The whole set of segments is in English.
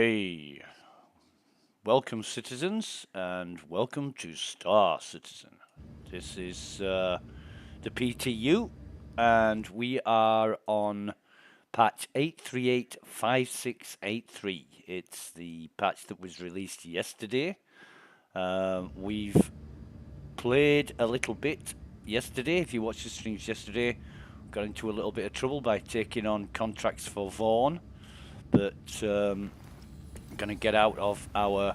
Hey, welcome citizens, and welcome to Star Citizen. This is the PTU, and we are on patch 8.38.5683. It's the patch that was released yesterday. We've played a little bit yesterday. If you watched the streams yesterday, got into a little bit of trouble by taking on contracts for Vaughn, but going to get out of our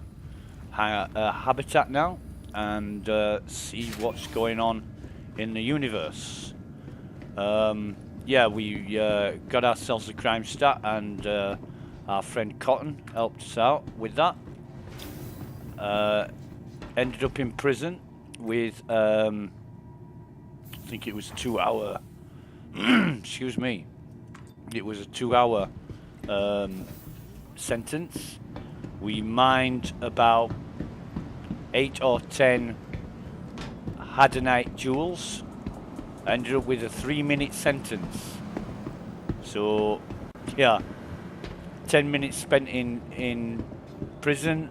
habitat now and see what's going on in the universe. Yeah, we got ourselves a crime stat, and our friend Cotton helped us out with that. Ended up in prison with, I think it was 2 hour, excuse me, it was a 2 hour sentence. We mined about 8 or 10 Hadanite jewels. Ended up with a 3-minute sentence. So, yeah, 10 minutes spent in prison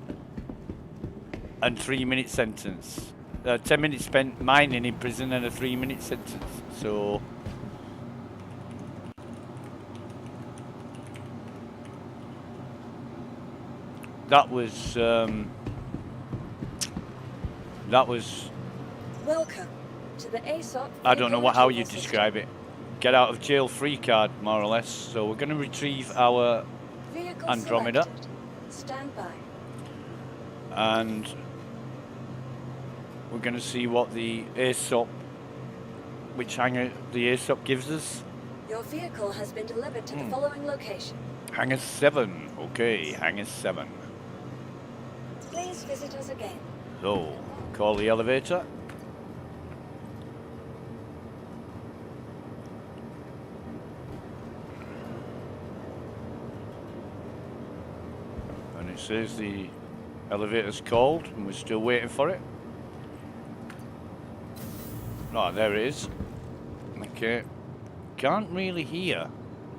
and 3-minute sentence. 10 minutes spent mining in prison and a 3-minute sentence. So, that was Welcome to the ASOP. I don't know how you describe it. Get out of jail free card, more or less. So we're going to retrieve our Vehicle Andromeda. Selected. Stand by. And we're going to see what the ASOP, which hangar the ASOP gives us. Your vehicle has been delivered to the following location. Hangar 7. Okay, Hangar 7. Please visit us again. So, call the elevator. And it says the elevator's called, and we're still waiting for it. Oh, there it is. Okay. Can't really hear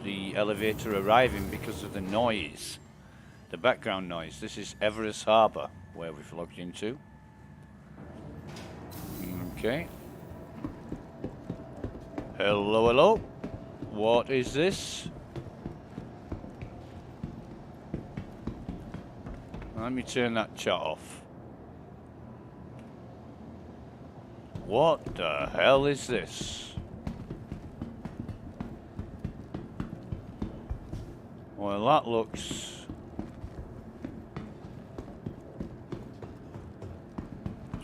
the elevator arriving because of the noise. The background noise. This is Everest Harbour, where we've logged into. Okay. Hello, hello. What is this? Let me turn that chat off. What the hell is this? Well, that looks...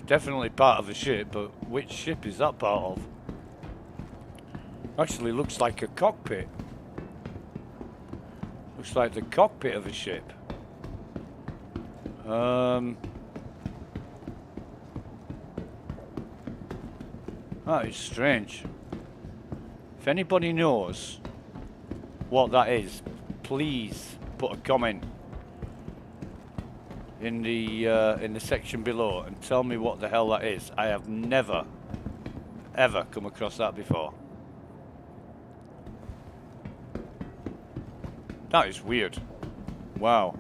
definitely part of a ship, but which ship is that part of? Actually looks like a cockpit. Looks like the cockpit of a ship. That is strange. If anybody knows what that is, please put a comment in the section below and tell me what the hell that is. I have never ever come across that before. That is weird. Wow.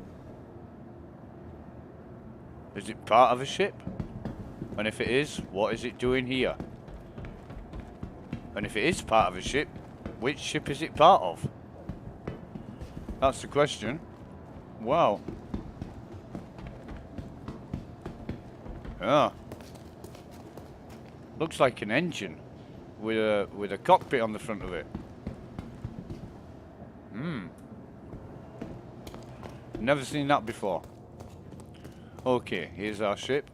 Is it part of a ship? And if it is, what is it doing here? And if it is part of a ship, which ship is it part of? That's the question. Wow. Ah. Looks like an engine with a cockpit on the front of it. Never seen that before. Okay, here's our ship.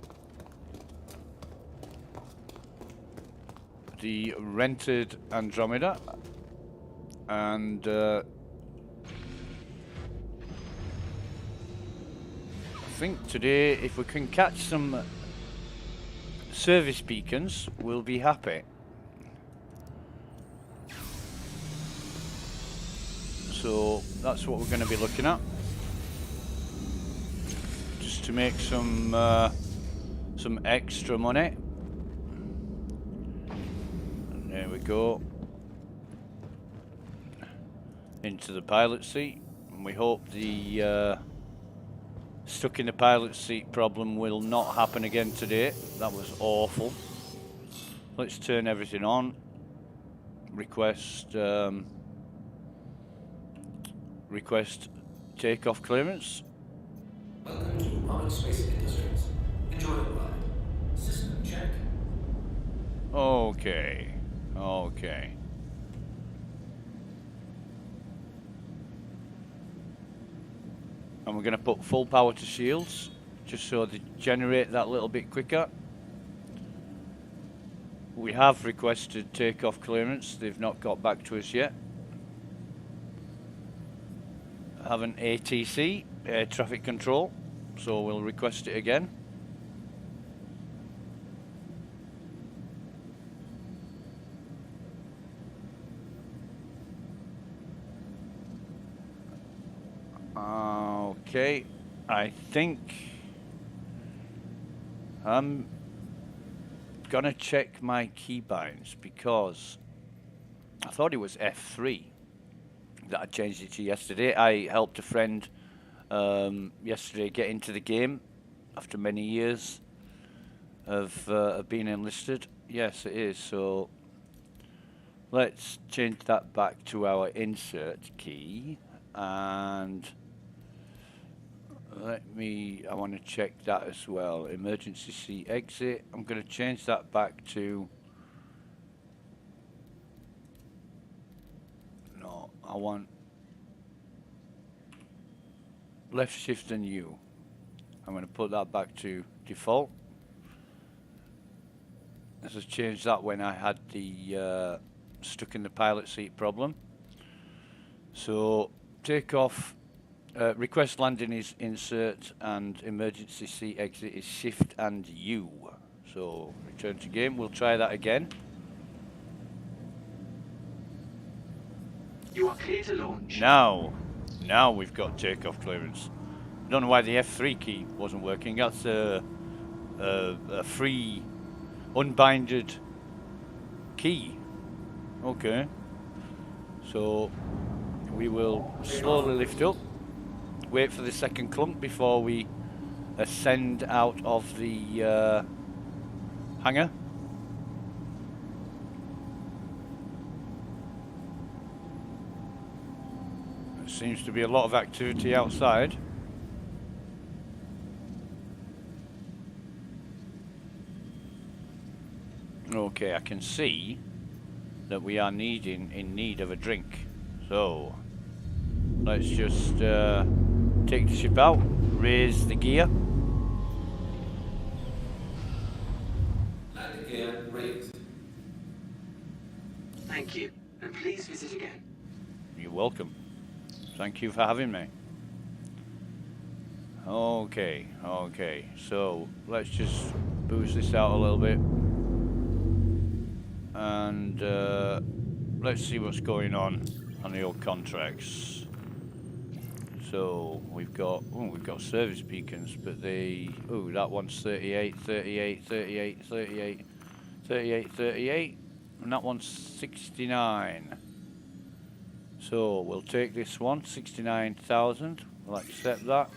The rented Andromeda. And I think today, if we can catch some service beacons, we'll be happy. So that's what we're going to be looking at, just to make some extra money. And there we go, into the pilot seat, and we hope the Stuck in the pilot seat problem will not happen again today. That was awful. Let's turn everything on. Request request takeoff clearance. Welcome to Public Space Industries. Enjoy the ride. System check. Okay. Okay. And we're going to put full power to shields, just so they generate that little bit quicker. We have requested takeoff clearance. They've not got back to us yet. Have an ATC, air traffic control, so we'll request it again. Okay, I think I'm gonna check my keybinds because I thought it was F3 that I changed it to yesterday. I helped a friend yesterday get into the game after many years of being enlisted. Yes, it is. So let's change that back to our insert key, and I want to check that as well. Emergency seat exit. I'm going to change that back to, no, I want left shift and U. I'm going to put that back to default. This has changed that when I had the stuck in the pilot seat problem. So takeoff. Request landing is insert and emergency seat exit is shift and U. So return to game. We'll try that again. You are clear to launch. Now we've got takeoff clearance. I don't know why the F3 key wasn't working. That's a free, unbinded key. Okay. So we will slowly lift up. Wait for the second clunk before we ascend out of the hangar. There seems to be a lot of activity outside. Okay, I can see that we are in need of a drink. So let's just take the ship out, raise the gear. Landing gear raised. Thank you, and please visit again. You're welcome. Thank you for having me. Okay, so let's just boost this out a little bit. And let's see what's going on the old contracts. So we've got service beacons, but that one's 38, 38, 38, 38, 38, 38, and that one's 69. So we'll take this one, 69,000. We'll accept that.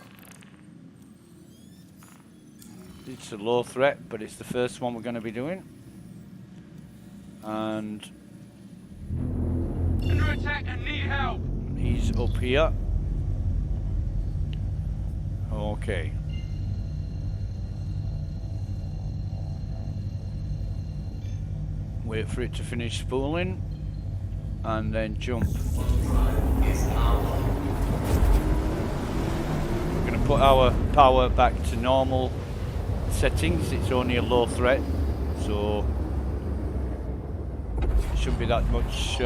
It's a low threat, but it's the first one we're going to be doing. And Under attack and need help. he's up here. Okay. Wait for it to finish spooling, and then jump. We're going to put our power back to normal settings. It's only a low threat, so it shouldn't be that much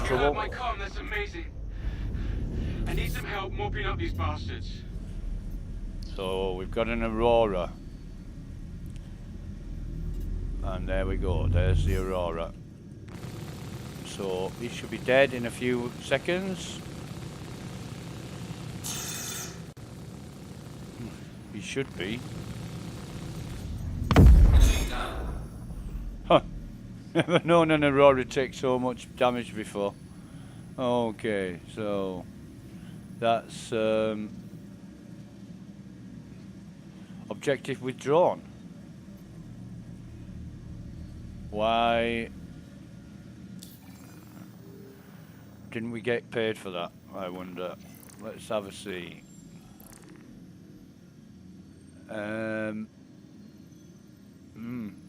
trouble. My comm, that's amazing. I need some help mopping up these bastards. So we've got an Aurora. And there we go, there's the Aurora. So he should be dead in a few seconds. He should be. Huh. Never known an Aurora take so much damage before. Okay, so that's Objective withdrawn. Why didn't we get paid for that, I wonder? Let's have a see.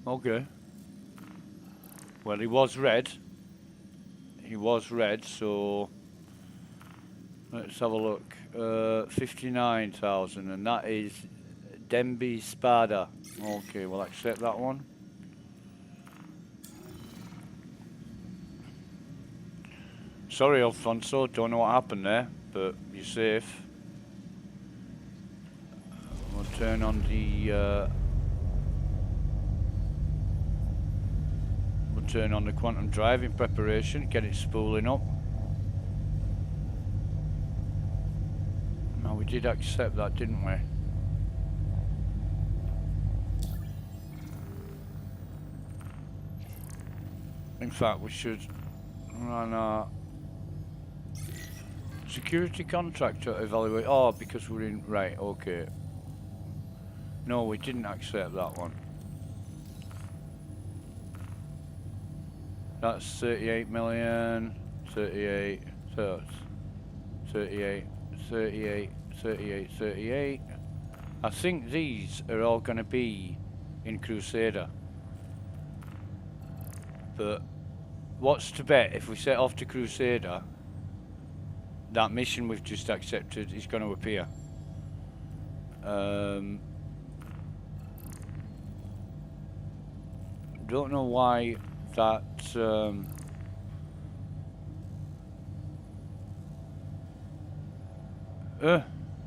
Okay. Well, he was red. He was red, so let's have a look. 59,000, and that is Denby Spada. Okay, we'll accept that one. Sorry, Alfonso, don't know what happened there, but you're safe. We'll turn on the quantum driving preparation, get it spooling up. No, we did accept that, didn't we? In fact, we should run our security contractor evaluate. Oh, because we're in. Right, okay. No, we didn't accept that one. That's 38 million, 38, 38, 38, 38, 38. I think these are all going to be in Crusader. But what's to bet if we set off to Crusader, that mission we've just accepted is going to appear. Don't know why that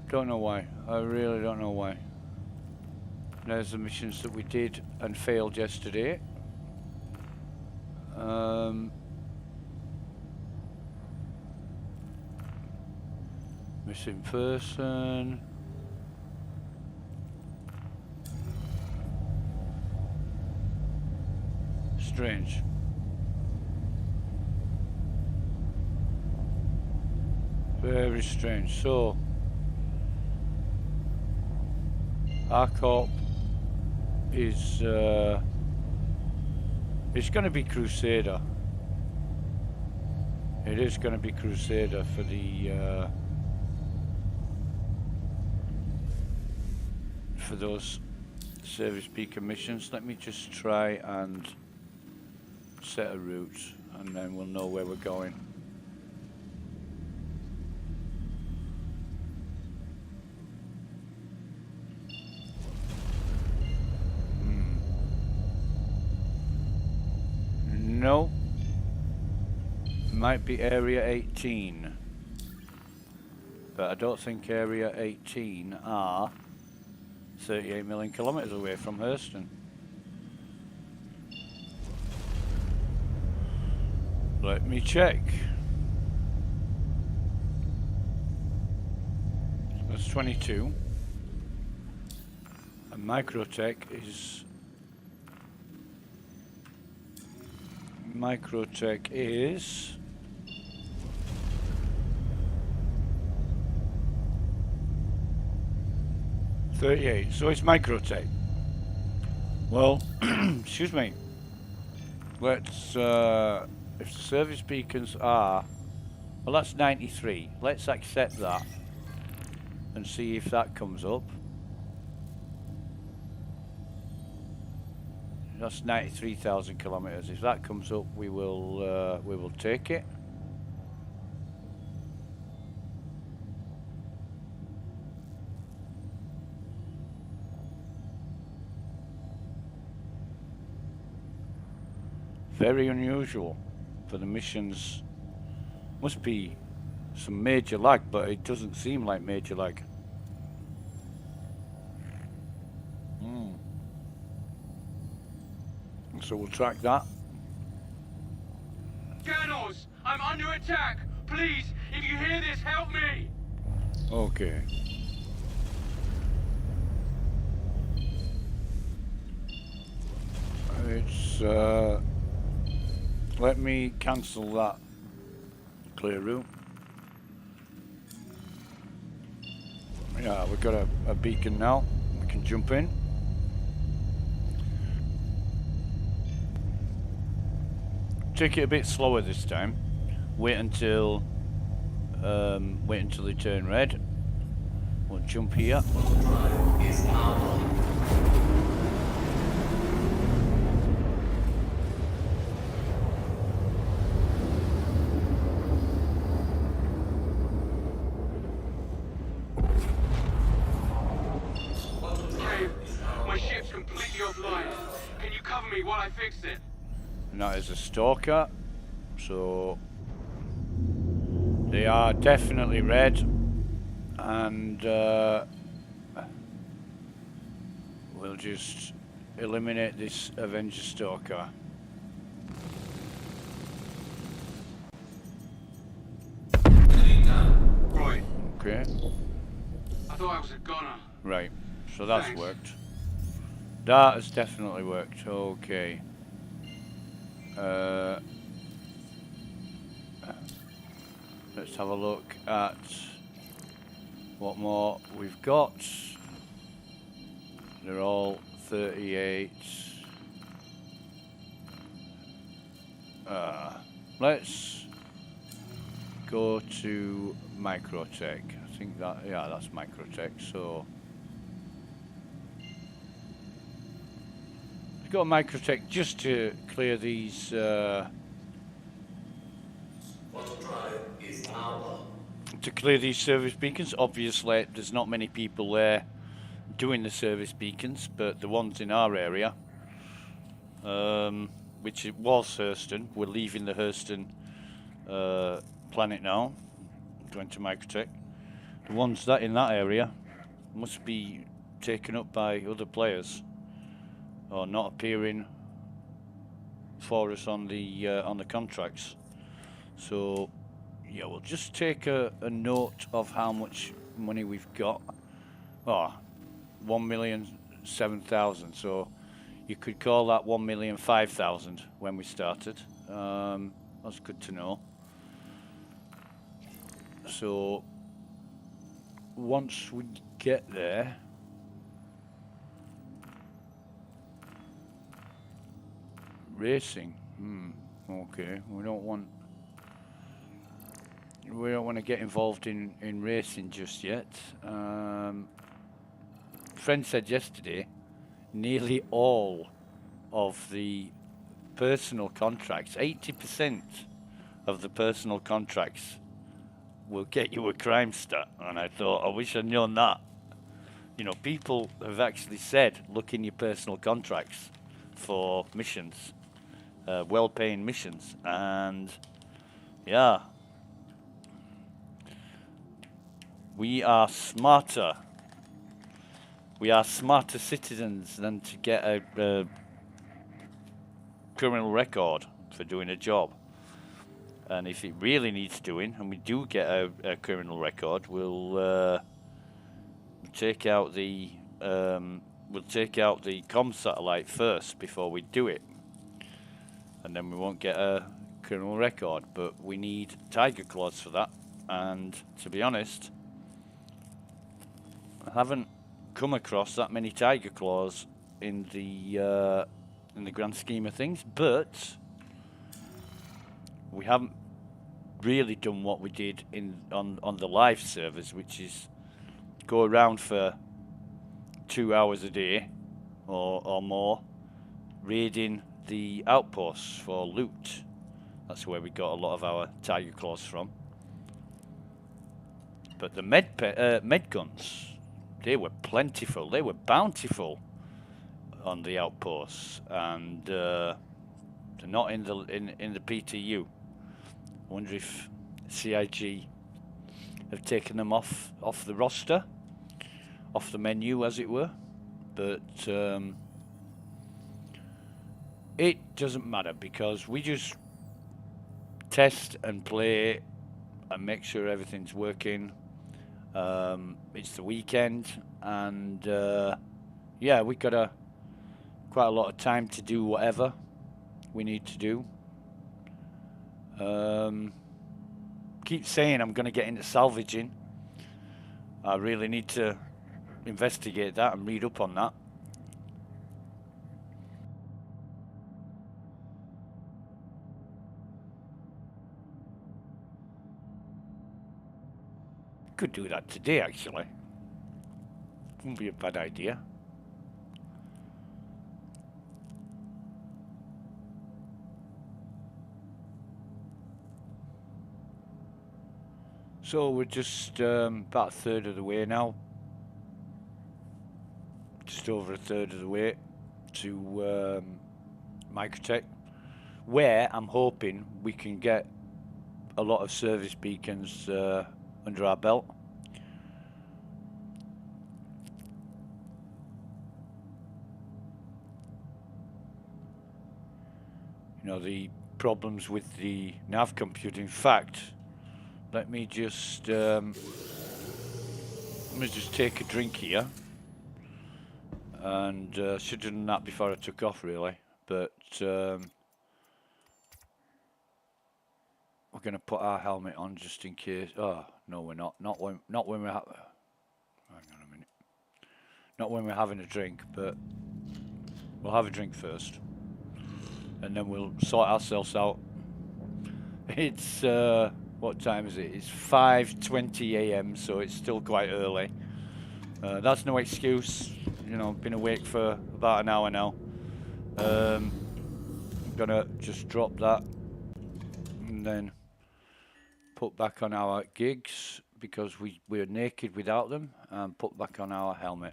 don't know why. I really don't know why. There's the missions that we did and failed yesterday. Missing person. Strange. Very strange. So, our corp is it's going to be Crusader. It is going to be Crusader for the for those service beacon missions. Let me just try and set a route, and then we'll know where we're going. No. Might be Area 18. But I don't think Area 18 are 38 million kilometers away from Hurston. Let me check. That's 22. And Microtech is... Microtech is... 38. So it's Microtech. Well, excuse me. Let's... if the service beacons are... Well, that's 93. Let's accept that. And see if that comes up. That's 93,000 kilometers. If that comes up, we will take it. Very unusual for the missions. Must be some major lag, but it doesn't seem like major lag. So we'll track that. Ganos, I'm under attack. Please, if you hear this, help me. Okay. It's let me cancel that clear route. Yeah, we've got a beacon now. We can jump in. Take it a bit slower this time. Wait until they turn red. We'll jump here. Cave, my ship's completely offline. Can you cover me while I fix it? And that is a stalker. So they are definitely red. And we'll just eliminate this Avenger Stalker. Right. Okay, I thought I was a goner. right. So that's Thanks. worked. That has definitely worked. Okay. Let's have a look at what more we've got. They're all 38. Let's go to Microtech. I think that, yeah, that's Microtech. So let's go to Microtech just to clear these. To clear these service beacons. Obviously, there's not many people there doing the service beacons, but the ones in our area, which it was Hurston. We're leaving the Hurston planet now, going to Microtech. The ones that in that area must be taken up by other players, or not appearing for us on the contracts. So yeah, we'll just take a note of how much money we've got. Oh, 1,007,000. So you could call that 1,005,000 when we started. That's good to know. So once we get there, racing. Okay, we don't want to get involved in racing just yet. Friend said yesterday, nearly all of the personal contracts, 80% of the personal contracts will get you a crime stat. And I thought, I wish I'd known that. You know, people have actually said, look in your personal contracts for missions, well-paying missions. And yeah, we are smarter. We are smarter citizens than to get a criminal record for doing a job. And if it really needs doing, and we do get a criminal record, we'll take out the comm satellite first before we do it, and then we won't get a criminal record. But we need tiger claws for that. And to be honest, I haven't come across that many tiger claws in the grand scheme of things, but we haven't really done what we did on the live servers, which is go around for 2 hours a day or more, raiding the outposts for loot. That's where we got a lot of our tiger claws from. But the med guns, they were plentiful. They were bountiful on the outposts, and they're not in the PTU. I wonder if CIG have taken them off the roster, off the menu, as it were. But it doesn't matter, because we just test and play and make sure everything's working. It's the weekend, and yeah, we got quite a lot of time to do whatever we need to do. Keep saying I'm going to get into salvaging. I really need to investigate that and read up on that. Could do that today, actually. Wouldn't be a bad idea. So we're just about a third of the way now. Just over a third of the way to Microtech, where I'm hoping we can get a lot of service beacons under our belt. You know, the problems with the nav computer. In fact, let me just take a drink here. And should have done that before I took off, really. But we're going to put our helmet on just in case. Oh no, we're not. Not when we're hang on a minute. Not when we're having a drink, but we'll have a drink first, and then we'll sort ourselves out. It's what time is it? It's 5:20 a.m., so it's still quite early. That's no excuse. You know, been awake for about an hour now. I'm gonna just drop that and then put back on our gigs because we're naked without them, and put back on our helmet.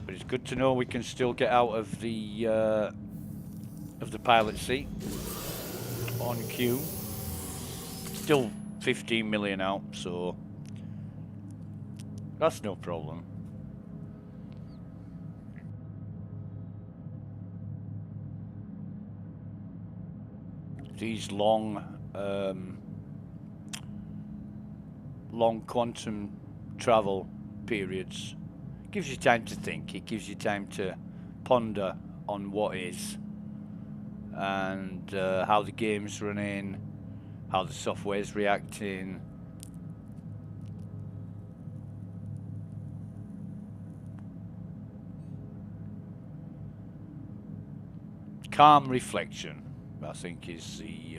But it's good to know we can still get out of the pilot seat on cue. Still 15 million out, so that's no problem. These long quantum travel periods gives you time to think. It gives you time to ponder on what is, and how the game's running, how the software's reacting. Calm reflection, I think, is the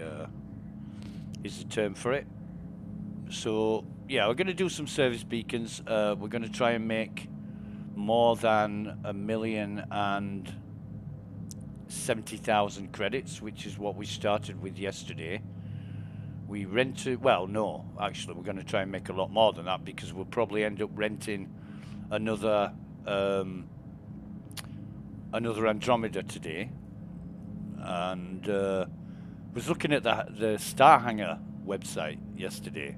term for it. So yeah, we're going to do some service beacons. We're going to try and make more than 1,070,000 credits, which is what we started with yesterday. We rented, well, no, actually, we're going to try and make a lot more than that, because we'll probably end up renting another Andromeda today. And was looking at the Star Hangar website yesterday.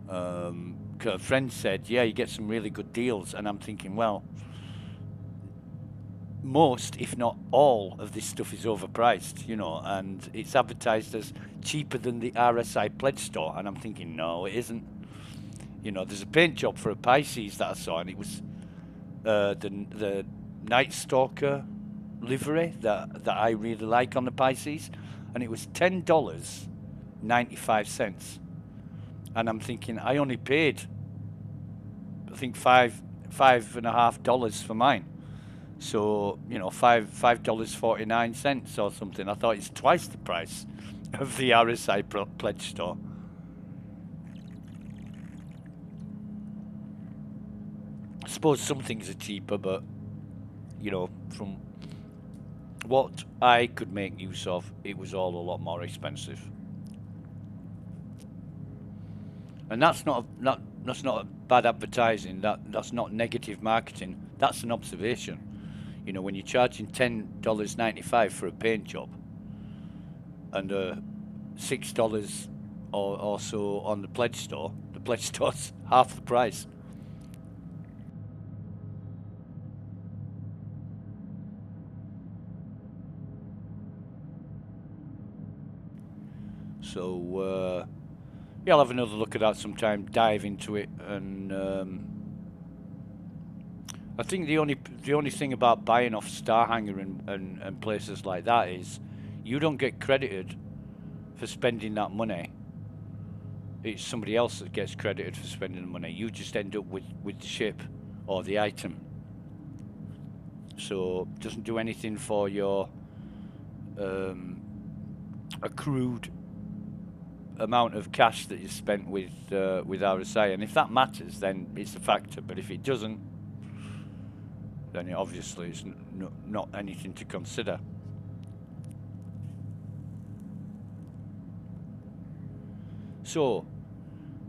A friend said, yeah, you get some really good deals, and I'm thinking, well, most, if not all, of this stuff is overpriced, you know, and it's advertised as cheaper than the RSI Pledge Store, and I'm thinking, no, it isn't. You know, there's a paint job for a Pisces that I saw, and it was the Night Stalker livery that I really like on the Pisces, and it was $10.95, and I'm thinking, I only paid, I think $5.50 for mine. So, you know, $5.49 or something. I thought it's twice the price of the RSI Pledge Store. I suppose some things are cheaper, but, you know, from what I could make use of, it was all a lot more expensive. And that's not bad advertising. That's not negative marketing. That's an observation. You know, when you're charging $10.95 for a paint job, and $6 or so on the pledge store's half the price. So yeah, I'll have another look at that sometime, dive into it, and I think the only thing about buying off Star Hangar and places like that is you don't get credited for spending that money. It's somebody else that gets credited for spending the money. You just end up with the ship or the item. So it doesn't do anything for your accrued amount of cash that you spent with RSI, and if that matters, then it's a factor. But if it doesn't, then obviously it's not anything to consider. So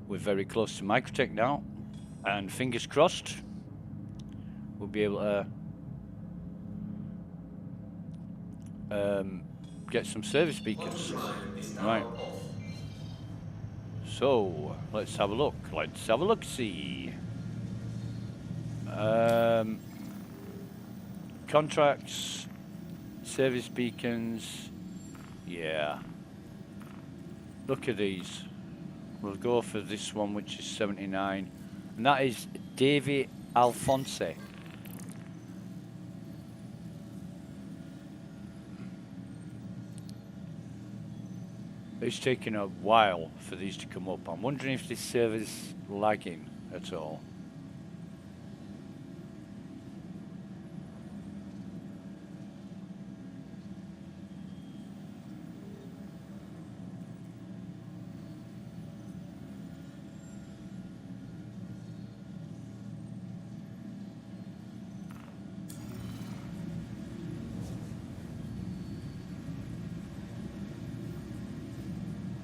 we're very close to Microtech now, and fingers crossed we'll be able to get some service beacons. Right. So let's have a look. Let's have a look-see. Contracts, service beacons. Yeah. Look at these. We'll go for this one, which is 79, and that is Davy Alphonse. It's taken a while for these to come up. I'm wondering if this server's lagging at all.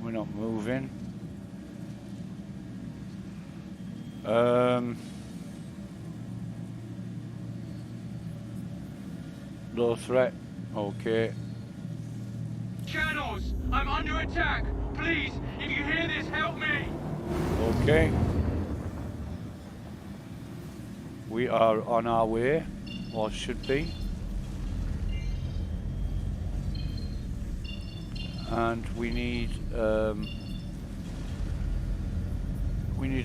We're not moving. Low threat. Okay. Channels, I'm under attack. Please, if you hear this, help me. Okay. We are on our way, or should be. And we need a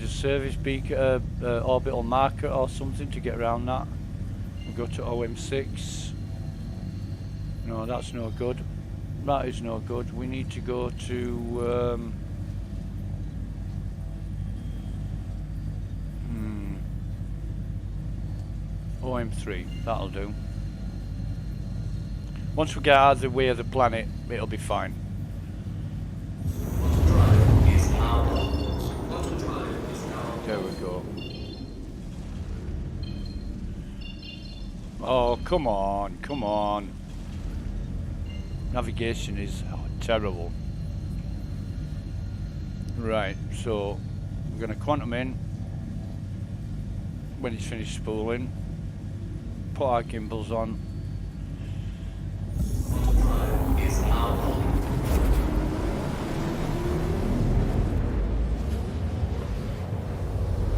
service beacon, orbital marker or something to get around that. We'll go to OM6. No, that's no good. That is no good. We need to go to OM3. That'll do. Once we get out of the way of the planet, it'll be fine. There we go. Oh, come on, come on. Navigation is terrible. Right, so we're going to quantum in when it's finished spooling. Put our gimbals on.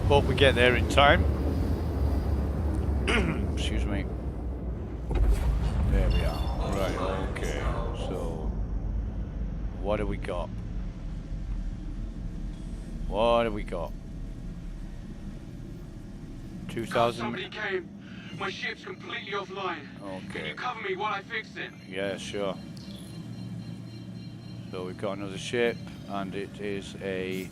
Hope we get there in time. Excuse me. There we are. Right, okay. So, what do we got? What do we got? 2,000. Somebody came. My ship's completely offline. Can Okay. you cover me while I fix it? Yeah, sure. So we've got another ship, and it is a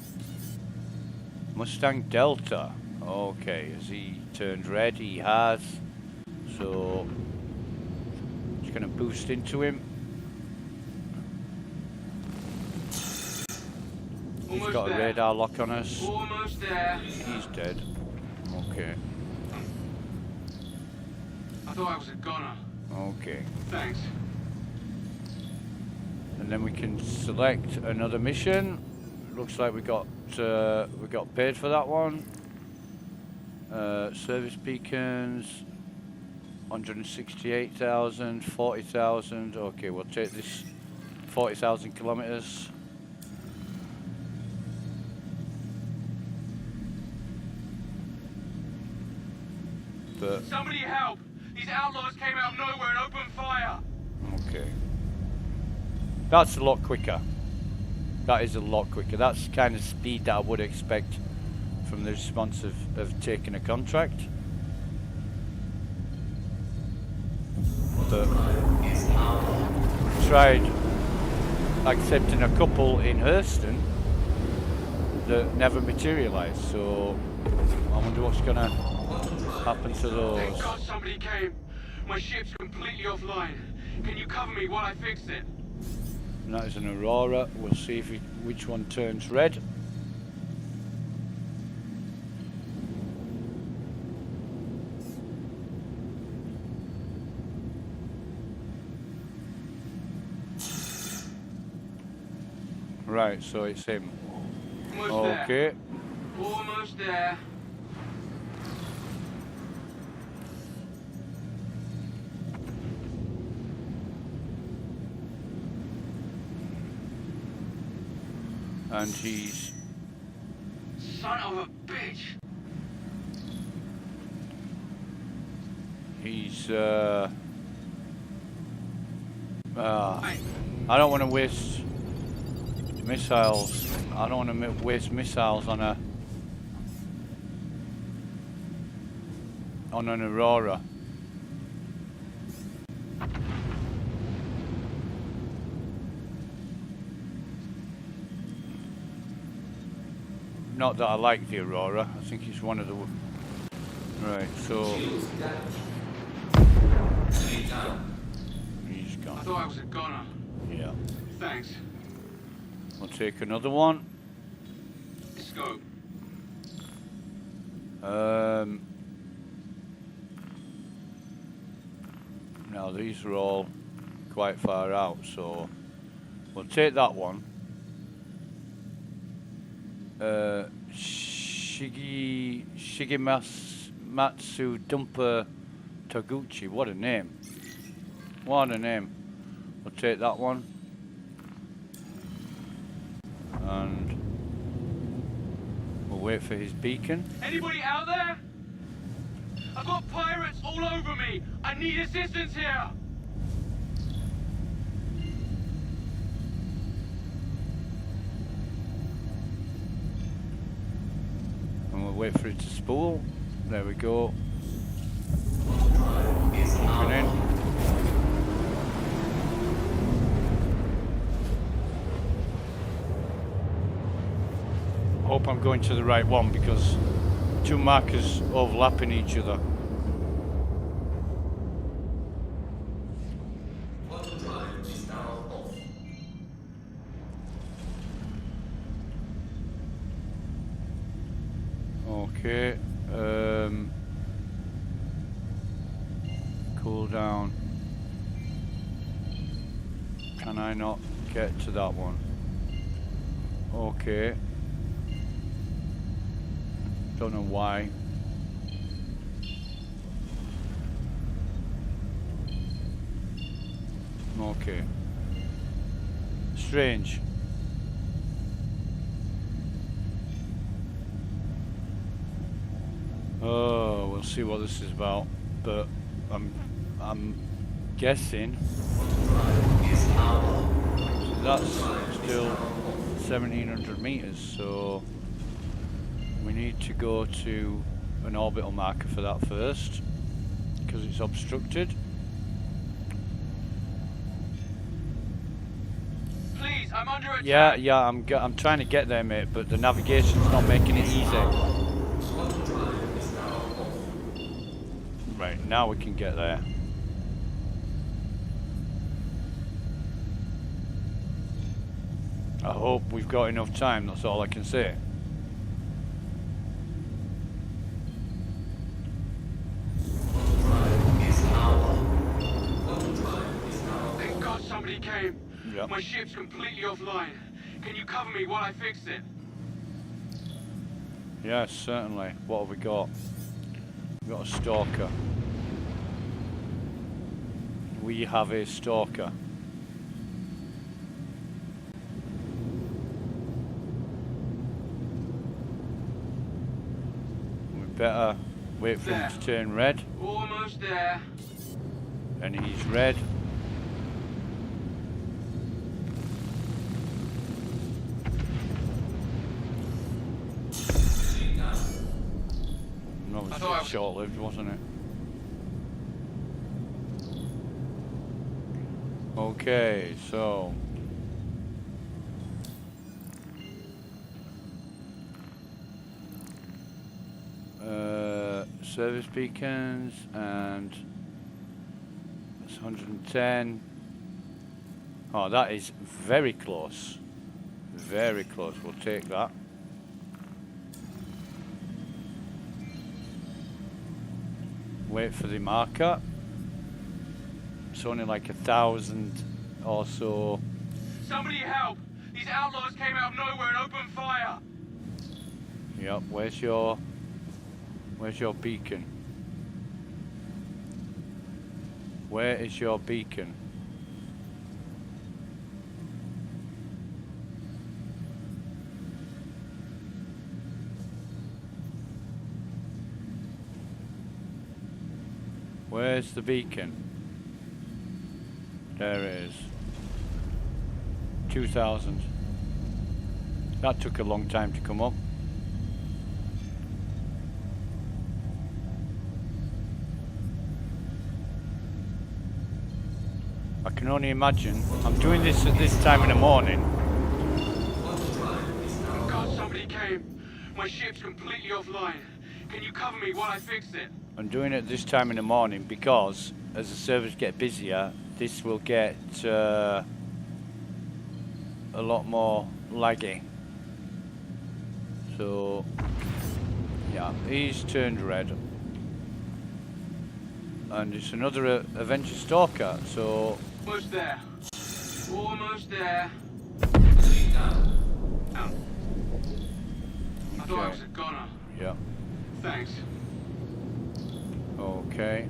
Mustang Delta. Okay, has he turned red? He has. So just gonna boost into him. He's Almost got a there. radar lock on us. Almost there. He's dead. Okay. I thought I was a goner. Okay. Thanks. And then we can select another mission. Looks like we got paid for that one. Service beacons, 168,000, 40,000. Okay, we'll take this 40,000 kilometers. But Somebody help! These outlaws came out of nowhere and opened fire! okay, that's a lot quicker. That is a lot quicker. That's the kind of speed that I would expect from the response of taking a contract. But tried accepting a couple in Hurston that never materialised. So I wonder what's gonna happened to Thank those? God somebody came. My ship's completely offline. Can you cover me while I fix it? And that is an Aurora. We'll see if which one turns red. Right, so it's him. Almost there. Okay. Almost there. And he's Son of a bitch. I don't want to waste missiles. I don't want to waste missiles on an Aurora. Not that I like the Aurora. I think it's one of the... Right, so... Shields damaged. He's I gone. thought I was a goner. Yeah. Thanks. We'll take another one. Scope. Now these are all quite far out, so we'll take that one. Shigematsu Dumper Toguchi. What a name. What a name. We'll take that one. And we'll wait for his beacon. Anybody out there? I've got pirates all over me. I need assistance here. And we'll wait for it to spool. There we go. Open in. Hope I'm going to the right one because two markers overlapping each other. Water drive is now off. Okay. Cool down. Can I not get to that one? Okay. Don't know why. Okay. Strange. Oh, we'll see what this is about. But I'm guessing that's still 1700 meters, so we need to go to an orbital marker for that first because it's obstructed. Please, I'm under attack. Yeah, I'm trying to get there, mate, but the navigation's not making it easy. Water drive is now off. Right, now we can get there. I hope we've got enough time, that's all I can say. Thank God somebody came. Yep. My ship's completely offline. Can you cover me while I fix it? Yes, certainly. What have we got? We've got a stalker. We have a stalker. We better wait for him to turn red. Almost there. And he's red. I thought I was- Short-lived, wasn't it? Okay, so service beacons, and that's 110. Oh, that is very close. Very close. We'll take that. Wait for the marker. It's only like 1,000 or so. Somebody help! These outlaws came out of nowhere and opened fire! Yep, where's your beacon? Where is your beacon? Where's the beacon? There it is. 2,000. That took a long time to come up. I can only imagine. I'm doing this at this time in the morning. Oh God, somebody came. My ship's completely offline. Can you cover me while I fix it? I'm doing it this time in the morning because as the servers get busier, this will get a lot more laggy. So, yeah, he's turned red. And it's another Avenger Stalker, so... Almost there. Almost there. Out. I thought I was a goner. Yeah. Thanks. Okay.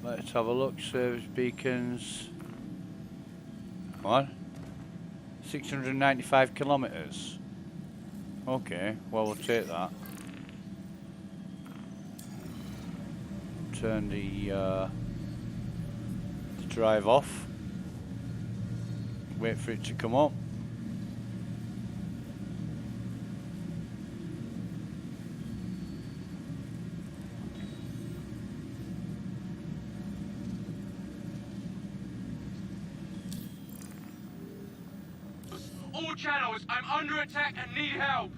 Let's have a look. Service beacons. What? 695 kilometers. Okay, well we'll take that. Turn the drive off. Wait for it to come up. All channels, I'm under attack and need help.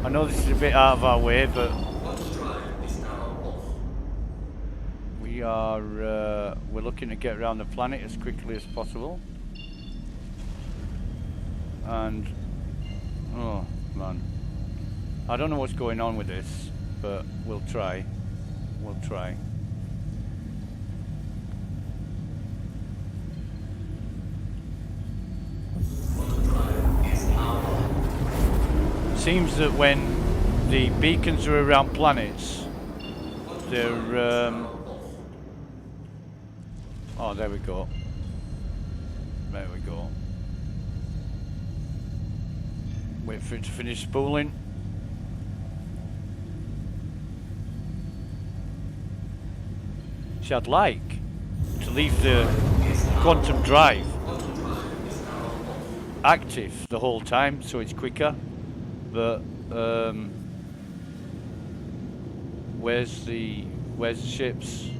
I know this is a bit out of our way, but we're looking to get around the planet as quickly as possible. And oh man, I don't know what's going on with this, but we'll try. We'll try. Seems that when the beacons are around planets, they're oh, there we go. There we go. Wait for it to finish spooling. See, I'd like to leave the quantum drive active the whole time so it's quicker. But where's the ships?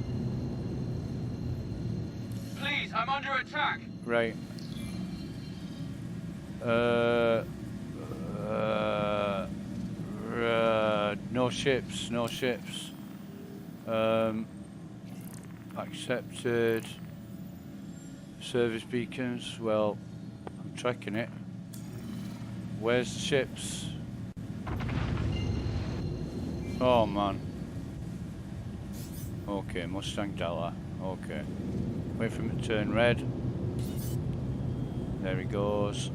Please, I'm under attack. Right. No ships. No ships. Accepted. Service beacons. Well, I'm tracking it. Where's the ships? Oh man. Okay, Mustang Delta. Okay. Wait for him to turn red. There he goes.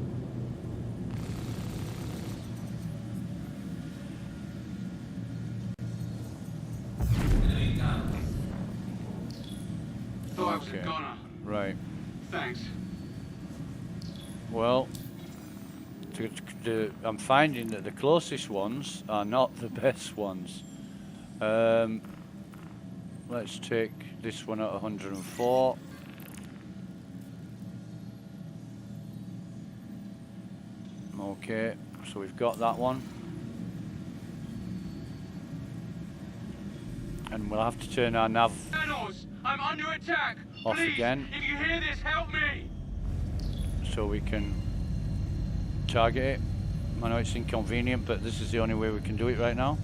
Thought I was a goner. Right. Thanks. Well, I'm finding that the closest ones are not the best ones. Let's take this one at 104. Okay, so we've got that one. And we'll have to turn our nav Thanos, I'm under attack. off Please, again if you hear this, help me. so we can target it. I know it's inconvenient, but this is the only way we can do it right now.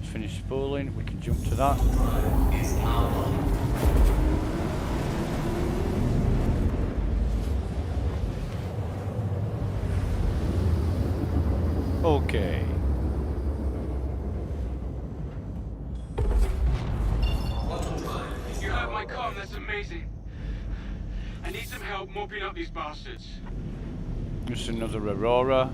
Let's finish spooling, we can jump to that. Okay. You heard my comm, that's amazing. I need some help mopping up these bastards. Just another Aurora.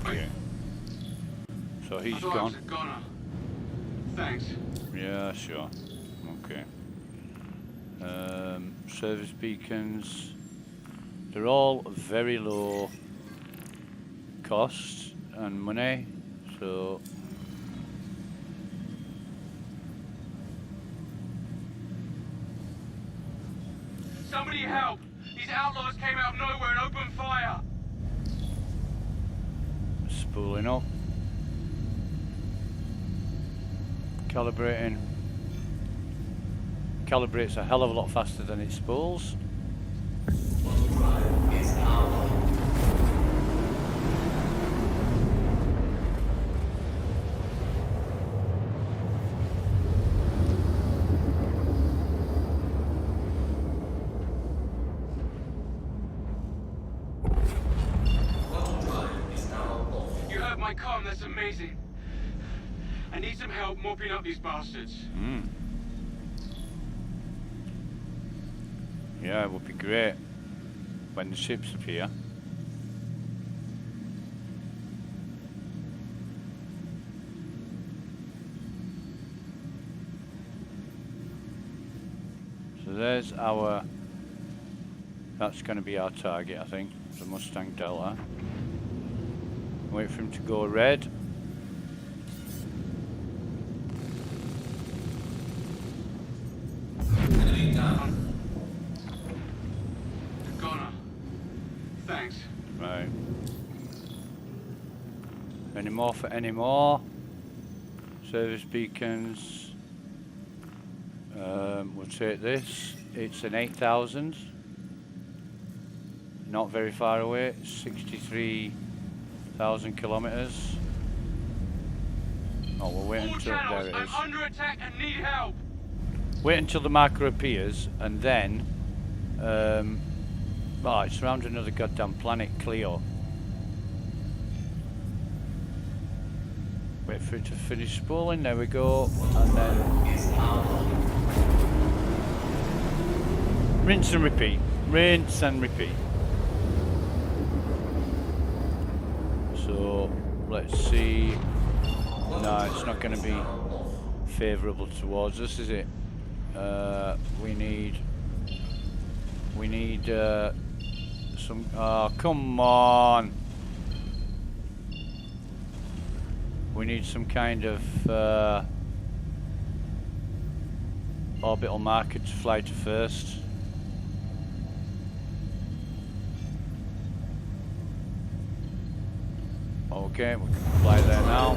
Okay. So he's I thought I was gone. a goner. Thanks. Yeah, sure. Okay. Service beacons. They're all very low cost and money, so Somebody help! These outlaws came out of nowhere and opened fire! spooling up. Calibrating. Calibrates a hell of a lot faster than it spools. You heard my comm, that's amazing. I need some help mopping up these bastards. Yeah, it would be great when the ships appear. So there's our, that's going to be our target, I think, the Mustang Delta. Wait for him to go red. Goner. Thanks. Right. Any more for any more? Service beacons. We'll take this. It's an 8,000. Not very far away. 63,000 kilometers. Oh, we'll wait All until channels, there it I'm is. under attack and need help. Wait until the marker appears, and then. Oh, it's around another goddamn planet, Cleo. Wait for it to finish spooling. There we go, and then rinse and repeat. Rinse and repeat. So let's see. No, it's not going to be favourable towards us, is it? We need some. Oh, come on! We need some kind of orbital marker to fly to first. Okay, we can fly there now.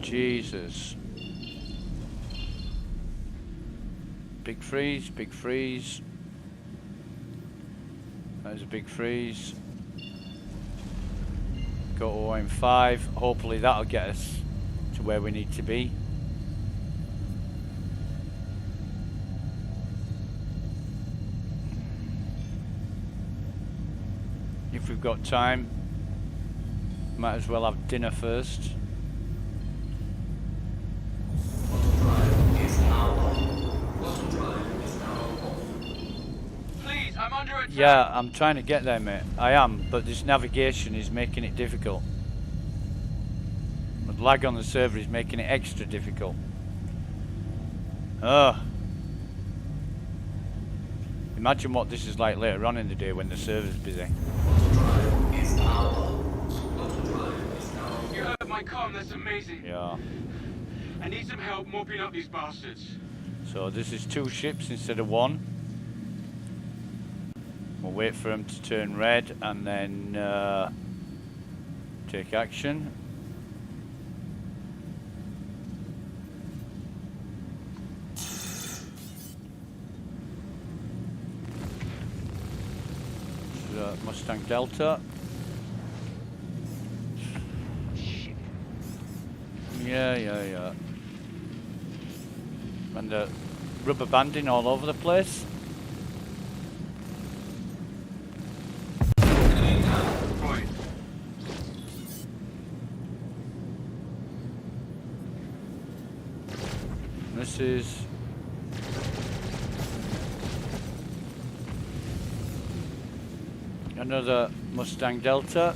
Jesus. Big freeze, big freeze. There's a big freeze. Go to OM5. Hopefully that'll get us to where we need to be. If we've got time, might as well have dinner first. Please, I'm under attack. Yeah, I'm trying to get there, mate. I am, but this navigation is making it difficult. The lag on the server is making it extra difficult. Ugh. Imagine what this is like later on in the day when the server's busy. You heard my comm, that's amazing. Yeah. I need some help mopping up these bastards. So this is 2 ships instead of 1. We'll wait for them to turn red and then take action. Mustang Delta. Yeah. And the rubber banding all over the place. Right. This is another Mustang Delta.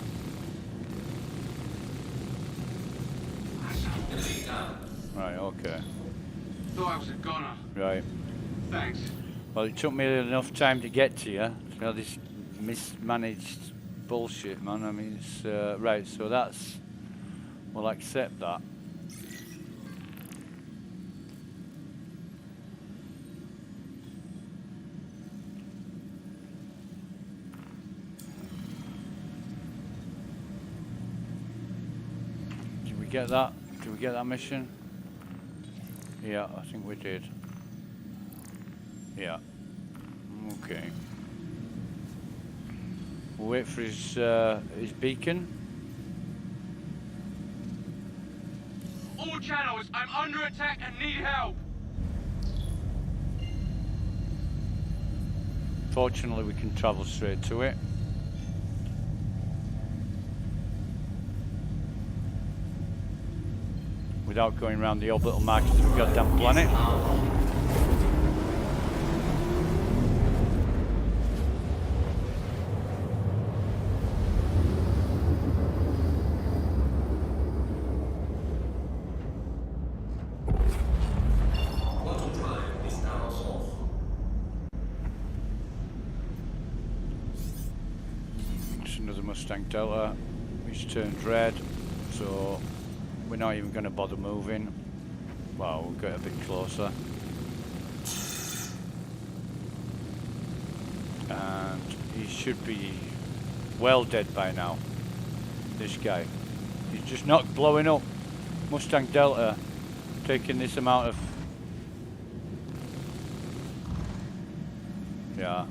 Right, okay. Thought I was a goner. Right. Thanks. Well, it took me enough time to get to you. You know, this mismanaged bullshit, man. I mean, it's right. So that's. We'll accept that. Did we get that? Did we get that mission? Yeah, I think we did. Yeah. Okay. We'll wait for his beacon. All channels, I'm under attack and need help. Fortunately, we can travel straight to it. Without going around the orbital markers of the goddamn planet. It's another Mustang Delta, which turns red, so we're not even going to bother moving. Well, we'll get a bit closer. And he should be well dead by now. This guy. He's just not blowing up. Mustang Delta taking this amount of... Yeah.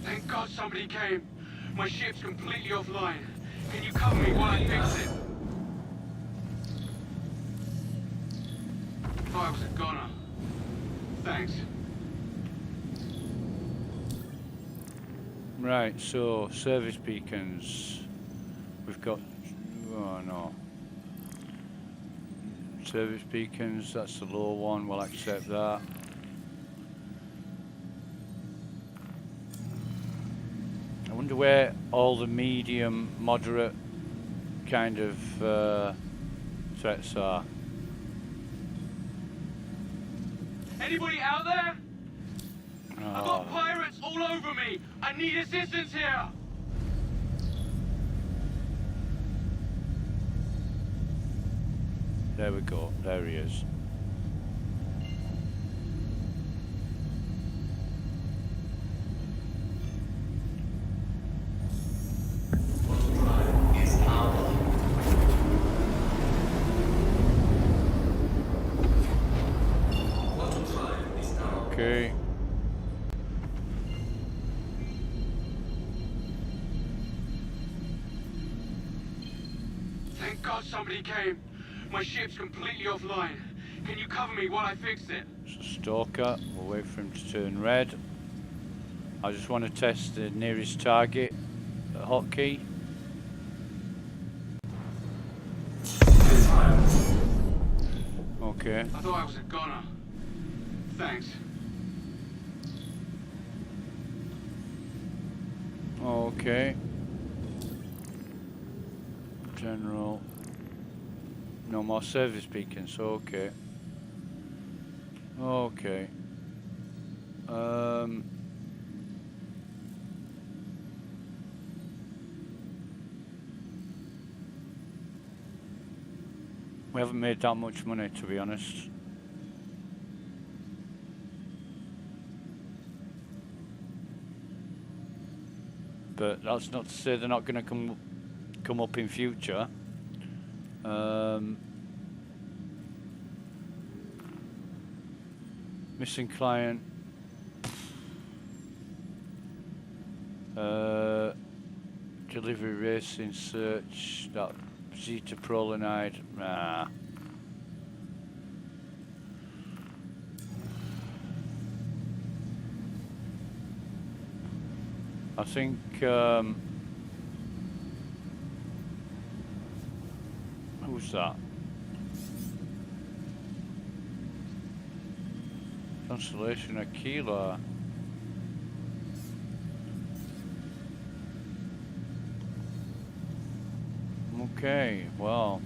Thank God somebody came. My ship's completely offline. Can you cover me while I fix it? Thought I was a goner. Thanks. Right, so service beacons. We've got... Oh no. Service beacons, that's the low one, we'll accept that. I wonder where all the medium, moderate kind of threats are. Anybody out there? I've Oh, got pirates all over me. I need assistance here. there we go, there he is. Okay. Thank God somebody came. My ship's completely offline. Can you cover me while I fix it? So Stalker, we'll wait for him to turn red. I just want to test the nearest target hotkey. Okay. I thought I was a goner. Thanks. Okay. General. No more service beacons. Okay. Okay. We haven't made that much money, to be honest. But that's not to say they're not going to come up in future. Missing client. Delivery racing search. That Zeta Prolinide. Nah. I think who's that? Constellation Aquila. Okay, well.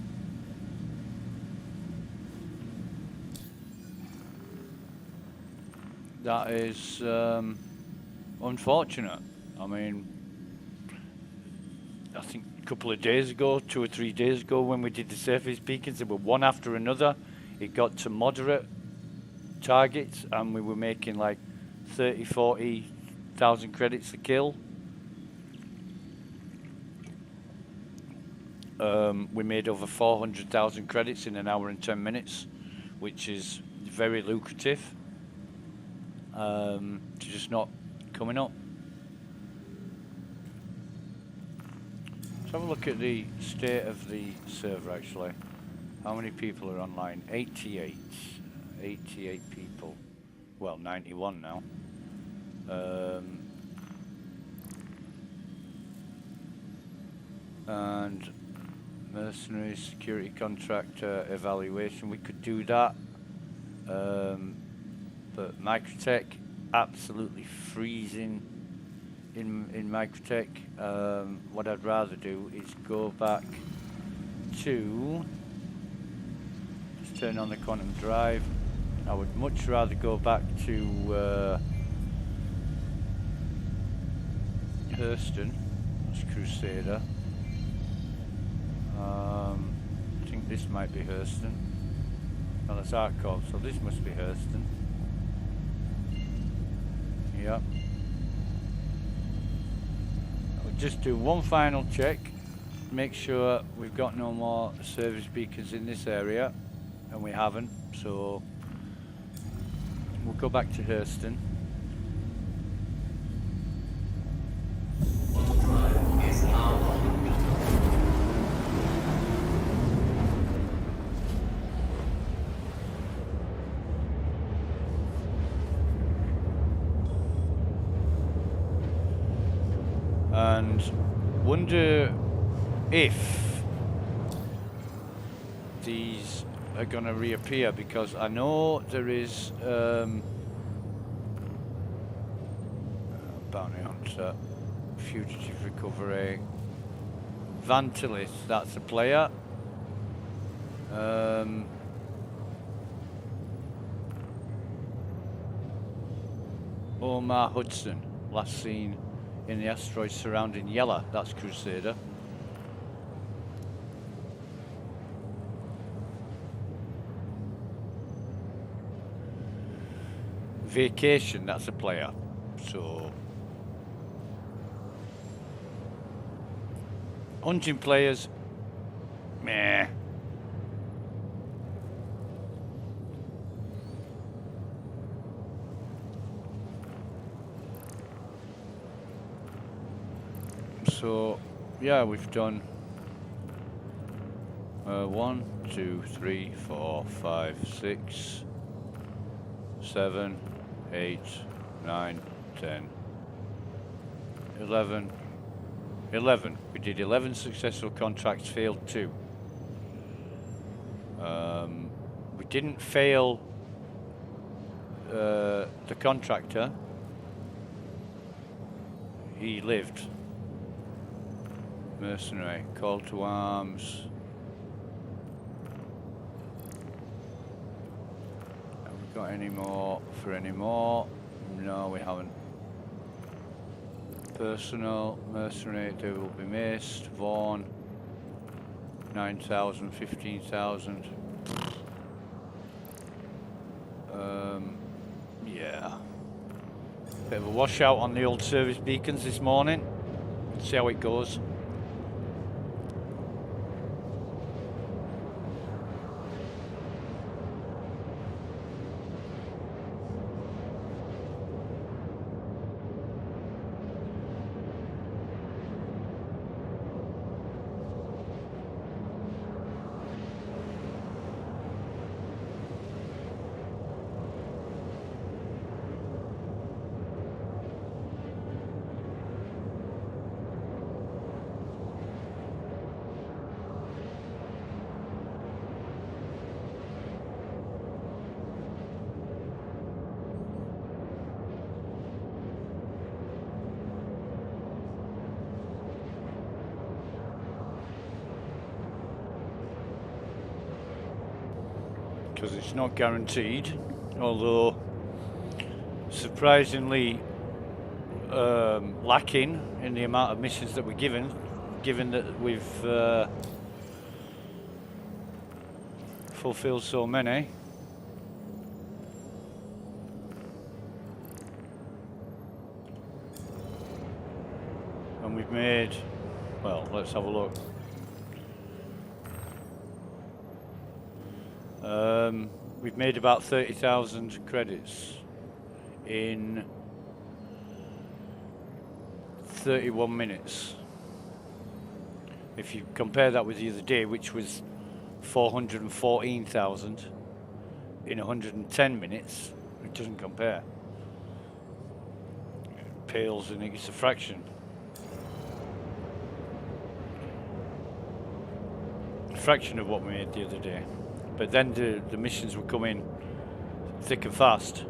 That is unfortunate. I mean, I think a couple of days ago, 2 or 3 days ago, when we did the surface beacons, they were one after another. It got to moderate targets, and we were making like 30, 40,000 credits a kill. We made over 400,000 credits in an hour and 10 minutes, which is very lucrative. Just not coming up. Let's have a look at the state of the server actually. How many people are online? 88. 88 people. Well, 91 now. And mercenary security contractor evaluation, we could do that. But Microtech, absolutely freezing in Microtech. What I'd rather do is go back to, just turn on the quantum drive. I would much rather go back to Hurston, that's Crusader. I think this might be Hurston. No, that's Arcov, so this must be Hurston. Yep. I'll just do one final check, make sure we've got no more service beacons in this area, and we haven't, so we'll go back to Hurston. Drive is now on. And wonder if these are going to reappear, because I know there is bounty hunter, fugitive recovery, Vantilis, that's a player. Omar Hudson, last seen in the asteroids surrounding Yella, that's Crusader. Vacation, that's a player. So hunting players, meh. So yeah, we've done 1, 2, 3, 4, 5, 6, 7, 8, 9, 10, 11. 11. We did 11 successful contracts, failed 2. We didn't fail the contractor. He lived. Mercenary. Call to arms. Have we got any more for any more? No, we haven't. Personal. Mercenary. They will be missed. Vaughan. 9,000, 15,000. Yeah. Bit of a washout on the old service beacons this morning. See how it goes. Because it's not guaranteed, although surprisingly lacking in the amount of missions that we're given that we've fulfilled so many. And we've made, well, let's have a look. We've made about 30,000 credits in 31 minutes. If you compare that with the other day, which was 414,000 in 110 minutes, it doesn't compare. It pales and it's a fraction. A fraction of what we made the other day. But then the missions were coming thick and fast.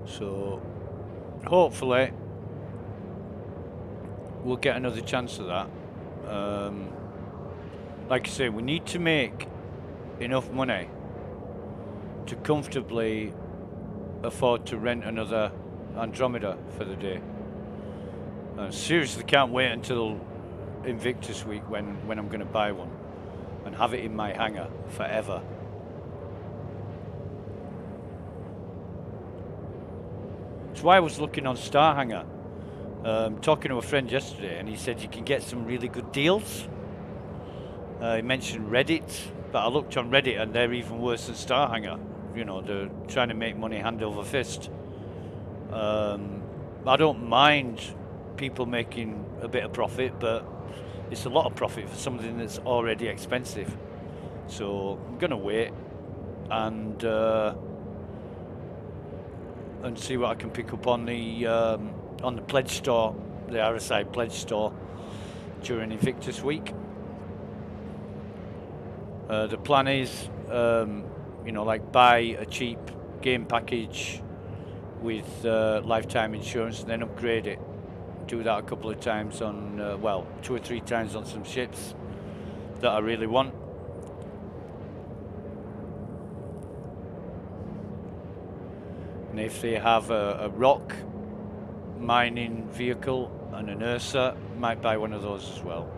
So hopefully we'll get another chance of that. Like I say, we need to make enough money to comfortably afford to rent another Andromeda for the day. Seriously can't wait until Invictus week when I'm going to buy one and have it in my hangar forever. That's why I was looking on Star Hangar, talking to a friend yesterday, and he said you can get some really good deals. He mentioned Reddit, but I looked on Reddit and they're even worse than Star Hangar. You know, they're trying to make money hand over fist. I don't mind people making a bit of profit, but it's a lot of profit for something that's already expensive. So I'm gonna wait and see what I can pick up on the pledge store, the RSI pledge store during Invictus week. The plan is, you know, like buy a cheap game package with lifetime insurance and then upgrade it. Do that a couple of times on, well, 2 or 3 times on some ships that I really want. And if they have a rock mining vehicle and an Ursa, might buy one of those as well.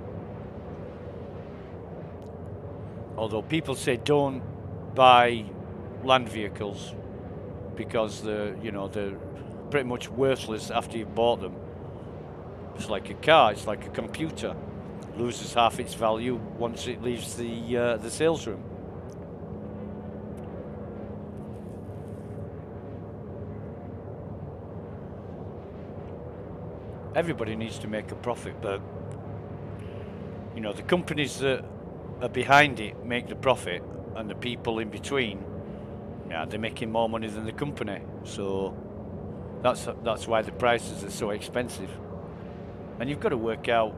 Although people say don't buy land vehicles because they're pretty much worthless after you've bought them. It's like a car, it's like a computer. It loses half its value once it leaves the sales room. Everybody needs to make a profit, but you know, the companies that are behind it make the profit, and the people in between, yeah, they're making more money than the company. So that's why the prices are so expensive. And you've got to work out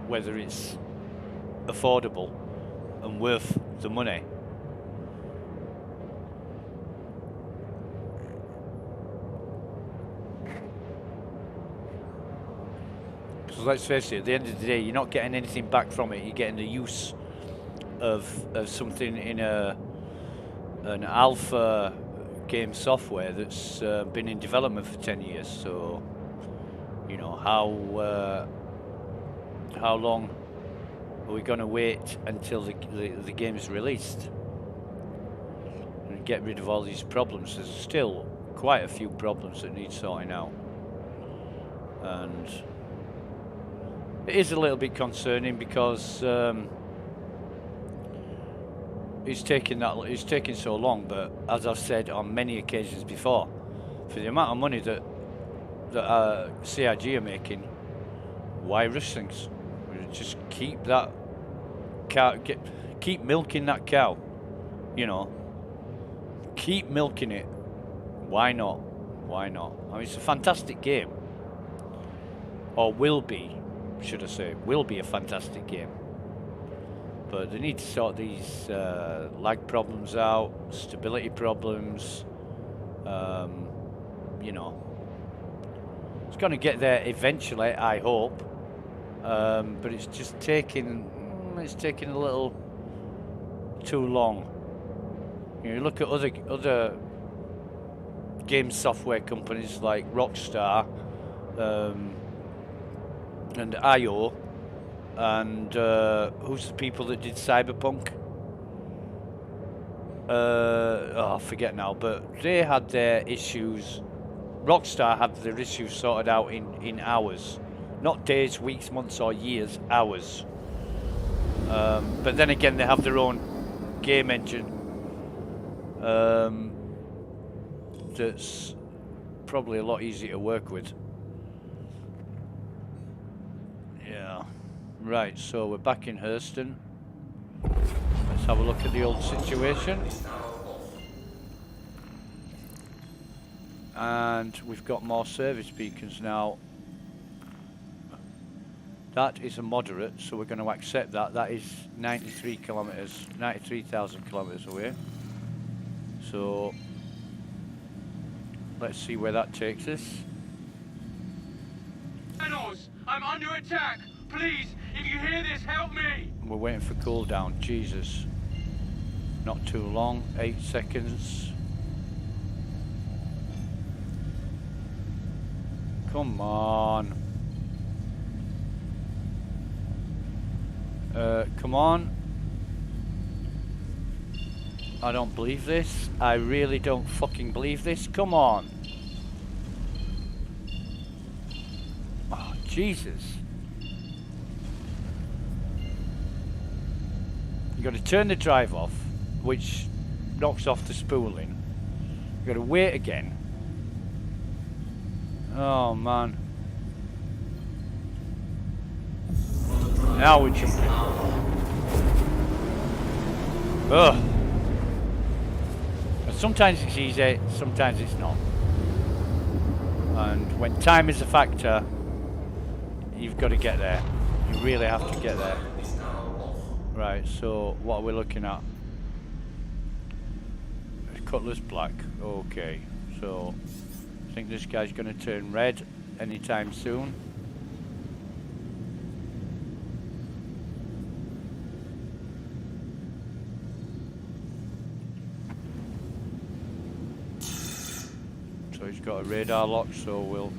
whether it's affordable and worth the money. Because let's face it, at the end of the day, you're not getting anything back from it. You're getting the use of something in an alpha game software that's been in development for 10 years. So, you know, how long are we going to wait until the game is released and get rid of all these problems? There's still quite a few problems that need sorting out, and it is a little bit concerning because it's taking so long. But as I've said on many occasions before, for the amount of money that CIG are making, why rush things? Just keep that cow, keep milking that cow, you know, keep milking it. Why not? Why not? I mean, it's a fantastic game, or will be, should I say, will be a fantastic game. But they need to sort these lag problems out, stability problems. You know, it's going to get there eventually, I hope. But it's just taking a little too long. You look at other game software companies like Rockstar and IO, and who's the people that did Cyberpunk? I forget now, but they had their issues. Rockstar had their issues sorted out in hours. Not days, weeks, months, or years, hours. But then again, they have their own game engine that's probably a lot easier to work with. Yeah. Right, so we're back in Hurston. Let's have a look at the old situation. And we've got more service beacons now. That is a moderate, so we're going to accept that. That is 93 kilometers, 93,000 kilometers away. So let's see where that takes us. Reynolds, I'm under attack. Please, if you hear this, help me. We're waiting for cooldown. Jesus. Not too long. 8 seconds. Come on. Come on. I don't believe this. I really don't fucking believe this. Come on. Oh, Jesus. You've got to turn the drive off, which knocks off the spooling. You've got to wait again. Oh, man. Now we're jumping. Ugh. And sometimes it's easy, sometimes it's not. And when time is a factor, you've got to get there. You really have to get there. Right, so what are we looking at? Cutlass black. Okay, so I think this guy's going to turn red anytime soon. So he's got a radar lock, so we'll...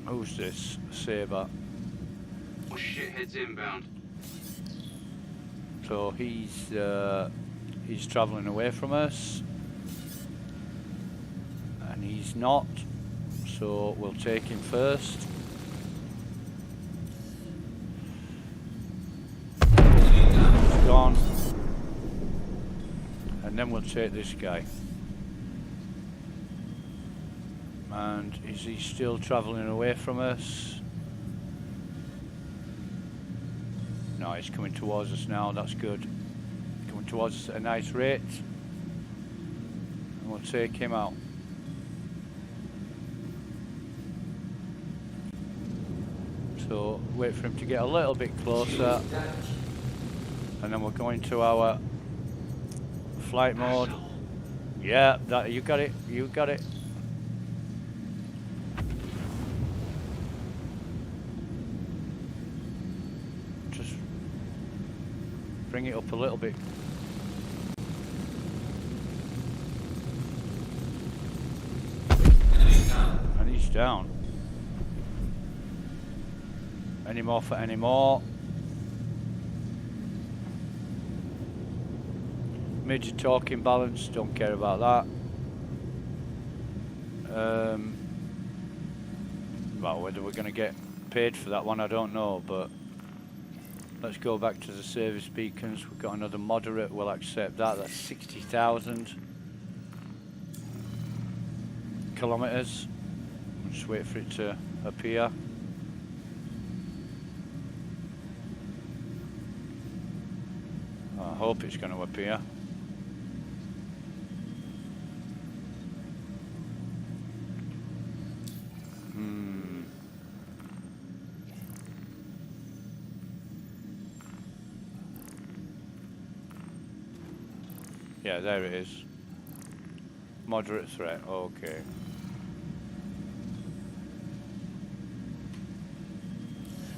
Who's this? Saber. Oh, shithead's inbound. So he's travelling away from us, and he's not. So we'll take him first. He's gone, and then we'll take this guy. And is he still travelling away from us? No, he's coming towards us now. That's good. Coming towards us at a nice rate. And we'll take him out. So wait for him to get a little bit closer. And then we'll go into our flight mode. Yeah, that you got it. You got it. bring it up a little bit. And he's down. Any more for any more? Major torque imbalance, don't care about that. Well, whether we're going to get paid for that one, I don't know, but let's go back to the service beacons. We've got another moderate, we'll accept that. That's 60,000 kilometers. Just wait for it to appear. I hope it's going to appear. Yeah, there it is. Moderate threat, okay.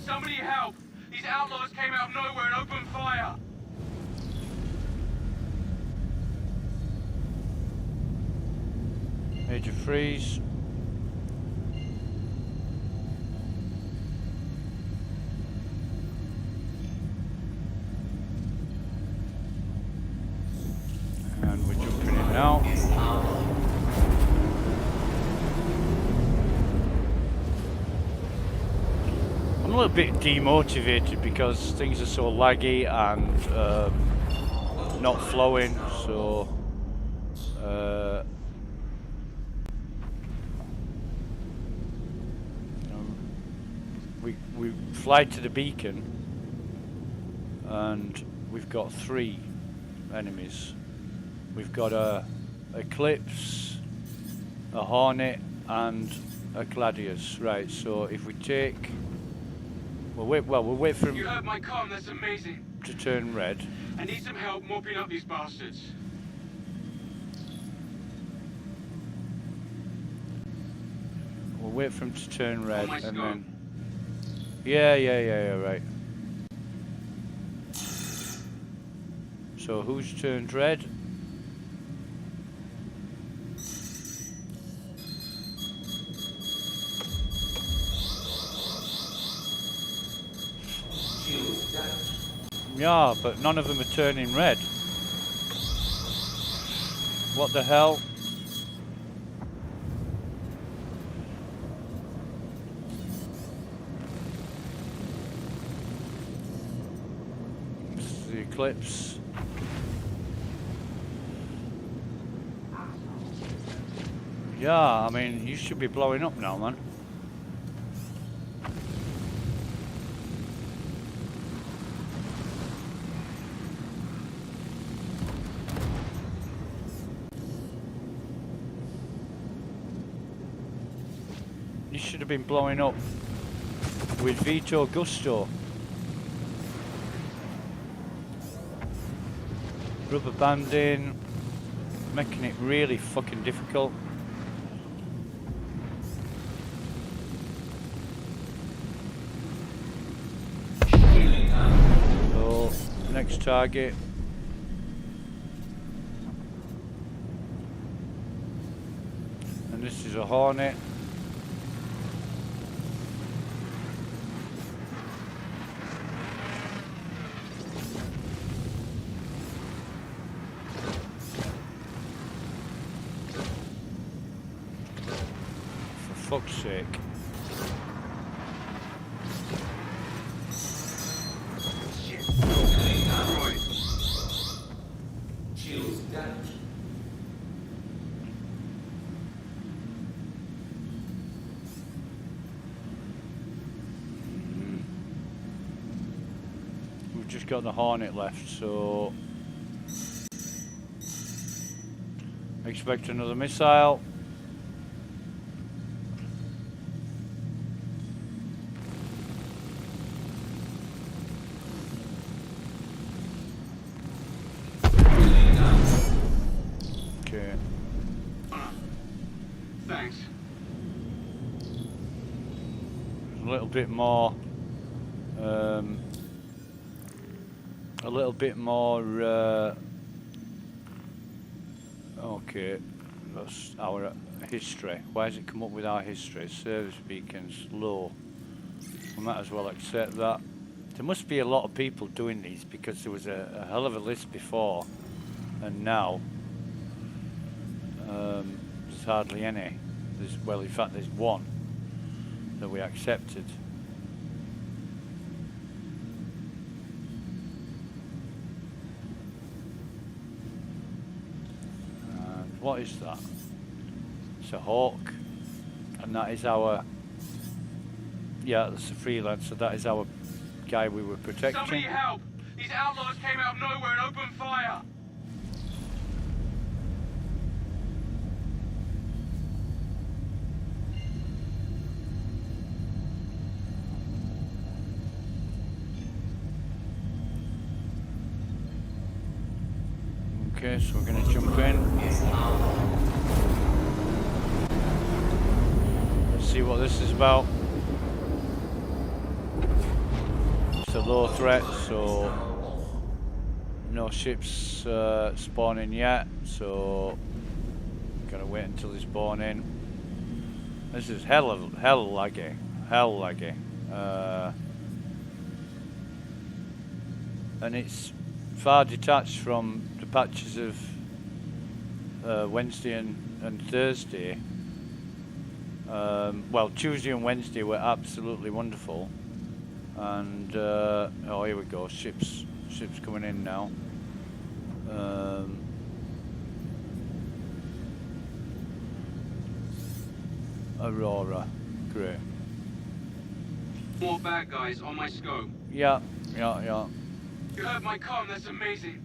Somebody help! These outlaws came out of nowhere and opened fire! Major freeze. And we're jumping in now. I'm a little bit demotivated because things are so laggy and not flowing, so we fly to the beacon and we've got 3 enemies. We've got a Eclipse, a Hornet and a Gladius. Right, so if we take... we'll wait for You him heard my comm, that's amazing. to turn red. I need some help mopping up these bastards. We'll wait for him to turn red my and scope. then... Yeah, right. So who's turned red? Yeah, but none of them are turning red. What the hell? This is the Eclipse. Yeah, I mean, you should be blowing up now, man. You should have been blowing up with Vito Gusto. Rubber banding, making it really fucking difficult. So, next target. And this is a Hornet. For fuck's sake. Shields damaged. We've just got the Hornet left, so expect another missile. Okay. Thanks. A little bit more a little bit more. Okay, that's our history. Why has it come up with our history? Service beacons low. We might as well accept that. There must be a lot of people doing these because there was a hell of a list before, and now there's hardly any. Well, in fact, there's one that we accepted. And what is that? It's a hawk, and that is our. Yeah, that's a freelancer. That is our guy we were protecting. Somebody help! These outlaws came out of nowhere and opened fire! Okay, so we're going to jump in. Let's see what this is about. It's a low threat, so no ships spawning yet, so gotta wait until they spawn in. This is hell laggy. And it's far detached from the patches of Wednesday and Thursday. Well, Tuesday and Wednesday were absolutely wonderful. And oh, here we go. Ships coming in now. Aurora, great. More bad guys on my scope. Yeah. You heard my comm, that's amazing.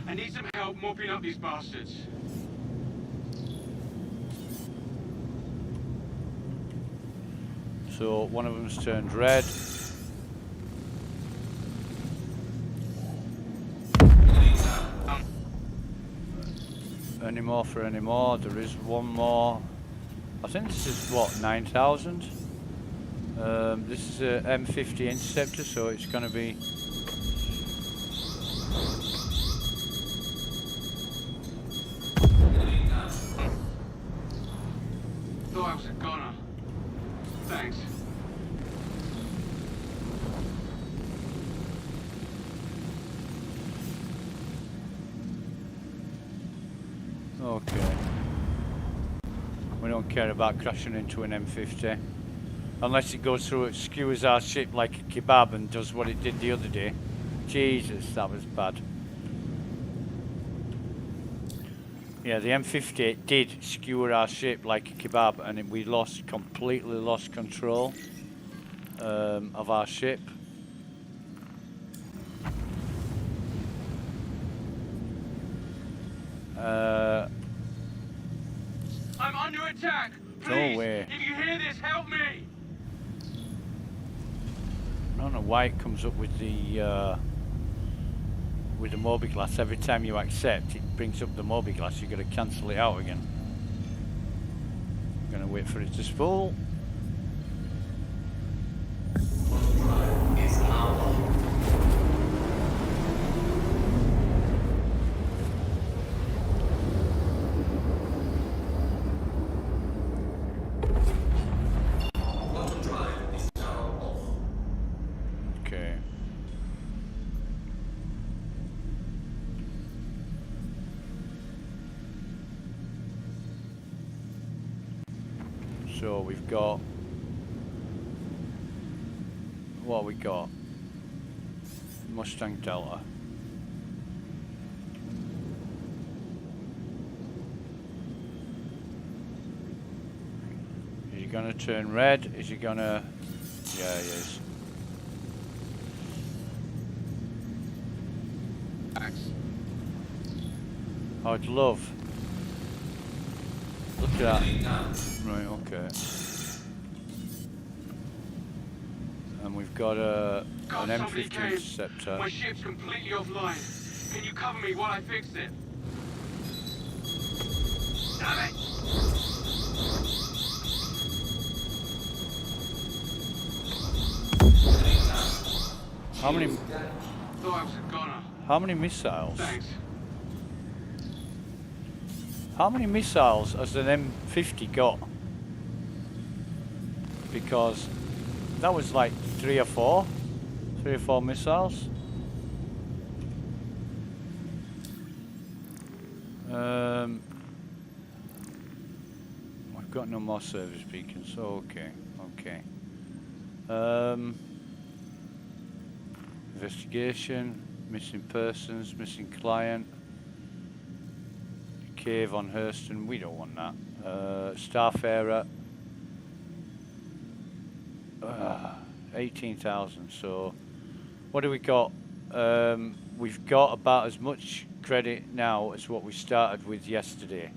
I need some help mopping up these bastards. So one of them's turned red. Any more for any more? There is one more. I think this is what, 9,000? This is a M50 Interceptor, so it's going to be. Thought I was a goner. Thanks. Okay. We don't care about crashing into an M50. Unless it goes through, it skewers our ship like a kebab and does what it did the other day. Jesus, that was bad. Yeah, the M50 did skewer our ship like a kebab, and we completely lost control of our ship. I'm under attack! No Please, way. if you hear this, help me! I don't know why it comes up with the Mobiglass. Every time you accept, it brings up the Mobiglass. You've got to cancel it out again. Gonna wait for it to spool. Okay. So we've got what we got. Mustang Delta. Is he gonna turn red? Is he gonna? Yeah, he is. Thanks. I'd love. Look at that. Right, okay. And we've got an Somebody M50 came. Interceptor. My ship's completely offline. Can you cover me while I fix it? Damn it! How many? Thought I was a goner. How many missiles? Thanks. How many missiles has an M50 got? Because that was like 3 or 4 missiles. We've got no more service beacons. Okay. Investigation, missing persons, missing client. Cave on Hurston, we don't want that. Starfarer, 18,000. So, what do we got? We've got about as much credit now as what we started with yesterday.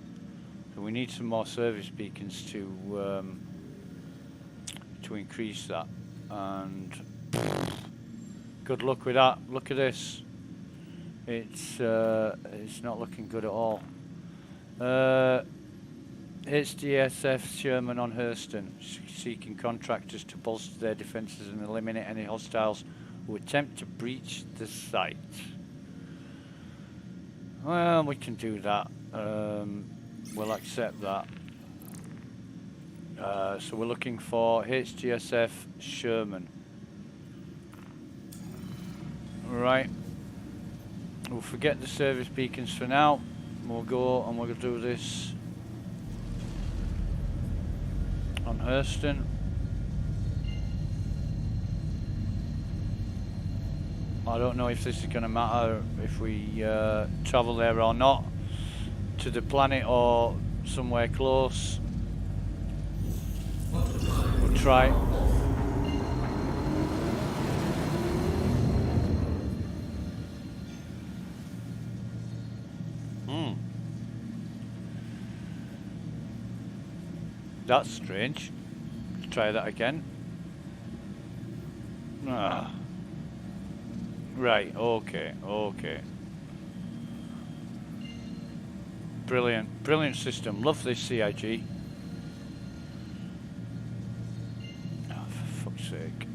So we need some more service beacons to increase that. And good luck with that. Look at this. It's not looking good at all. HDSF Sherman on Hurston, seeking contractors to bolster their defences and eliminate any hostiles who attempt to breach the site. Well, we can do that. We'll accept that. So we're looking for HDSF Sherman. Right. We'll forget the service beacons for now. We'll go and we'll do this on Hurston. I don't know if this is going to matter if we travel there or not, to the planet or somewhere close. We'll try. That's strange. Let's try that again. Right, okay. Brilliant system. Love this CIG. Oh, for fuck's sake.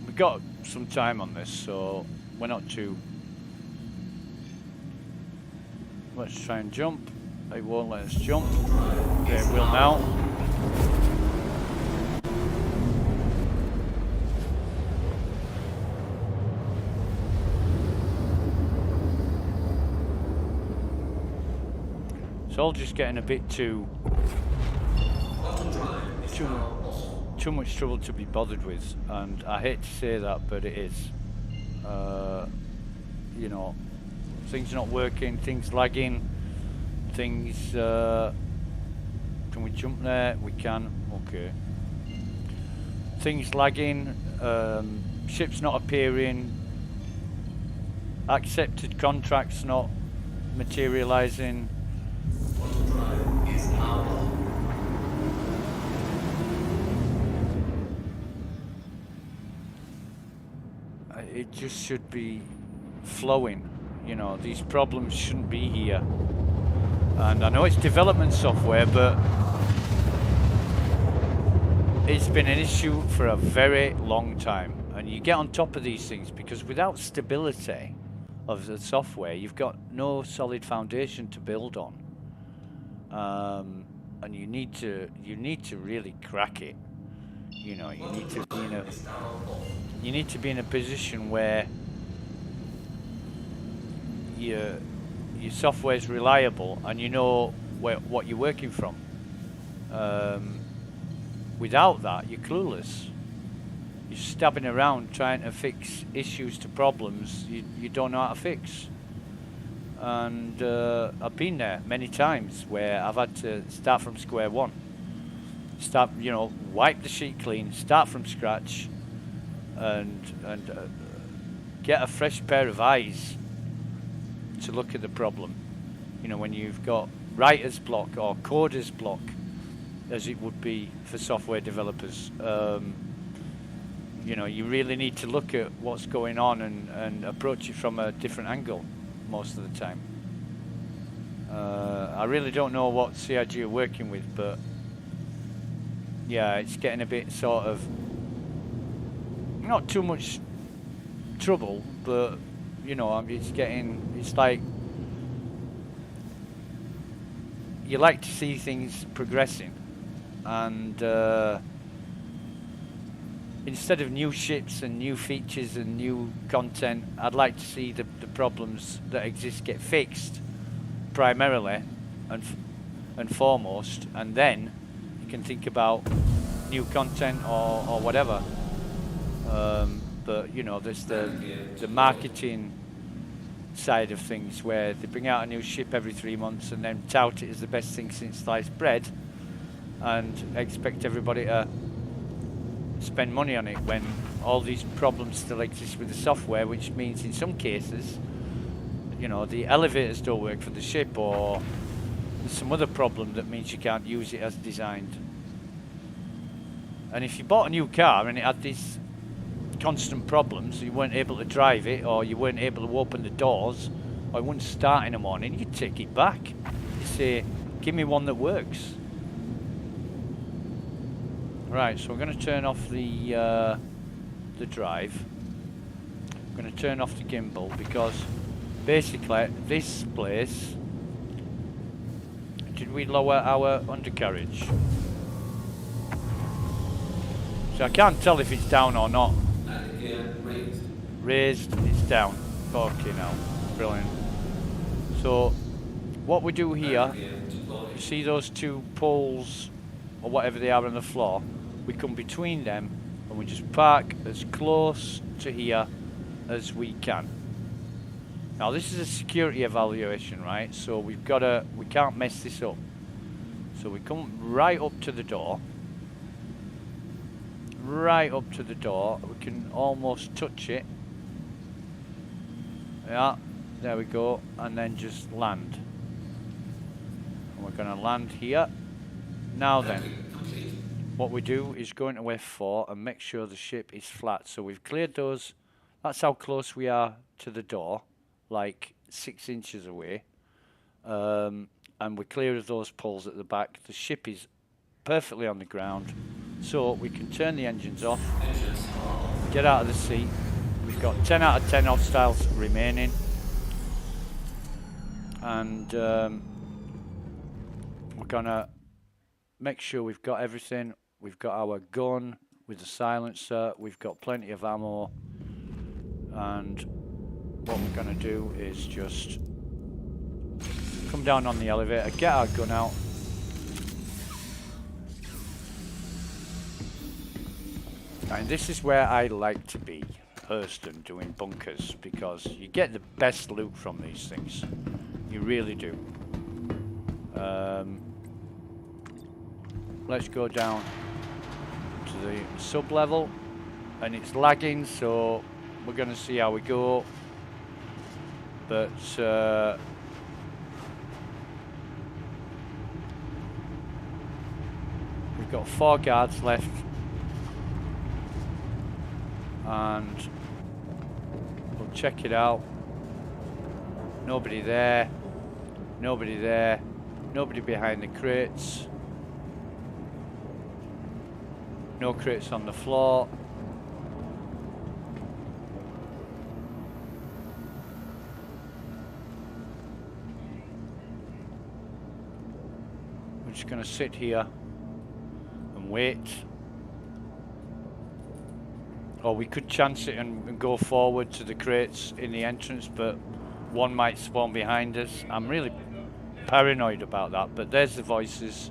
We've got some time on this, so we're not too... Let's try and jump. It won't let us jump. Okay, it will now. It's all just getting a bit too much trouble to be bothered with, and I hate to say that, but it is. You know, things not working, things lagging, things. Can we jump there? We can. Okay. Things lagging, ships not appearing, accepted contracts not materializing. It just should be flowing, you know, these problems shouldn't be here. And I know it's development software, but it's been an issue for a very long time. And you get on top of these things because without stability of the software, you've got no solid foundation to build on. And you need to really crack it. You know, you need to be in a position where your software is reliable and you know what you're working from. Without that, you're clueless. You're stabbing around trying to fix issues to problems you don't know how to fix. And I've been there many times where I've had to start from square one. Start, you know, wipe the sheet clean, start from scratch, and get a fresh pair of eyes to look at the problem. You know, when you've got writer's block or coder's block, as it would be for software developers, you know, you really need to look at what's going on and approach it from a different angle most of the time. I really don't know what CIG are working with, but yeah, it's getting a bit sort of not too much trouble, but you know, it's like you like to see things progressing, and instead of new ships and new features and new content, I'd like to see the problems that exist get fixed primarily and foremost, and then you can think about new content or whatever. But you know, there's the marketing side of things where they bring out a new ship every 3 months and then tout it as the best thing since sliced bread and expect everybody to spend money on it when all these problems still exist with the software, which means in some cases, you know, the elevators don't work for the ship, or there's some other problem that means you can't use it as designed. And if you bought a new car and it had these constant problems, you weren't able to drive it, or you weren't able to open the doors, or it wouldn't start in the morning, you'd take it back. You say, give me one that works. Right, so we're going to turn off the drive. I'm going to turn off the gimbal because basically this place, did we lower our undercarriage? So I can't tell if it's down or not. Raised, it's down. Okay, now, brilliant. So what we do here, you see those two poles or whatever they are on the floor, we come between them and we just park as close to here as we can. Now this is a security evaluation, right? So we can't mess this up. So we come right up to the door. Right up to the door. We can almost touch it. Yeah, there we go. And then just land. And we're going to land here. Now then, what we do is go into F4 and make sure the ship is flat. So we've cleared those. That's how close we are to the door, like 6 inches away. And we're clear of those poles at the back. The ship is perfectly on the ground. So we can turn the engines off, get out of the seat. We've got 10 out of 10 hostiles remaining. And we're gonna make sure we've got everything. We've got our gun with the silencer. We've got plenty of ammo. And what we're gonna do is just come down on the elevator, get our gun out. And this is where I like to be, Hurston, doing bunkers, because you get the best loot from these things. You really do. Let's go down to the sub-level, and it's lagging, so we're going to see how we go. But we've got 4 guards left. And we'll check it out. Nobody there. Nobody there. Nobody behind the crates. No crates on the floor. We're just going to sit here and wait. Or we could chance it and go forward to the crates in the entrance, but one might spawn behind us. I'm really paranoid about that, but there's the voices.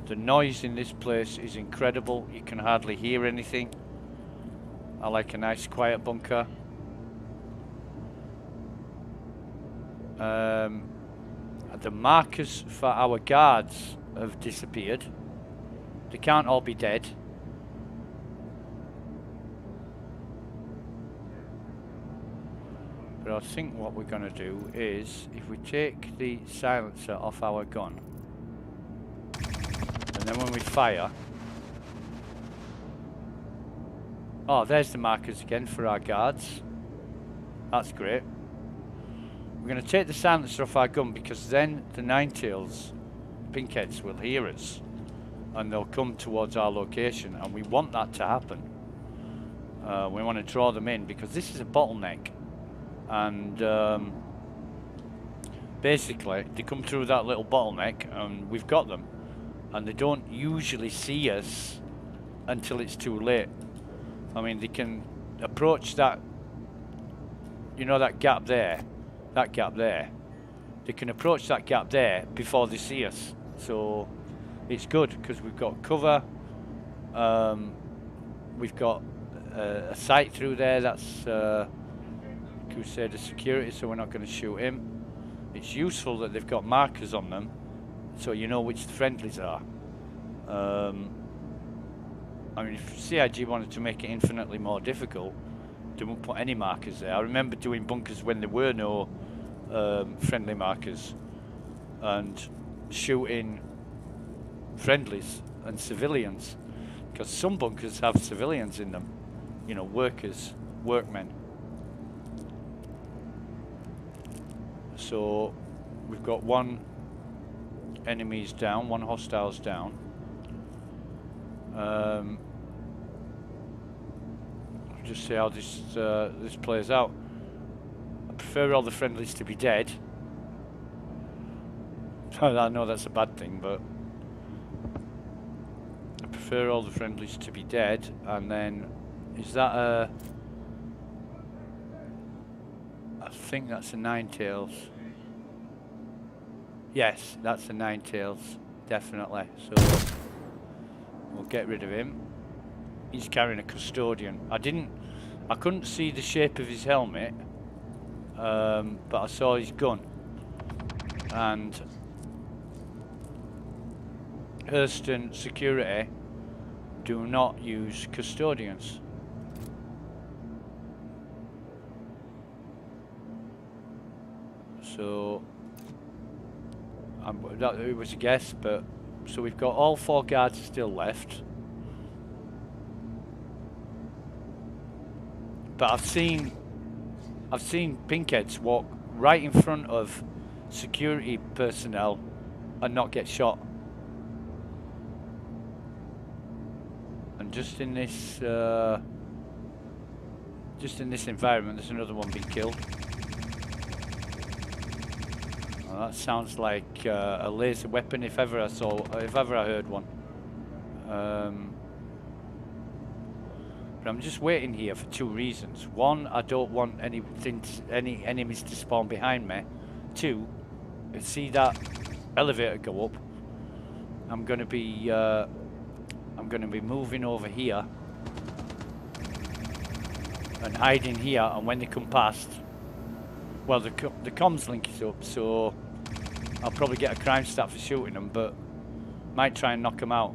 The noise in this place is incredible. You can hardly hear anything. I like a nice quiet bunker. The markers for our guards have disappeared. They can't all be dead. But I think what we're going to do is, if we take the silencer off our gun, and then when we fire... Oh, there's the markers again for our guards. That's great. We're going to take the silencer off our gun, because then the Ninetails, pinkheads, will hear us. And they'll come towards our location, and we want that to happen. We want to draw them in, because this is a bottleneck. and basically they come through that little bottleneck, and we've got them, and they don't usually see us until it's too late. I mean, they can approach that, you know, that gap there, they can approach that gap there before they see us. So it's good because we've got cover. We've got a sight through there. That's Crusader security, so we're not going to shoot him. It's useful that they've got markers on them, so you know which the friendlies are. I mean, if CIG wanted to make it infinitely more difficult, they wouldn't put any markers there. I remember doing bunkers when there were no friendly markers, and shooting friendlies and civilians, because some bunkers have civilians in them, you know, workmen. So we've got one enemy's down, one hostile's down. Just see how this plays out. I prefer all the friendlies to be dead. I know that's a bad thing, but I prefer all the friendlies to be dead. And then, is that a... I think that's a Ninetails. Yes, that's a Ninetails, definitely. So we'll get rid of him. He's carrying a custodian. I couldn't see the shape of his helmet, but I saw his gun. And Hurston security do not use custodians. So it was a guess, but so we've got all 4 guards still left. But I've seen pinkheads walk right in front of security personnel and not get shot. And just in this environment, there's another one being killed. Well, that sounds like a laser weapon, if ever I heard one. But I'm just waiting here for 2 reasons. One, I don't want any enemies to spawn behind me. 2, I see that elevator go up. I'm gonna be moving over here and hiding here, and when they come past, well, the comms link is up, so I'll probably get a crime stat for shooting them, but might try and knock them out.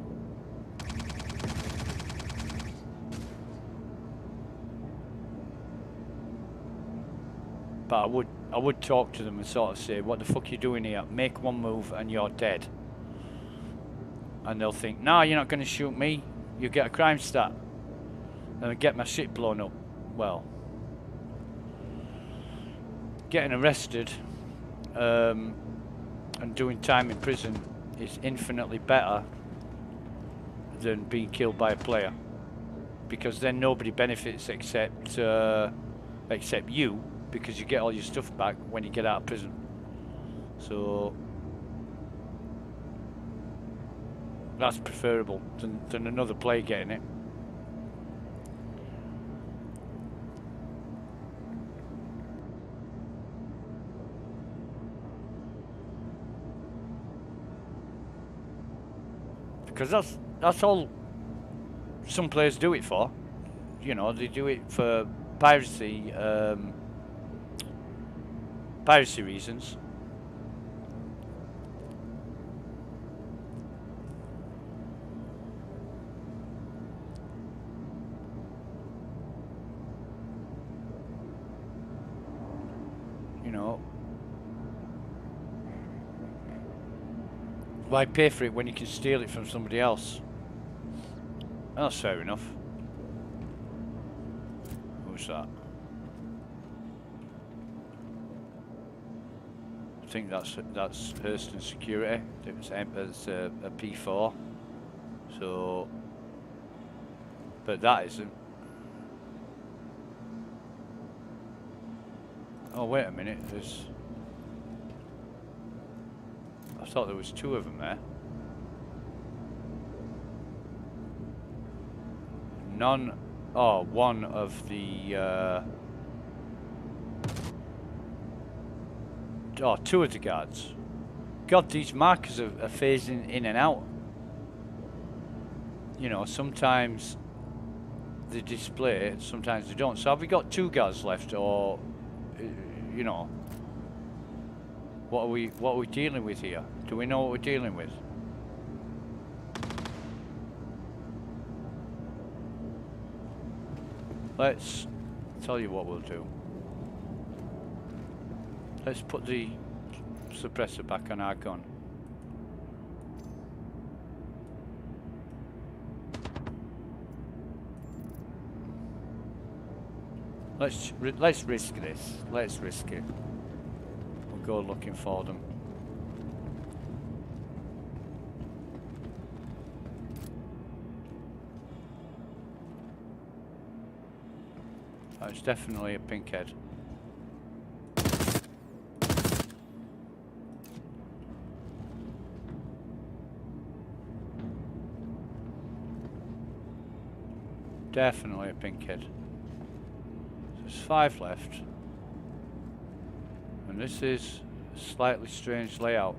But I would talk to them and sort of say, what the fuck are you doing here? Make one move and you're dead. And they'll think, no, you're not going to shoot me. You get a crime stat. And I get my shit blown up. Well, getting arrested and doing time in prison is infinitely better than being killed by a player, because then nobody benefits except you, because you get all your stuff back when you get out of prison. So that's preferable than another player getting it. Because that's all some players do it for. You know, they do it for piracy reasons. You know, why pay for it when you can steal it from somebody else? That's fair enough. Who's that? I think that's Hurston security. It's a P4. So, but that isn't. Oh, wait a minute. There's... I thought there was two of them there. None... Oh, one of the... Oh, two of the guards. God, these markers are phasing in and out. You know, sometimes they display it, sometimes they don't. So have we got two guards left, or... You know... What are we dealing with here? Do we know what we're dealing with? Let's tell you what we'll do. Let's put the suppressor back on our gun. Let's risk this. Let's risk it. We'll go looking for them. It's definitely a pinkhead. Definitely a pinkhead. So there's 5 left. And this is a slightly strange layout.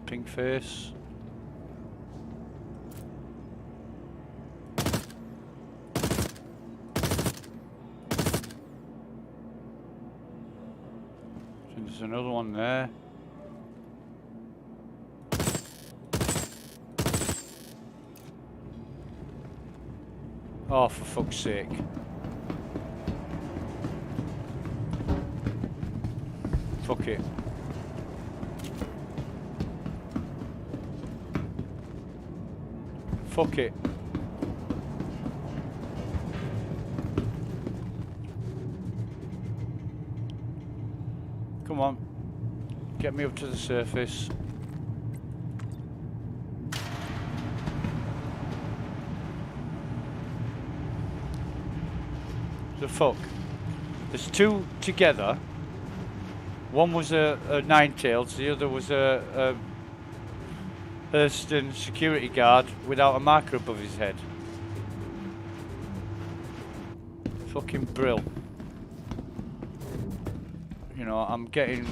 Pink face. There's another one there. Oh, for fuck's sake. Fuck it. Fuck it. Come on. Get me up to the surface. The fuck? There's 2 together. One was a nine-tails, the other was a Hurston security guard without a marker above his head. Fucking brill. You know, I'm getting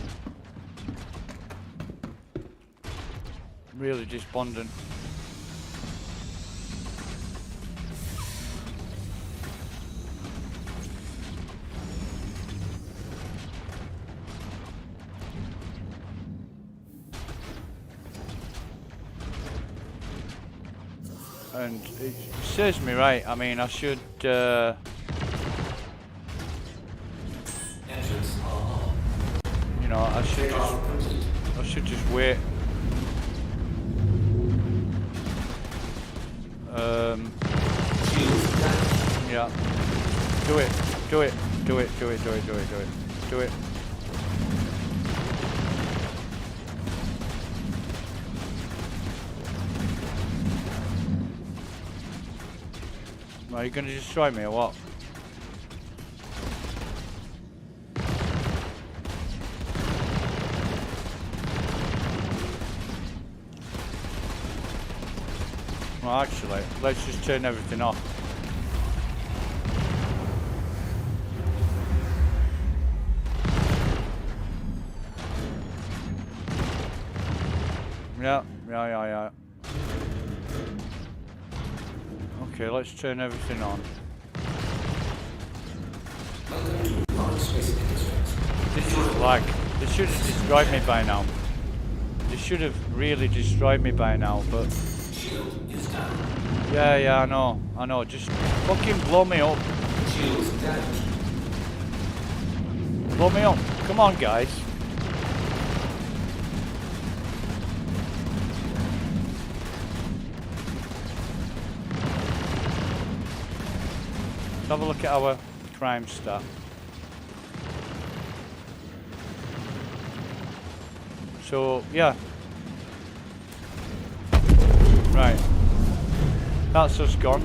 really despondent. And it serves me right. I mean, I should Engines on. you know, I should just wait. Yeah. Do it. Do it. Do it. Do it. Do it. Do it. Do it. Do it. Are you gonna destroy me or what? Well, actually, let's just turn everything off. Yeah. Okay, let's turn everything on. This is like, this should have destroyed me by now. This should have really destroyed me by now, but... Yeah, I know, just fucking blow me up. Blow me up. Come on, guys. Let's have a look at our crime stat. So, yeah. Right. That's us gone.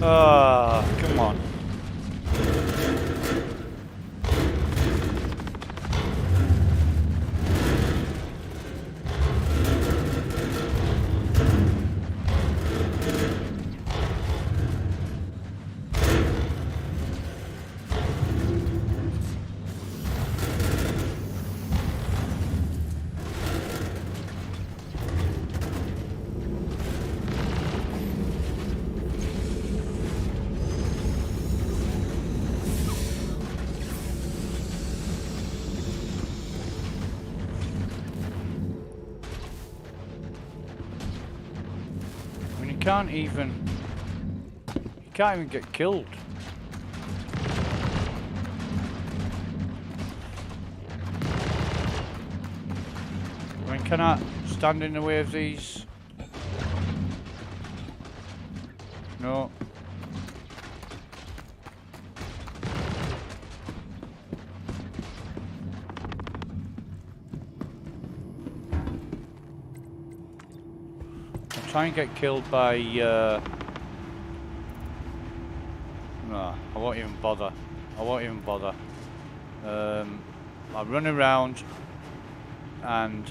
Ah, come on. You can't even get killed. I mean, can I stand in the way of these? No. Try and get killed by no, I won't even bother. I won't even bother. I'll run around and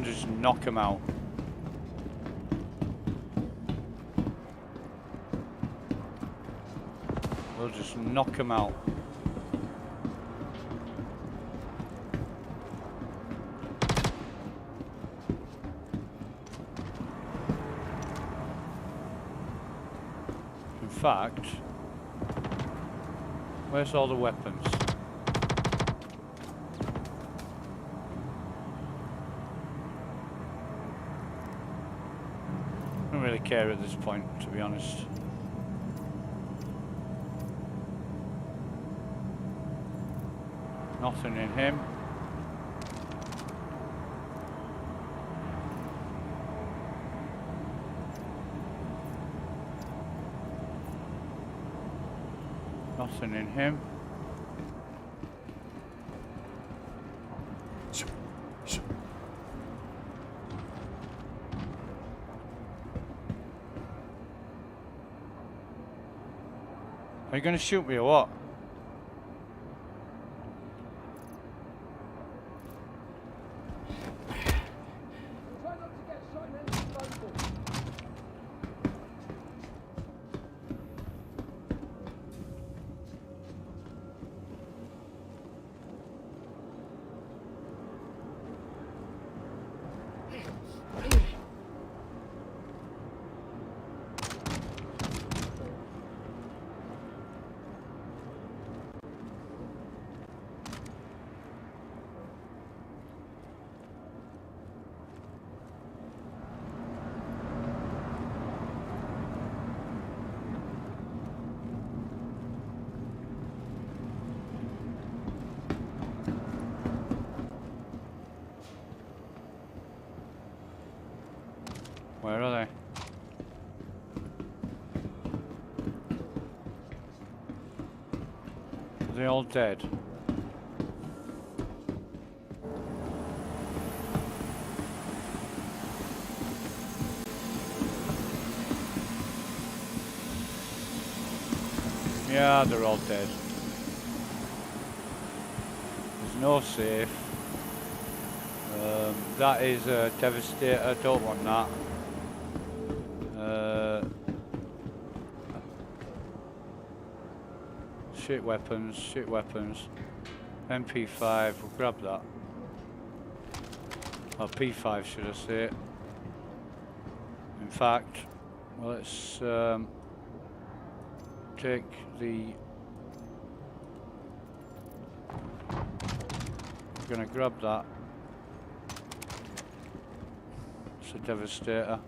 just knock them out. We'll just knock them out. In fact, where's all the weapons? I don't really care at this point, to be honest. Nothing in him. Nothing in him. Are you going to shoot me or what? Where are they? Are they all dead? Yeah, they're all dead. There's no safe. That is a devastator. I don't want that. Shit weapons, shit weapons. MP5, we'll grab that. Or P5 should I say. fact, well, let's take the... We're going to grab that. It's a Devastator.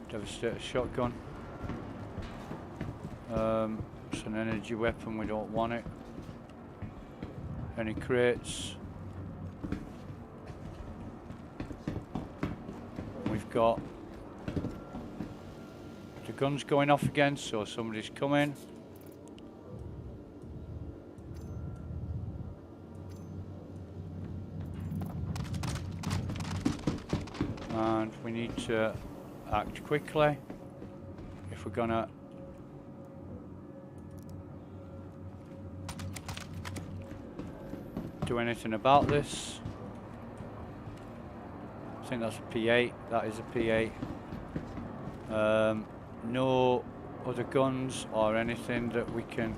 Devastator shotgun. It's an energy weapon, we don't want it. Any crates? We've got the guns going off again, so somebody's coming. And we need to act quickly if we're gonna do anything about this. I think that's a P8. That is a P8. No other guns or anything that we can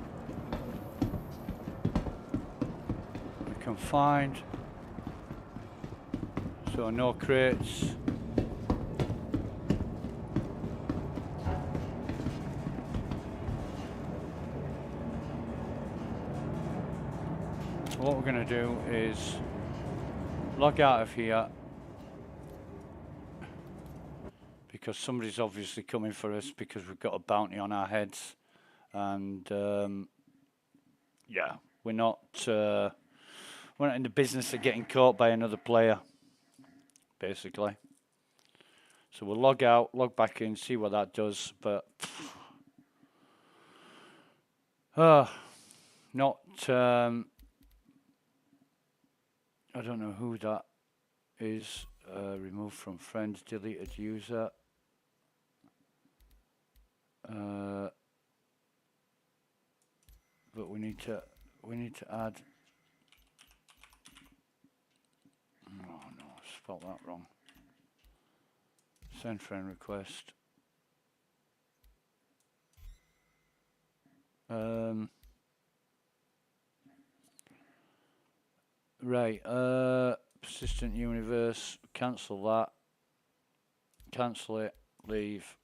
find. So no crates. What we're going to do is log out of here, because somebody's obviously coming for us because we've got a bounty on our heads, and yeah, we're not in the business of getting caught by another player, basically. So we'll log out, log back in, see what that does, but not I don't know who that is. Removed from friends, deleted user. But we need to add. Oh no, I spelled that wrong. Send friend request. Right, persistent universe, cancel that. Cancel it, leave.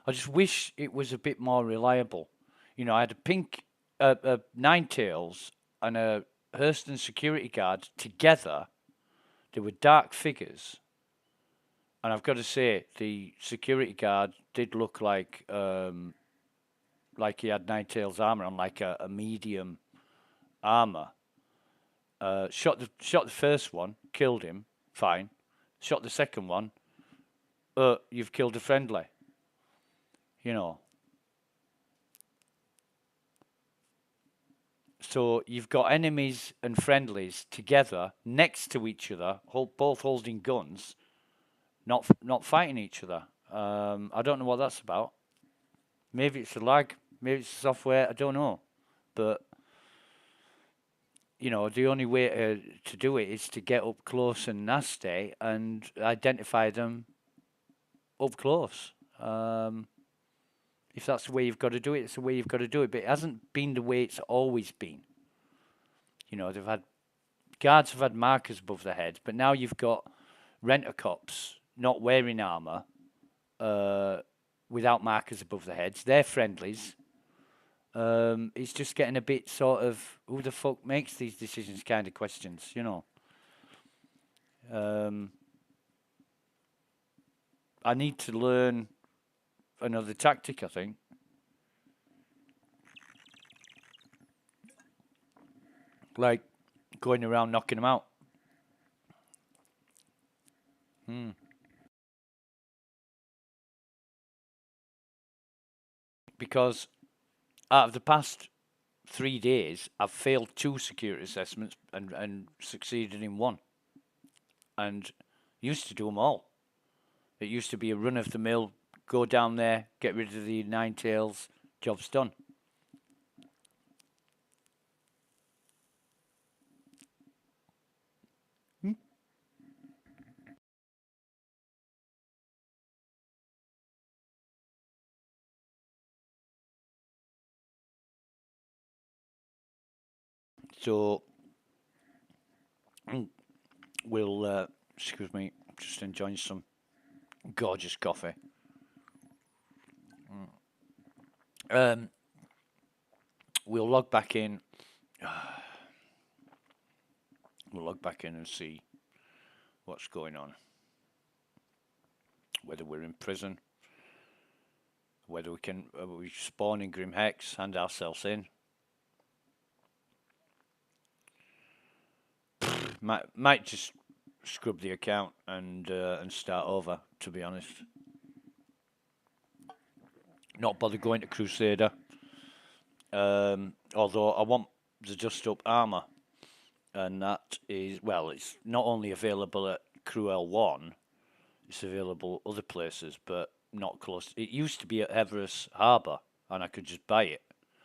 I just wish it was a bit more reliable. You know, I had a pink Ninetales and a Hurston security guard together. They were dark figures. And I've got to say, the security guard did look like he had Ninetales armor on, like a medium armor. Shot the first one, killed him, fine. Shot the second one, you've killed a friendly. You know. So you've got enemies and friendlies together next to each other, both holding guns, not fighting each other. I don't know what that's about. Maybe it's a lag, maybe it's software, I don't know. But you know, the only way to do it is to get up close and nasty and identify them up close. If that's the way you've got to do it, it's the way you've got to do it. But it hasn't been the way it's always been. You know, guards have had markers above their heads, but now you've got rent-a-cops not wearing armour, without markers above their heads. They're friendlies. It's just getting a bit sort of, who the fuck makes these decisions kind of questions, you know. I need to learn another tactic, I think. Like going around knocking them out. Because out of the past 3 days, I've failed 2 security assessments and succeeded in 1. And used to do them all. It used to be a run-of-the-mill, go down there, get rid of the Ninetales, job's done. So we'll, excuse me, just enjoying some gorgeous coffee. Um, we'll log back in. We'll log back in and see what's going on. Whether we're in prison, whether we spawn in Grim Hex, hand ourselves in. Might just scrub the account and start over. To be honest, not bother going to Crusader. Although I want the dust up armor, and that is, well, it's not only available at Crew L1, it's available other places, but not close. It used to be at Everest Harbour, and I could just buy it.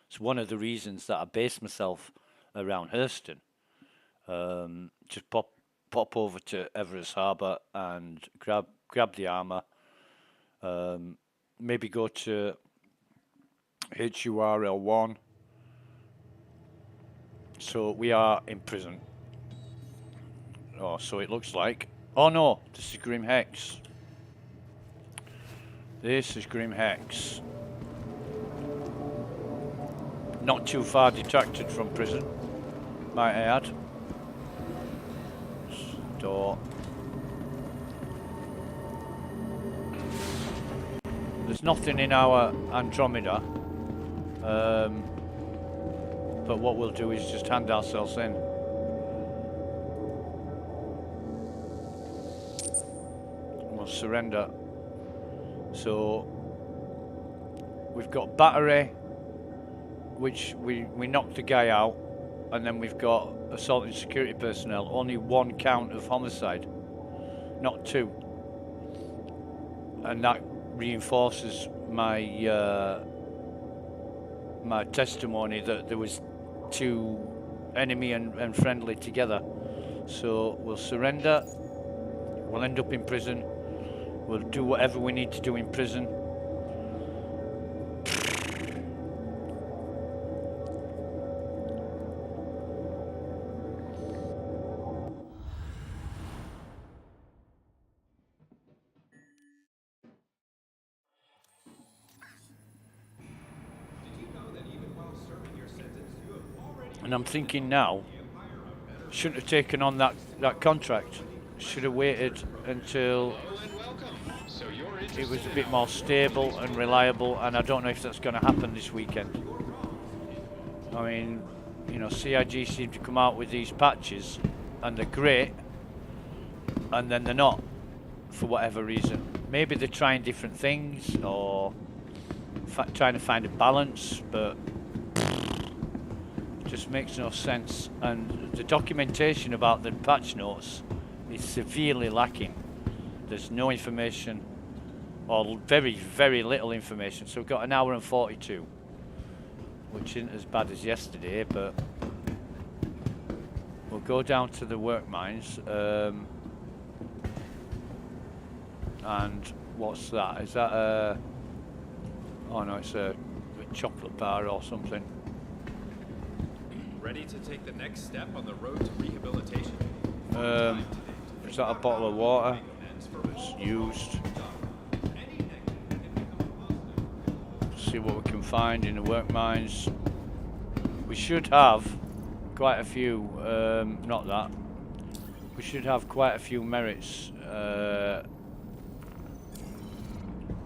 It's one of the reasons that I base myself around Hurston. Just pop over to Everest Harbour and grab the armor. Maybe go to HURL1. So we are in prison. Oh, so it looks like. Oh no, this is Grim Hex. This is Grim Hex. Not too far detracted from prison, might I add. Door. There's nothing in our Andromeda. But what we'll do is just hand ourselves in. We'll surrender. So we've got battery, which we knocked the guy out, and then we've got assaulting security personnel. Only one count of homicide, not two, and that reinforces my my testimony that there was two enemy and friendly together. So we'll surrender. We'll end up in prison. We'll do whatever we need to do in prison. And I'm thinking now, shouldn't have taken on that contract. Should have waited until it was a bit more stable and reliable, and I don't know if that's going to happen this weekend. I mean, you know, CIG seem to come out with these patches, and they're great, and then they're not, for whatever reason. Maybe they're trying different things, or trying to find a balance, but just makes no sense. And the documentation about the patch notes is severely lacking. There's no information, or very, very little information. So we've got an hour and 42, which isn't as bad as yesterday, but we'll go down to the work mines. And what's that? Is that a... Oh no, it's a chocolate bar or something. Ready to take the next step on the road to rehabilitation? Is that a bottle of water? It's used. See what we can find in the work mines. We should have quite a few, not that. We should have quite a few merits.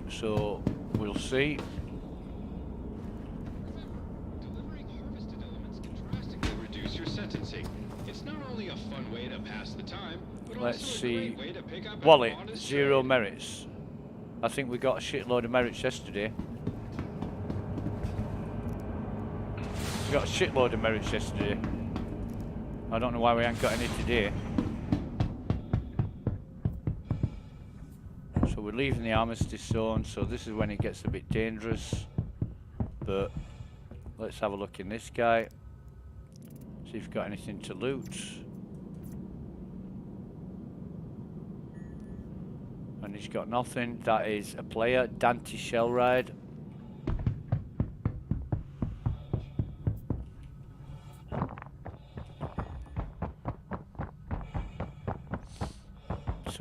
So we'll see. Delivering harvested elements can drastically reduce your sentencing. It's not only a fun way to pass the time, but Let's also see. a great way to pick up Wallet, an honest 0 trade. merits. I think we got a shitload of merits yesterday. We got a shitload of merits yesterday. I don't know why we ain't got any today. So we're leaving the armistice zone, so this is when it gets a bit dangerous. But let's have a look in this guy. See if we've got anything to loot. And he's got nothing. That is a player, Dante Shellride.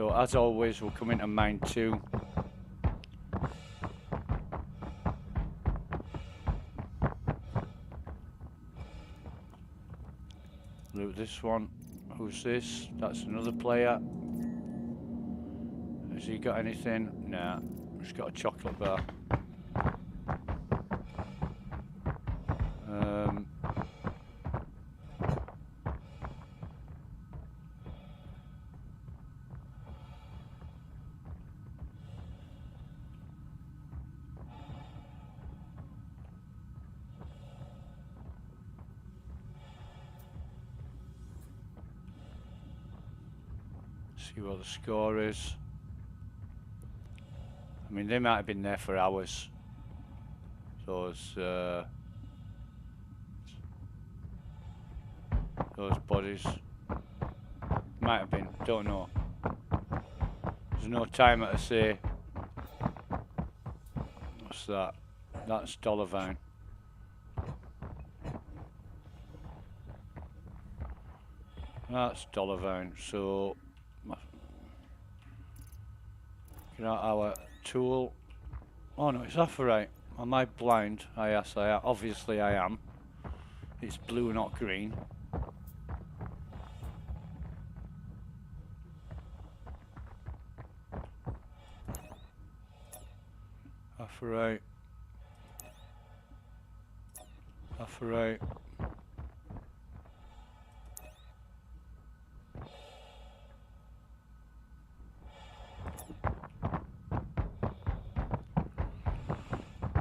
So as always, we'll come into mine 2. Loot this one. Who's this? That's another player. Has he got anything? Nah. He's got a chocolate bar. See what the score is. I mean, they might have been there for hours. Those bodies might have been. Don't know. There's no timer to say. What's that? That's $1. That's $1. So get out our tool. Oh no, it's Apherite. Am I blind? Yes, I am. Obviously I am. It's blue, not green. Apherite. Apherite.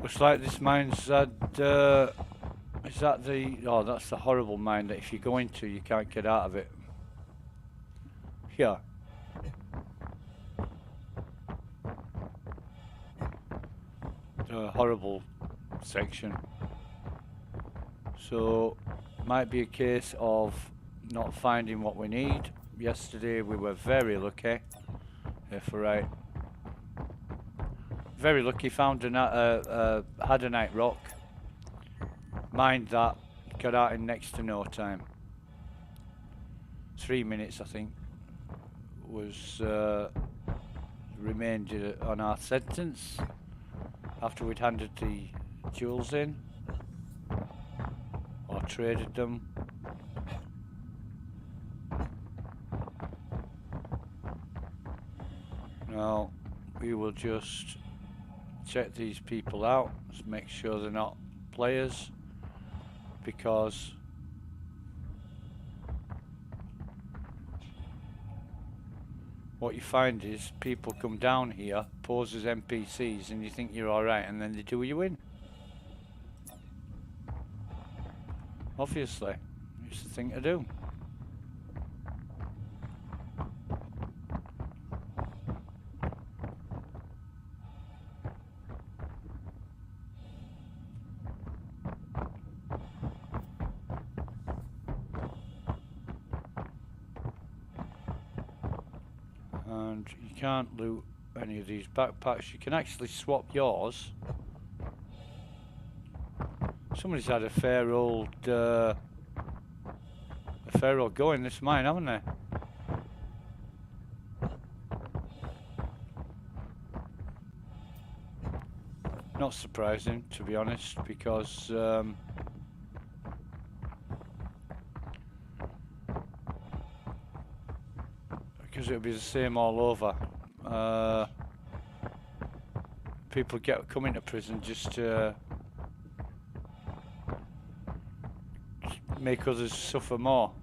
Looks like this mine's had, is that the, oh that's the horrible mine that if you go into you can't get out of it. Yeah. The horrible section. So, might be a case of not finding what we need. Yesterday we were very lucky, if we're right. Very lucky, found a Hadanite rock. Mined that, got out in next to no time. 3 minutes, I think, was remained on our sentence after we'd handed the jewels in or traded them. Now we will just check these people out, just make sure they're not players, because what you find is people come down here, pose as NPCs, and you think you're alright, and then they do you in. Obviously, it's the thing to do. And you can't loot any of these backpacks. You can actually swap yours. Somebody's had a fair old go in this mine, haven't they? Not surprising, to be honest, because it'll be the same all over. People come into prison just to make others suffer more.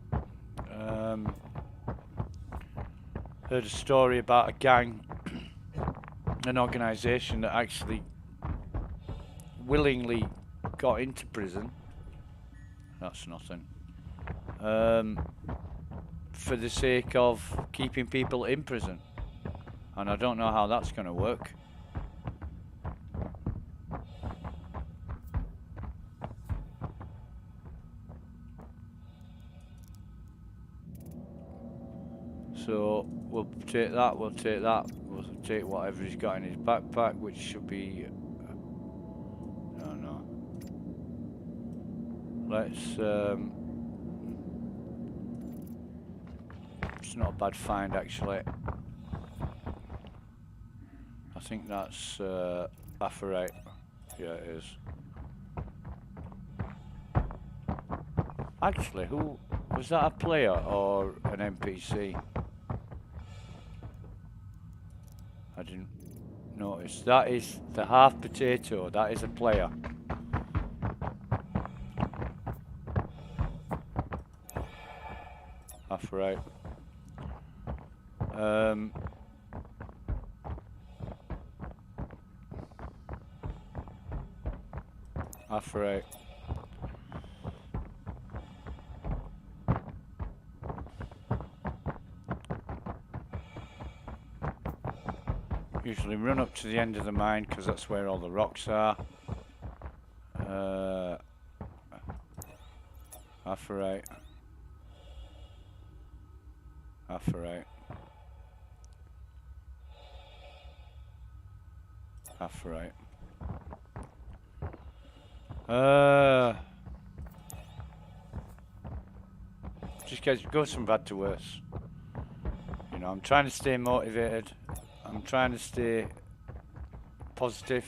Heard a story about a gang, an organisation that actually willingly got into prison. That's nothing. For the sake of keeping people in prison, and I don't know how that's going to work. So we'll take that, we'll take whatever he's got in his backpack, which should be, I don't know. Let's, it's not a bad find actually. think that's Apharite. Yeah, it is. Actually, who was that? A player or an NPC? I didn't notice. That is the half potato. That is a player. Apharite. Apharite. Usually run up to the end of the mine because that's where all the rocks are. Apharite. Apharite. Apharite. Just goes from bad to worse. You know, I'm trying to stay motivated. I'm trying to stay positive.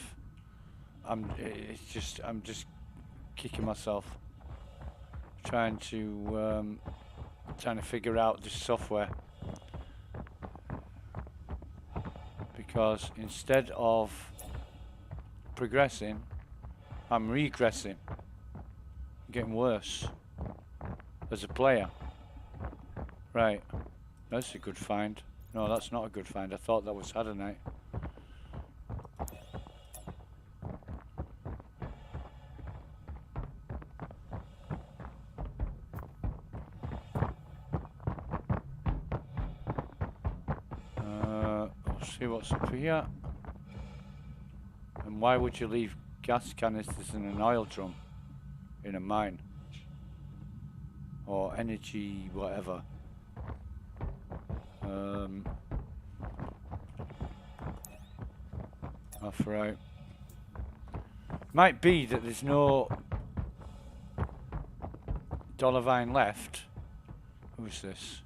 I'm just kicking myself. Trying to figure out this software. Because instead of progressing, I'm regressing. I'm getting worse as a player. Right, that's a good find. No, that's not a good find. I thought that was Hadonite. Let's see what's up here. And why would you leave gas canisters in an oil drum in a mine? Or energy, whatever. Apharite. Might be that there's no Dollarvine left. Who's this?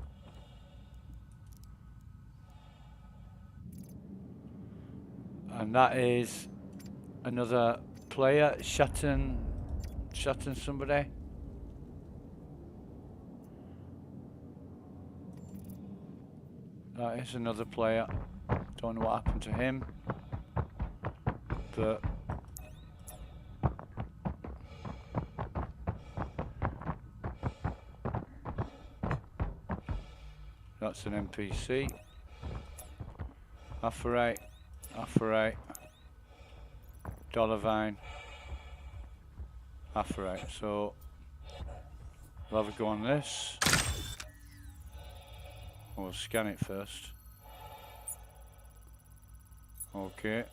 And that is another player, Shatton somebody. That is another player. Don't know what happened to him, but that's an NPC. Apharite, Apharite, Dollarvine, Apharite. So we'll have a go on this. We'll scan it first. Okay.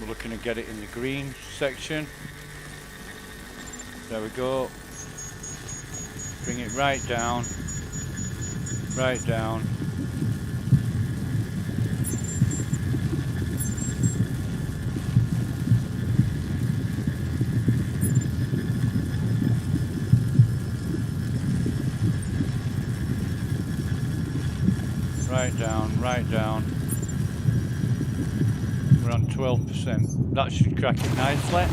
We're looking to get it in the green section. There we go. Bring it right down. Right down. Right down, right down. We're on 12%. That should crack it nicely.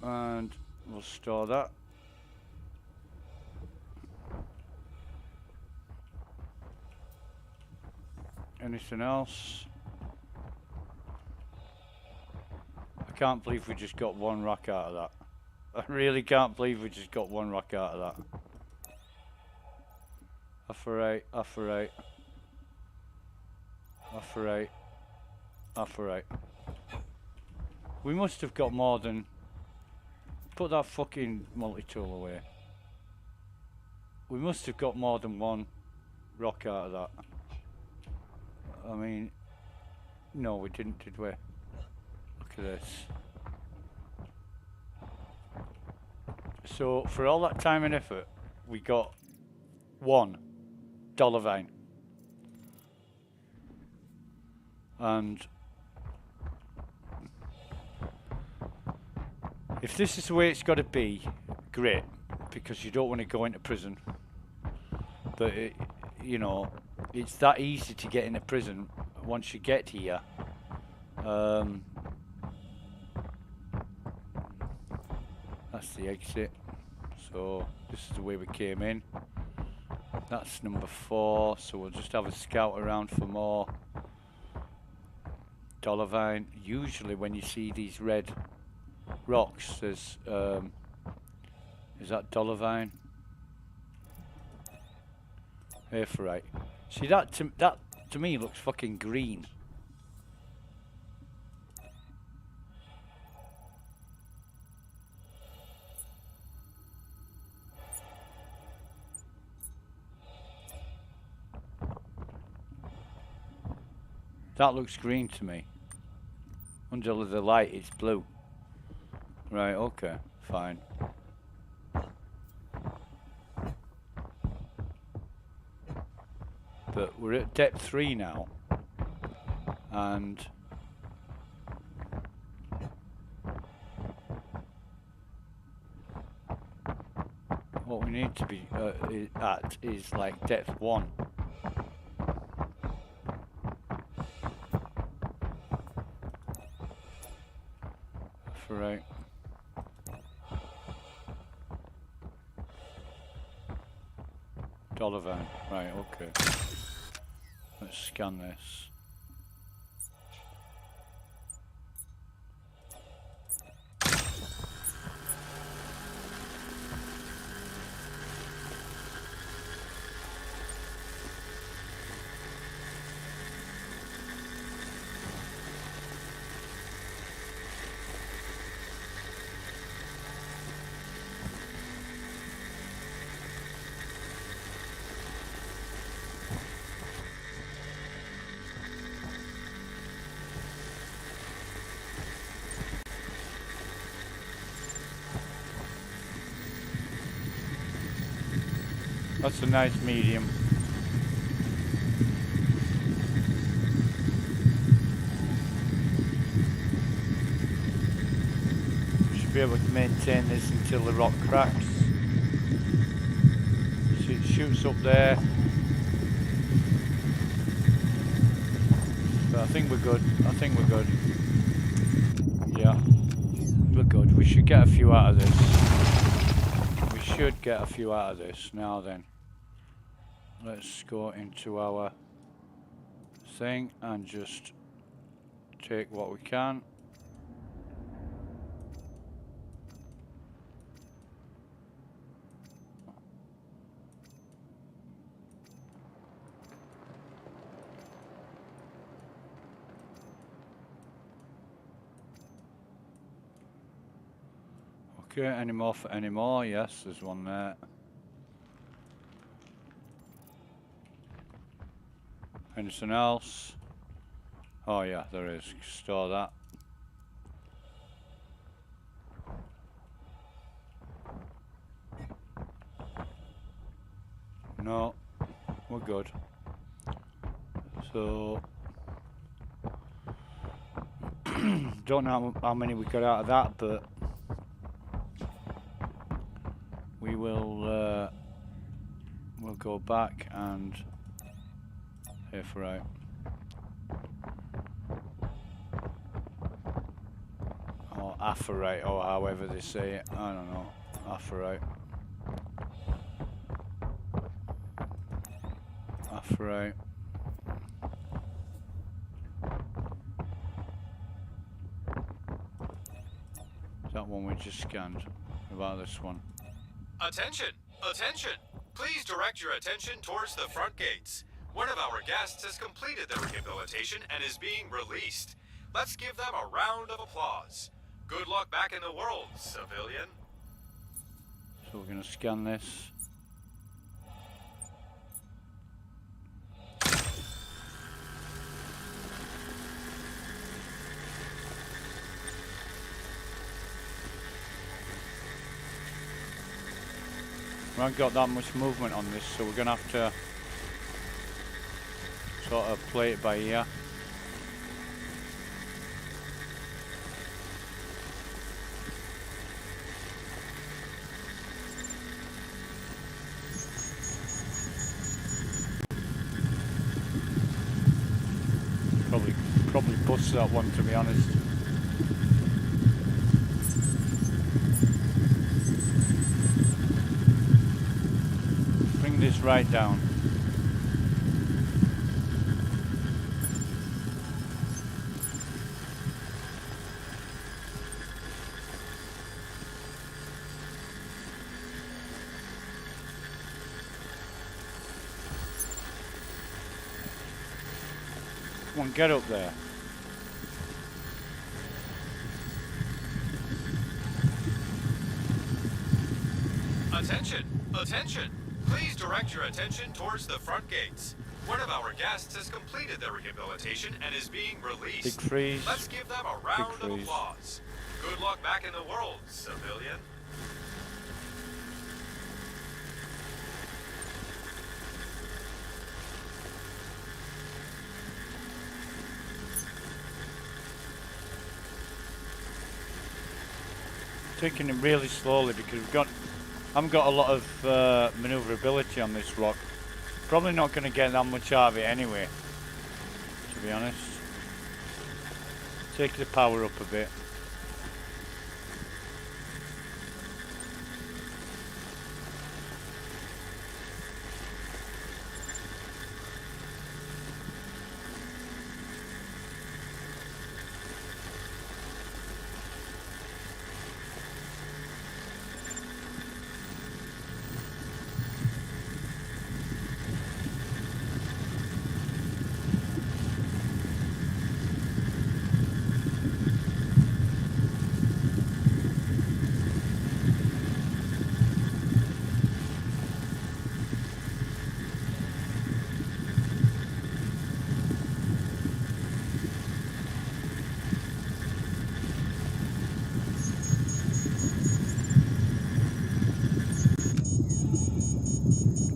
And we'll store that. Anything else? I can't believe we just got one rock out of that. I really can't believe we just got one rock out of that. Apharite, Apharite. Apharite. Apharite. We must have got more than... Put that fucking multi-tool away. We must have got more than one rock out of that. I mean... No, we didn't, did we? Look at this. So, for all that time and effort, we got $1 vein. And if this is the way it's got to be, great, because you don't want to go into prison. But, you know, it's that easy to get into prison once you get here. That's the exit. So this is the way we came in. That's number 4. So we'll just have a scout around for more dollar vine. Usually when you see these red rocks, there's is that dollar vine? Aephorite. See, that to me looks fucking green. That looks green to me. Under the light it's blue. Right, okay, fine. But we're at depth 3 now. And what we need to be at is like depth 1. Right. Dollar van. Right, okay. Let's scan this. That's a nice medium. We should be able to maintain this until the rock cracks. See, it shoots up there. But I think we're good. I think we're good. Yeah, we're good. We should get a few out of this. We should get a few out of this. Now then. Let's go into our thing and just take what we can. Okay, any more for any more? Yes, there's one there. Anything else? Oh yeah, there is. Store that. No, we're good. So, don't know how many we got out of that, but we will. We'll go back and. Aephorite. Or aphorite, or however they say it. I don't know. Aphorite. Aphorite. That one we just scanned. What about this one? Attention! Attention! Please direct your attention towards the front gates. One of our guests has completed their rehabilitation and is being released. Let's give them a round of applause. Good luck back in the world, civilian. So we're going to scan this. We haven't got that much movement on this, so we're going to have to sort of play it by ear. Probably bust that one, to be honest. Bring this right down. Come on, get up there. Attention! Attention! Please direct your attention towards the front gates. One of our guests has completed their rehabilitation and is being released. Big freeze. Let's give them a round of freeze. applause. Good luck back in the world, civilian. Taking it really slowly because I haven't got a lot of maneuverability on this rock. Probably not going to get that much out of it anyway, to be honest. Take the power up a bit.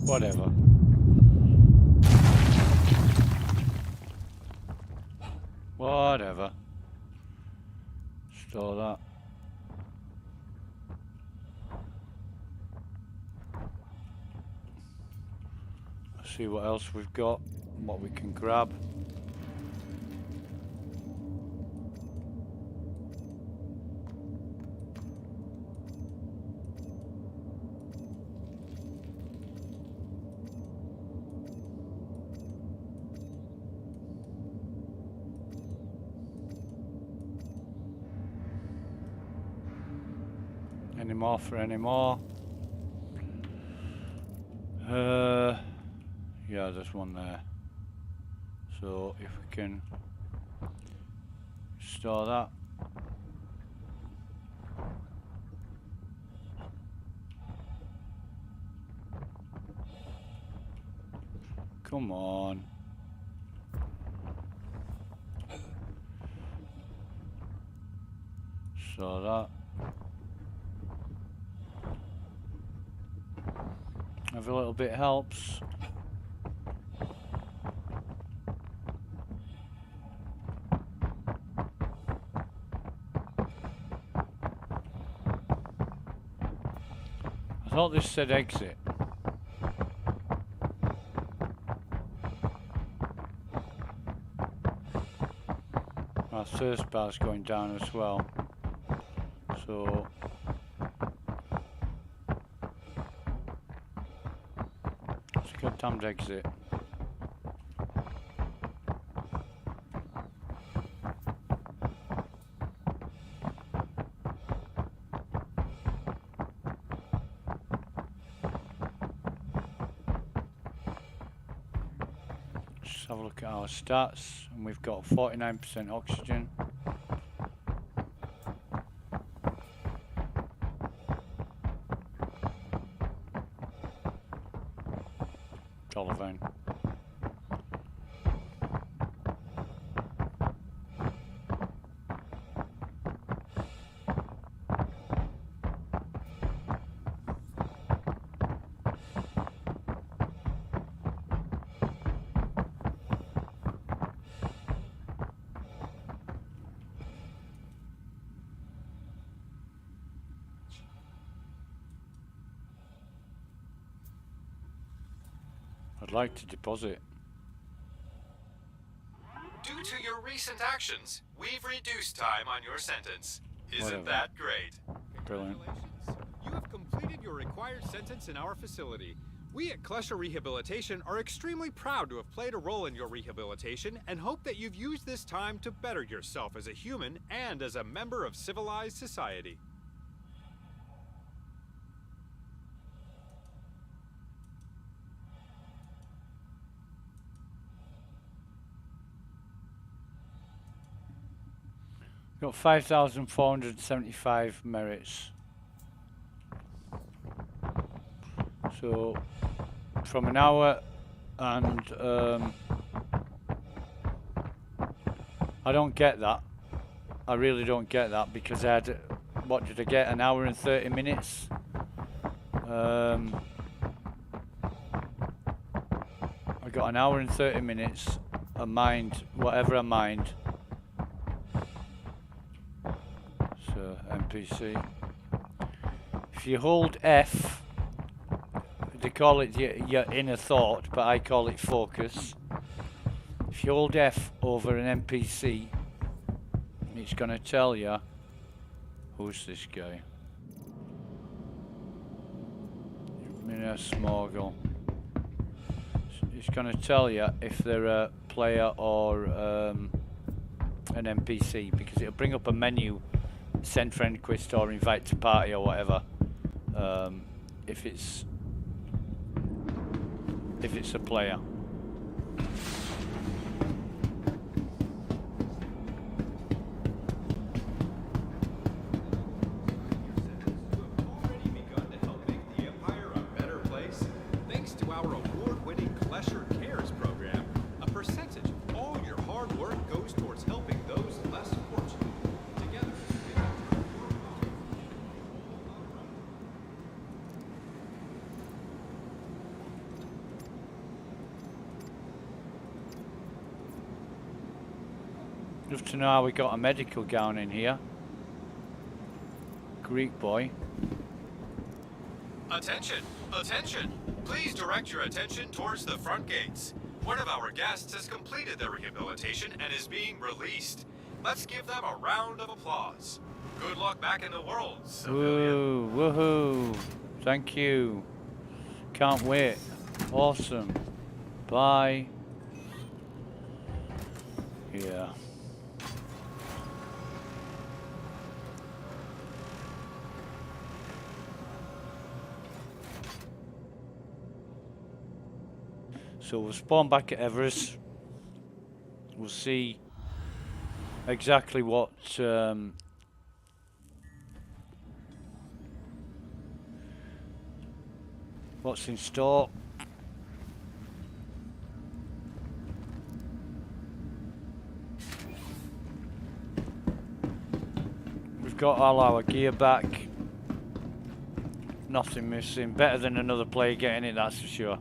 Whatever. Whatever. Store that. Let's see what else we've got, what we can grab. Any more for any more? Yeah, there's one there. So if we can store that. Come on. Store that. Every little bit helps. I thought this said exit. Our thirst bar's going down as well. So it's a good timed exit. Have a look at our stats, and we've got 49% oxygen. Dollarvine. I'd like to deposit. Due to your recent actions, we've reduced time on your sentence. Whatever. Isn't that great? Brilliant. Congratulations. You have completed your required sentence in our facility. We at Klesher Rehabilitation are extremely proud to have played a role in your rehabilitation and hope that you've used this time to better yourself as a human and as a member of civilized society. Got 5,475 merits. So from an hour, and I don't get that. I really don't get that, because I had, what did I get? An hour and 30 minutes. I got an hour and 30 minutes. I mined whatever I mined. So NPC. If you hold F, they call it your inner thought, but I call it focus. If you hold F over an NPC, it's going to tell you, who's this guy? Mina Smorgle. It's going to tell you if they're a player or an NPC, because it'll bring up a menu, send friend request or invite to party or whatever. If it's a player. Already begun to help make the Empire a better place? Thanks to our award-winning Klesher Cares program, a percentage of all your hard work goes towards helping those less fortunate. Together, Love to know how we got a medical gown in here. Greek boy. Attention! Attention! Please direct your attention towards the front gates. One of our guests has completed their rehabilitation and is being released. Let's give them a round of applause. Good luck back in the world, civilian. Woo, woohoo. Thank you. Can't wait. Awesome. Bye. Yeah. So we'll spawn back at Everest. We'll see exactly what's in store. We've got all our gear back. Nothing missing. Better than another player getting it, that's for sure.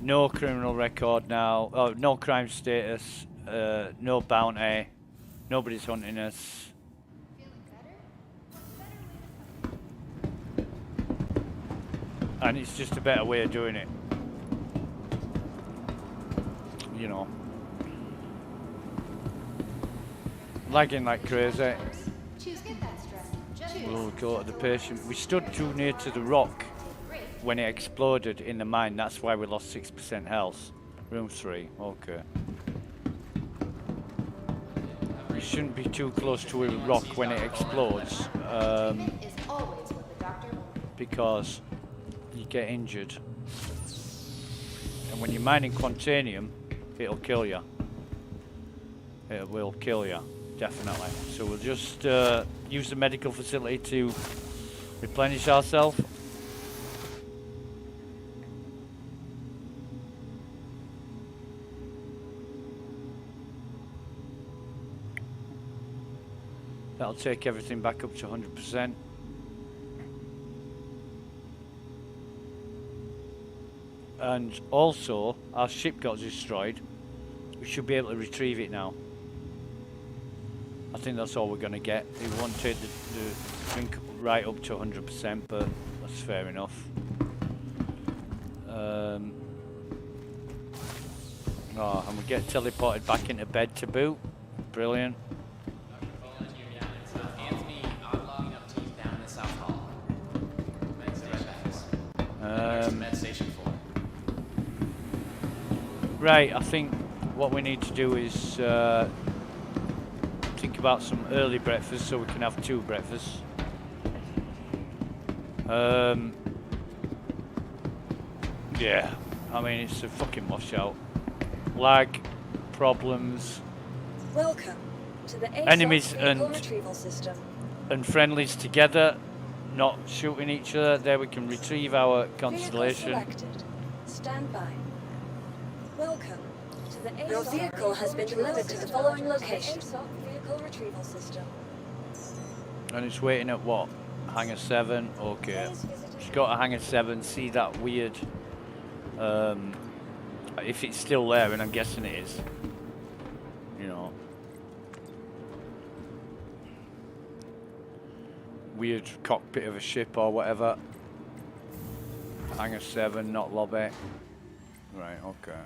No criminal record now. Oh, no crime status. No bounty. Nobody's hunting us. And it's just a better way of doing it. You know. Lagging like crazy. We'll go to the patient. We stood too near to the rock when it exploded in the mine. That's why we lost 6% health. Room 3. Okay. You shouldn't be too close to a rock when it explodes. Because you get injured. And when you're mining quantanium, it'll kill you. It will kill you, definitely. So we'll just use the medical facility to replenish ourselves. That'll take everything back up to 100%. And also, our ship got destroyed. We should be able to retrieve it now. I think that's all we're going to get. It won't take the drink right up to 100%, but that's fair enough. Oh, and we get teleported back into bed to boot. Brilliant. Anthony, I'm logging up teams down in the South Hall. Med station 4. Right, I think what we need to do is think about some early breakfast so we can have 2 breakfasts. Yeah, I mean, it's a fucking washout. Lag, problems, Welcome to the ASOC Enemies vehicle and- retrieval system. and friendlies together, not shooting each other. There we can retrieve our Vehicle constellation. selected. Stand by. Welcome to the ASOC. Your vehicle has been delivered to the following location. ASOC vehicle retrieval system. And it's waiting at what? Hangar 7? Okay. Please visit Just got to Hangar 7, see that weird... if it's still there, and I'm guessing it is. You know. Weird cockpit of a ship or whatever. Hangar 7, not lobby. Right, okay.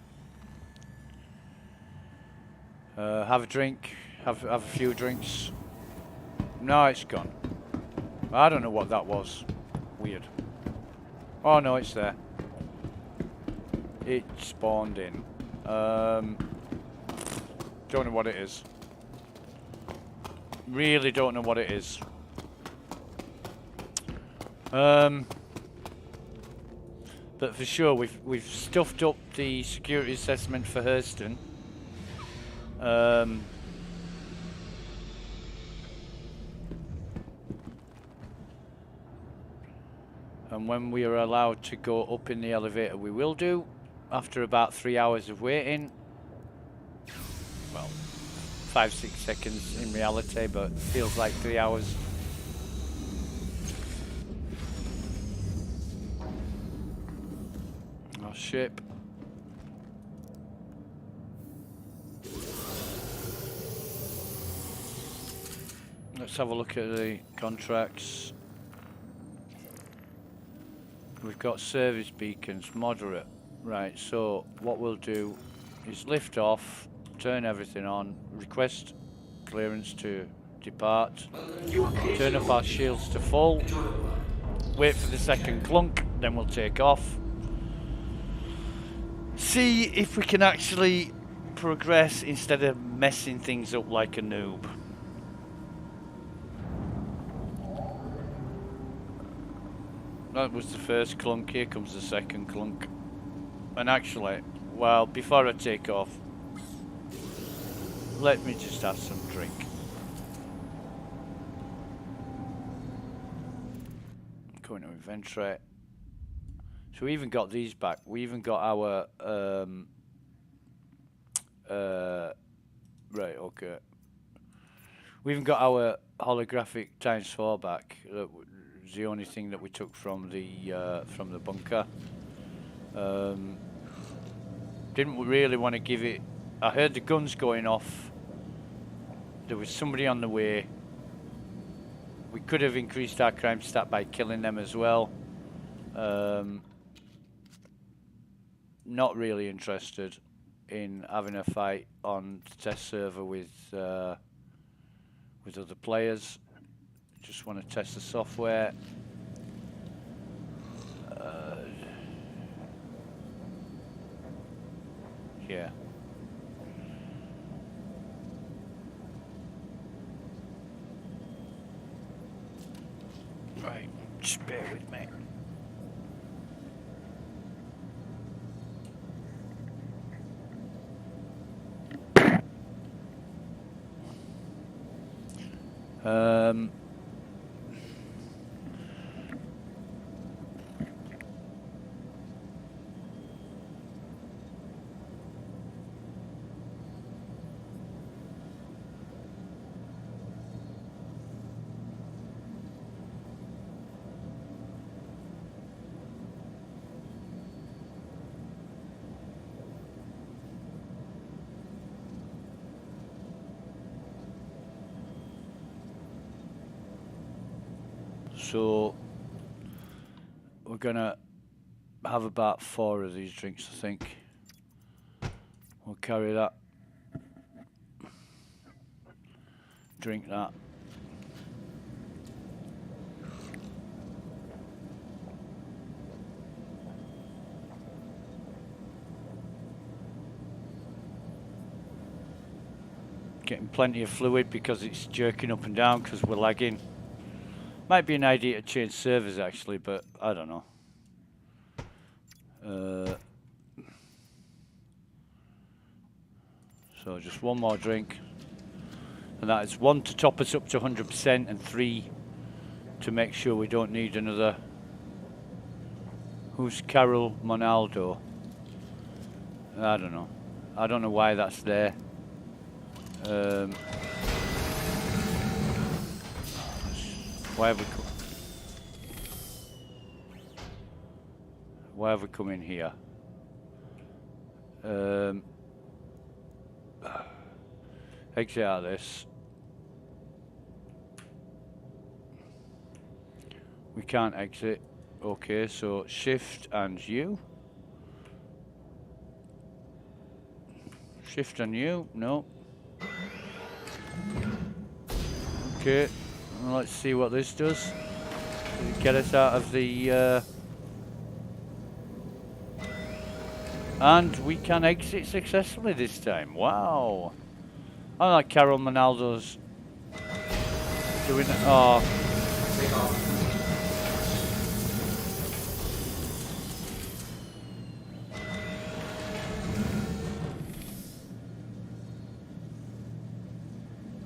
Have a drink. Have a few drinks. No, it's gone. I don't know what that was. Weird. Oh no, it's there. It spawned in. Don't know what it is. Really don't know what it is. But for sure, we've stuffed up the security assessment for Hurston. And when we are allowed to go up in the elevator, we will do. After about 3 hours of waiting. Well, 5-6 seconds in reality, but feels like 3 hours. Our ship. Let's have a look at the contracts. We've got service beacons, moderate. Right, so what we'll do is lift off, turn everything on, request clearance to depart, turn up our shields to full, wait for the second clunk, then we'll take off. See if we can actually progress instead of messing things up like a noob. That was the first clunk, here comes the second clunk. And actually, well, before I take off, let me just have some drink. Going to inventory. So we even got these back. We even got our right, okay. We even got our holographic ×4 back. That was the only thing that we took from the bunker. Didn't really want to give it. I heard the guns going off. There was somebody on the way. We could have increased our crime stat by killing them as well. Not really interested in having a fight on the test server with other players. Just want to test the software. Yeah. Right, just bear with me. So we're gonna have about 4 of these drinks, I think. We'll carry that. Drink that. Getting plenty of fluid because it's jerking up and down because we're lagging. Might be an idea to change servers actually, but I don't know. So just one more drink. And that is 1 to top us up to 100% and 3 to make sure we don't need another. Who's Carol Monaldo? I don't know. I don't know why that's there. Why have we come in here? Exit out of this. We can't exit. Okay, so shift and U. Shift and U. No. Okay, well, let's see what this does. Does it get us out of the... And we can exit successfully this time. Wow. I like Carol Monaldo's doing it. Oh. Take off.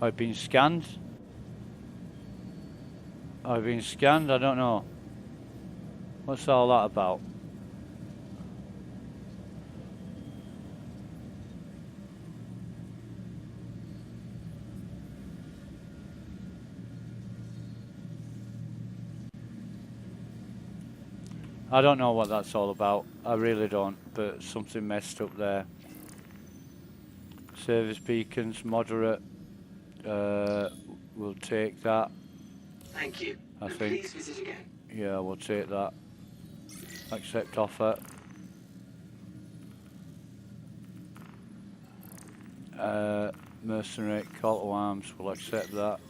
I've been scanned. I've been scanned, I don't know. What's all that about? I don't know what that's all about. I really don't, but something messed up there. Service beacons, moderate. We'll take that. Thank you. I And think. please visit again. Yeah, we'll take that. Accept offer. Mercenary call to arms. We'll accept that.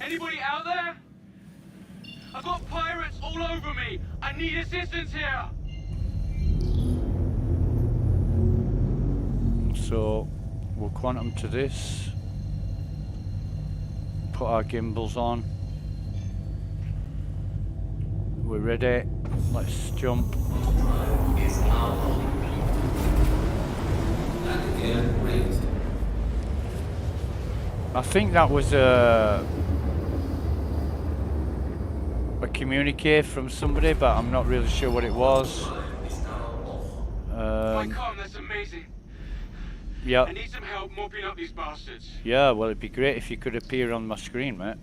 Anybody out there? I've got pirates all over me. I need assistance here. So we'll quantum to this. Put our gimbals on. We're ready. Let's jump. Drive is now on. And again raised. I think that was a communique from somebody, but I'm not really sure what it was. Drive is now off. My com, that's amazing. I Yeah, need some help mopping up these bastards. yeah. Well, it'd be great if you could appear on my screen, mate.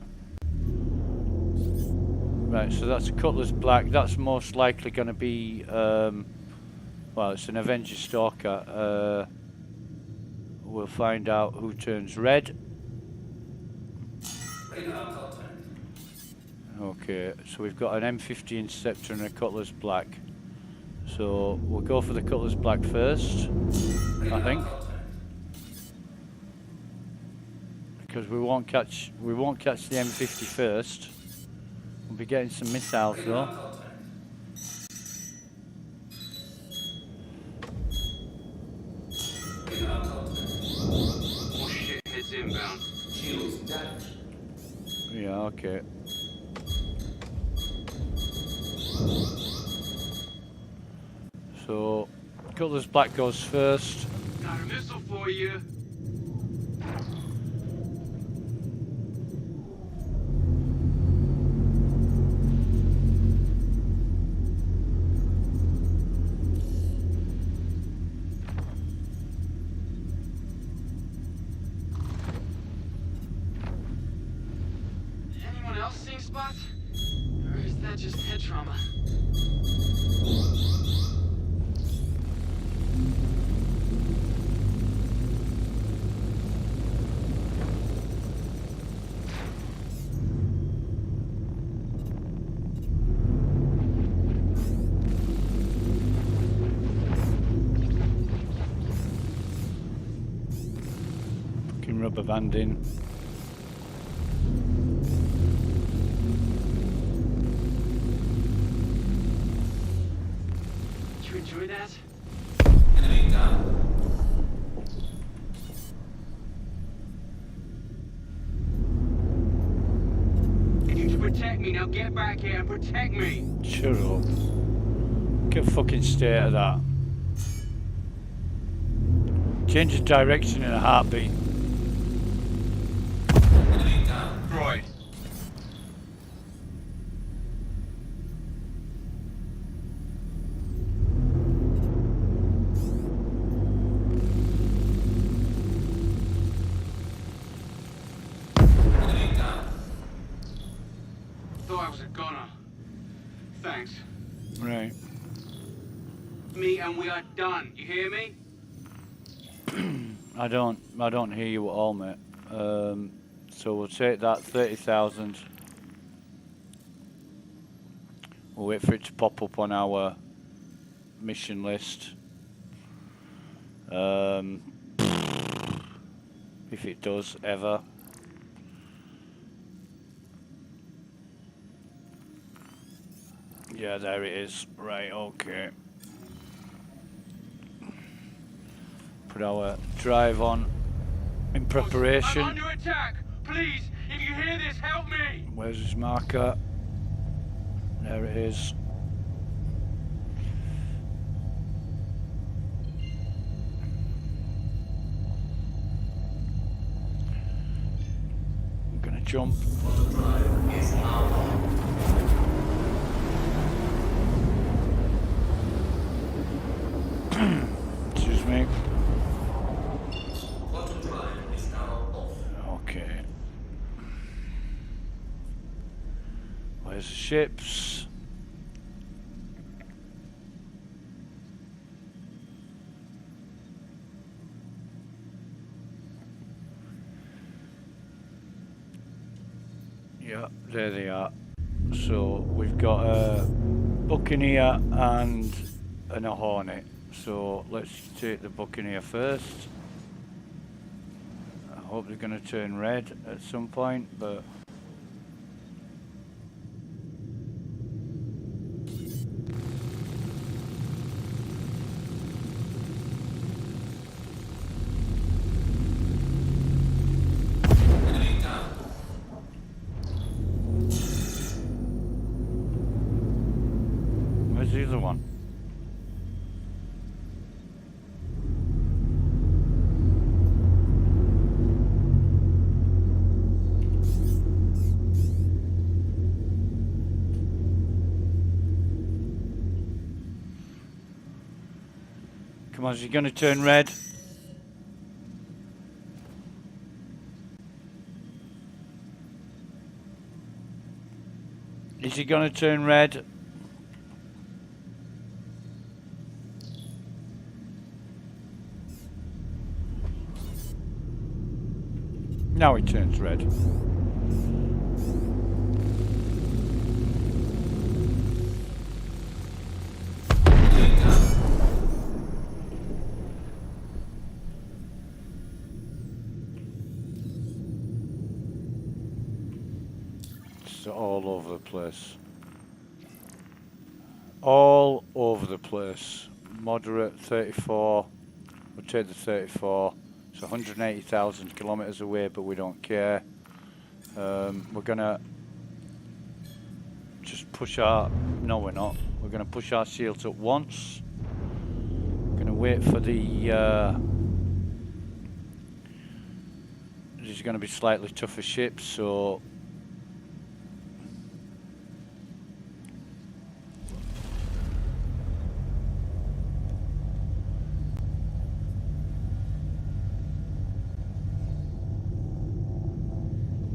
Right, so that's Cutlass Black. That's most likely going to be, well, it's an Avenger Stalker. We'll find out who turns red. Radar contact. Okay, so we've got an M50 Interceptor and a Cutlass Black. So we'll go for the Cutlass Black first, I think, because we won't catch the M50 first. We'll be getting some missiles though. More shitheads inbound. Shields damaged. Yeah, okay. So Cutlass Black goes first. Got a missile for you. Anyone else seeing spots? Or is that just head trauma? rubber banding. Did you enjoy that? Enemy down. I need you to protect me. Now get back here and protect me. Shut up. Get fucking state of that. Change the direction in a heartbeat. Enemy down. Droid. Enemy down. Thought I was a goner. Thanks. Right. Me and we are done. You hear me? I don't hear you at all, mate. So we'll take that 30,000. We'll wait for it to pop up on our mission list. If it does ever. Yeah, there it is. Right, okay. Put our drive on in preparation. I'm under attack. Please, if you hear this, help me. Where's his marker? There it is. I'm gonna jump. Excuse me. Quantum drive is now off. Okay. Where's the ships? Yeah, there they are. So we've got a Buccaneer and a Hornet. So let's take the Buccaneer first. I hope they're going to turn red at some point, but Enemy down. where's the other one? Come on, is he going to turn red? Is he going to turn red? Now he turns red. Enemy down. It's all over the place. All over the place. Moderate 34. We'll take the 34. It's 180,000 kilometers away, but we don't care. We're gonna just push our. No, we're not. We're gonna push our shields up once. Gonna wait for the. These are gonna be slightly tougher ships, so.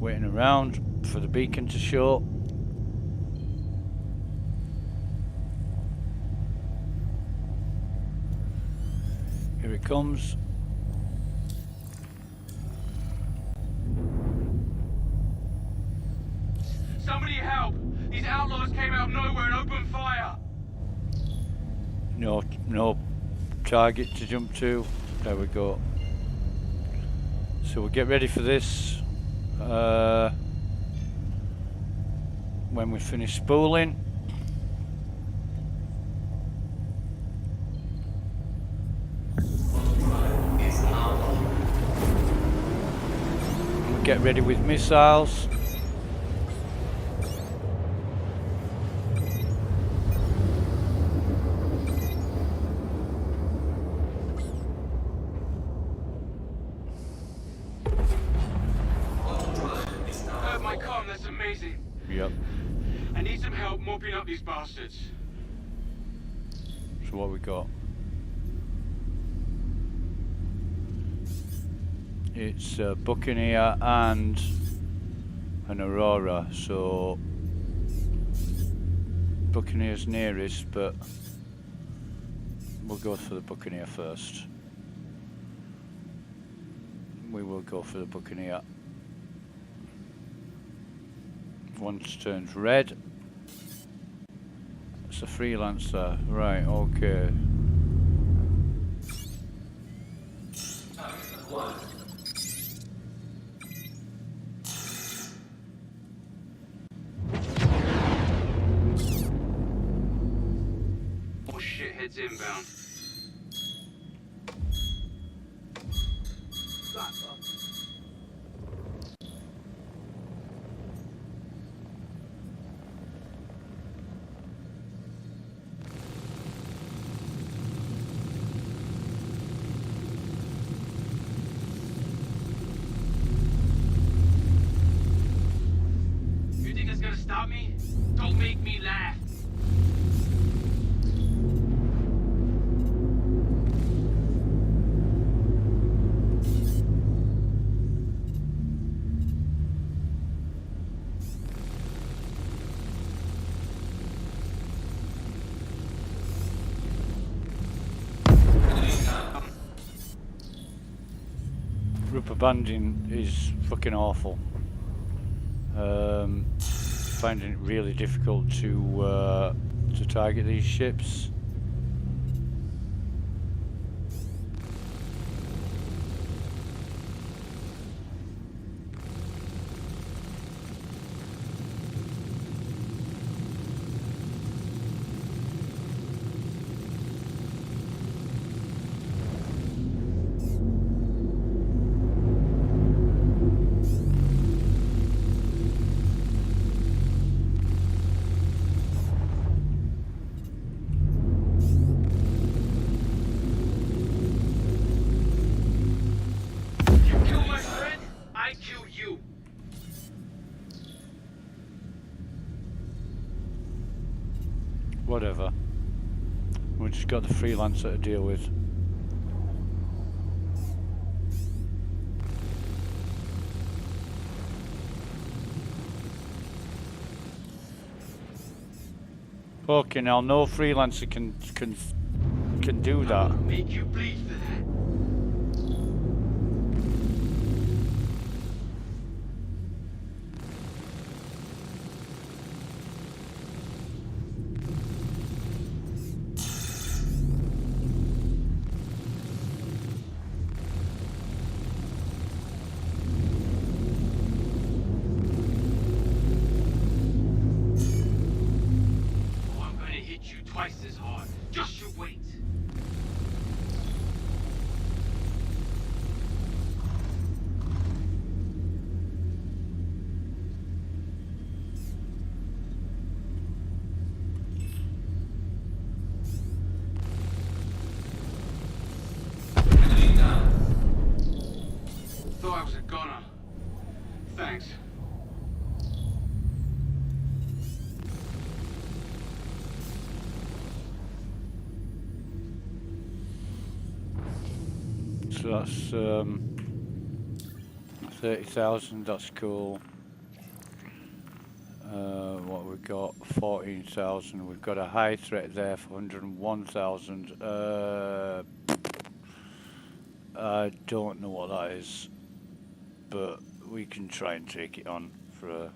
Waiting around for the beacon to show. Here it comes. Somebody help! These outlaws came out of nowhere and opened fire. No target to jump to. There we go. So we'll get ready for this when we finish spooling. We'll get ready with missiles. Heard my comm, that's amazing. Yep. I need some help mopping up these bastards. So what we got? It's a Buccaneer and an Aurora. So Buccaneer's nearest, but we'll go for the Buccaneer first. We will go for the Buccaneer. Once turns red. It's a freelancer. Right, okay. More shitheads inbound. You think it's gonna stop me? Don't make me laugh. Rubber banding is fucking awful. Finding it really difficult to target these ships. You kill my friend, I kill you. Whatever. We just got the freelancer to deal with. Fucking hell, no freelancer can do that. Make you bleed for that. Oh, I'm gonna hit you twice as hard. Just you wait. Thought I was a gunner. Thanks. So that's 30,000, that's cool. What we've got, 14,000. We've got a high threat there for 101,000. I don't know what that is, but we can try and take it on for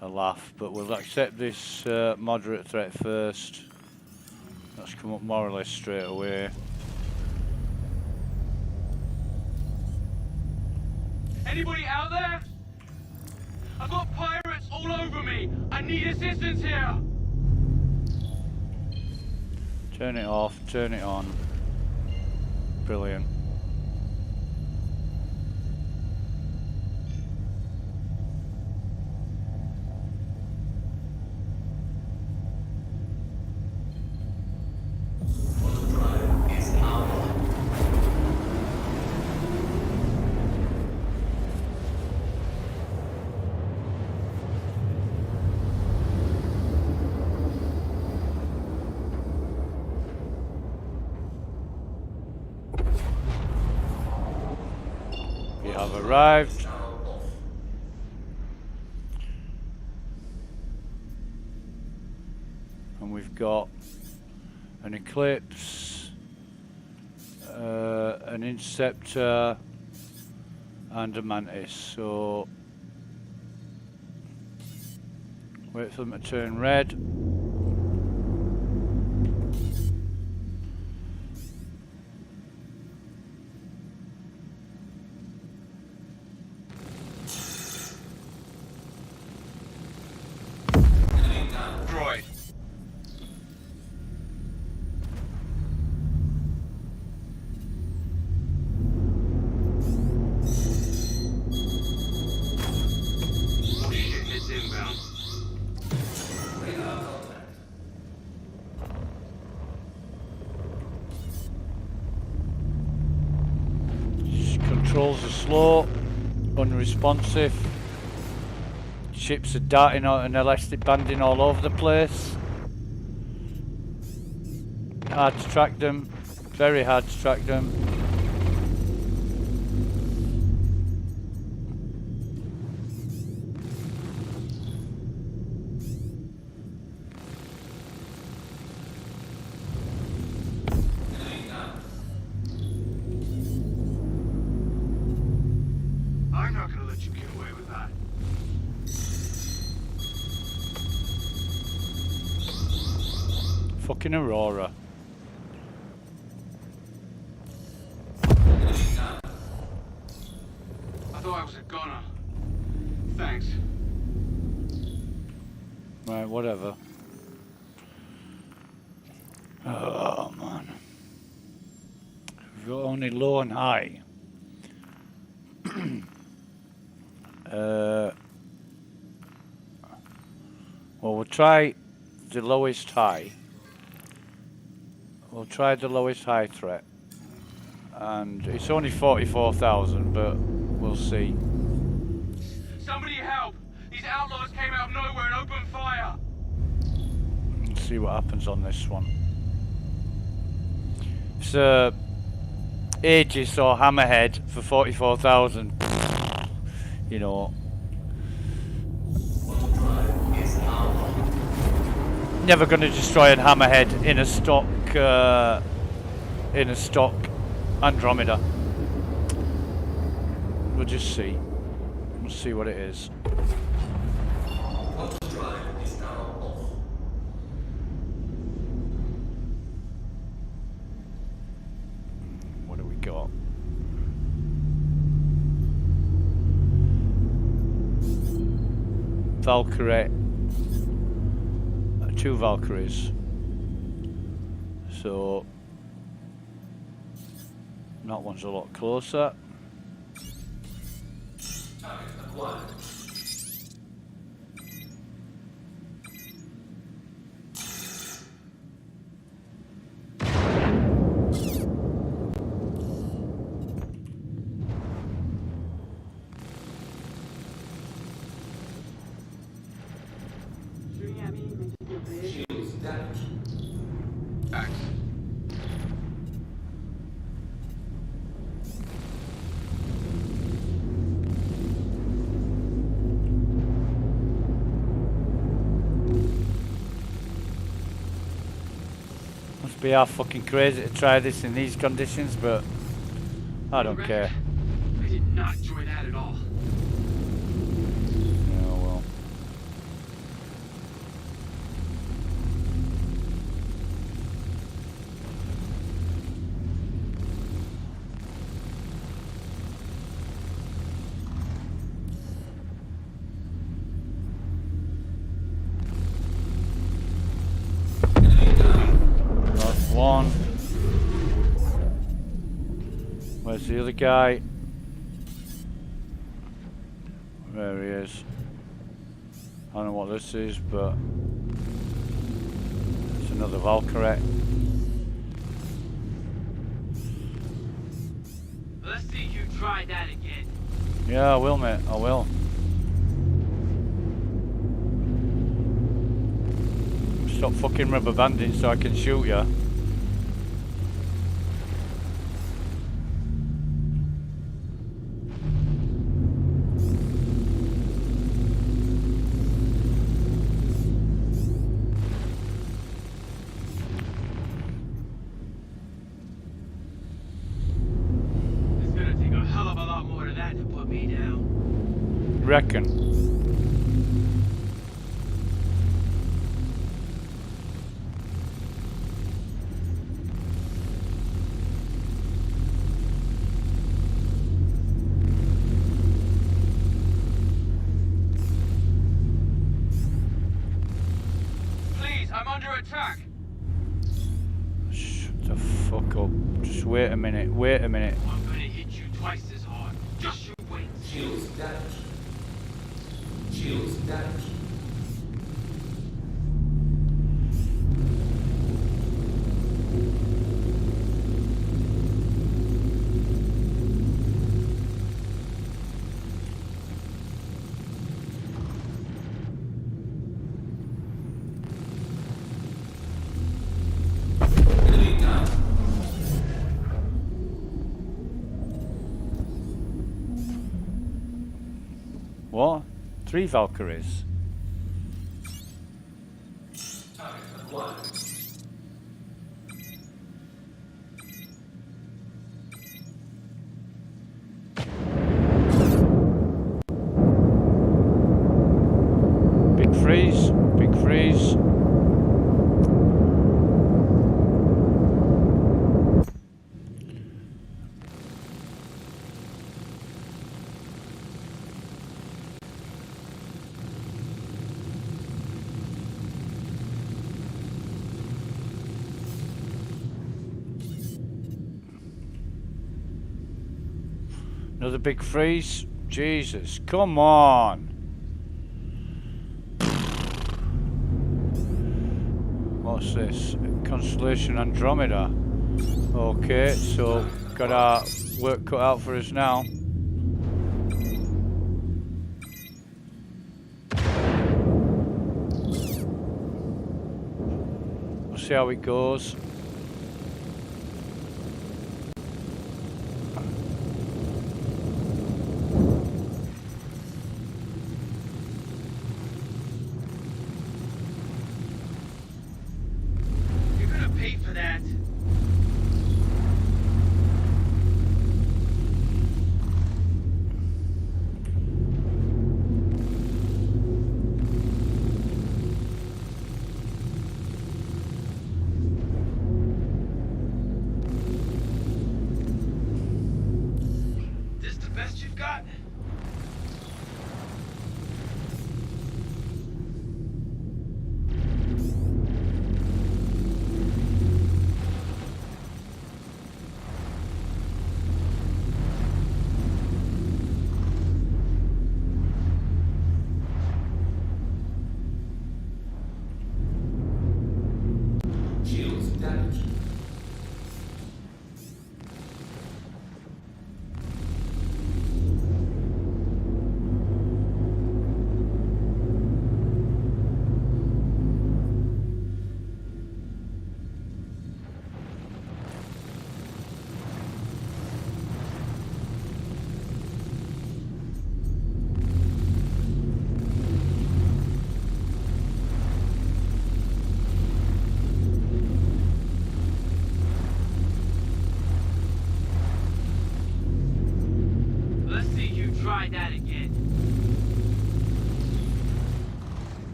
a laugh. But we'll accept this moderate threat first. That's come up more or less straight away. 4 hours of gunner. Thanks. 'Cause that's 30,000, that's cool. What we've got, 14,000. We've got a high threat there for 101,000. I don't know what that is, but we can try and take it on for a laugh. But we'll accept this moderate threat first. That's come up more or less straight away. out there? I've got pirates all over me. I need assistance here. Turn it off, turn it on. Brilliant. We have arrived. And we've got an Eclipse, an Interceptor, and a Mantis. So wait for them to turn red. Droid. Oh shit, it's inbound. Radar contact. Controls are slow, unresponsive. Ships are darting out and elastic banding all over the place. Hard to track them, very hard to track them. I'm not gonna let you get away with that. Fucking Aurora. I thought I was a gunner. Thanks. Right, whatever. Oh man. We've got only low and high. Well, we'll try the lowest high. We'll try the lowest high threat. And it's only 44,000, but we'll see. Somebody help! These outlaws came out of nowhere and opened fire! Let's see what happens on this one. It's Aegis or Hammerhead for 44,000. You know. Never going to destroy a Hammerhead in a stock Andromeda. We'll just see. We'll see what it is. What do we got? Valkyrie. Two Valkyries. So that one's a lot closer. Target acquired. Shields damaged. Thanks. Must be half fucking crazy to try this in these conditions, but I don't care. I did not enjoy that at all. Yeah, well. on. Where's the other guy? There he is. I don't know what this is, but it's another Valkyrie. Let's see you try that again. Yeah, I will, mate. I will. Stop fucking rubber banding so I can shoot you. It's gonna take a hell of a lot more than that to put me down. Reckon. Please, I'm under attack. Shut the fuck up. Just wait a minute. Wait a minute. I'm gonna hit you twice as hard. Just you wait. Shields damaged. Shields damaged. Enemy down. What? 3 Valkyries. Target acquired. Big freeze. Big freeze. Another big freeze. Jesus, come on. What's this? Constellation Andromeda. Okay, so got our work cut out for us now. We'll see how it goes. You're gonna pay for that.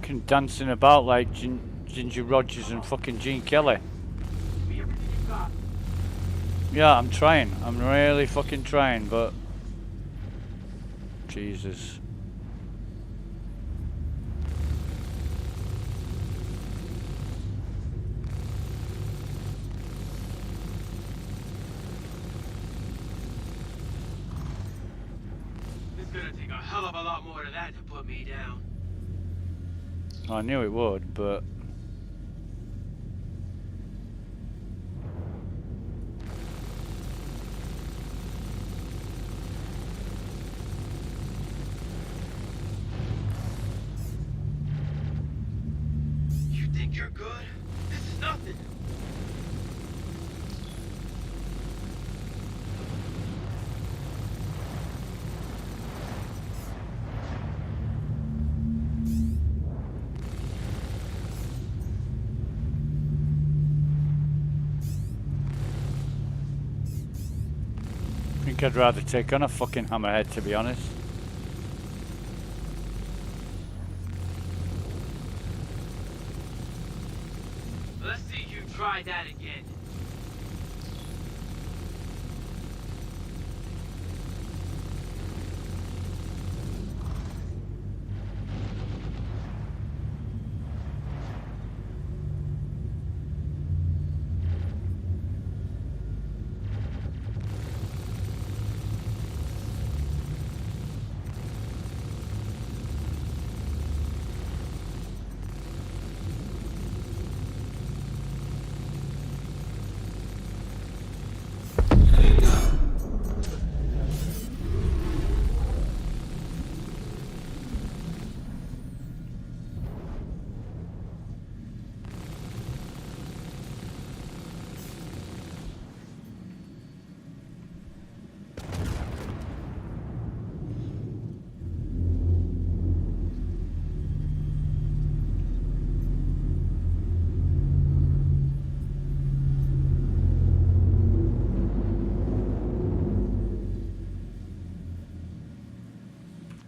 fucking dancing about like Ginger Rogers and fucking Gene Kelly. Give me everything you got. Yeah, I'm trying. I'm really fucking trying, but Jesus. It's gonna take a hell of a lot more than that to put me down. I knew it would, but You think you're good? This is nothing. I think I'd rather take on a fucking hammerhead, to be honest. Let's see you try that again.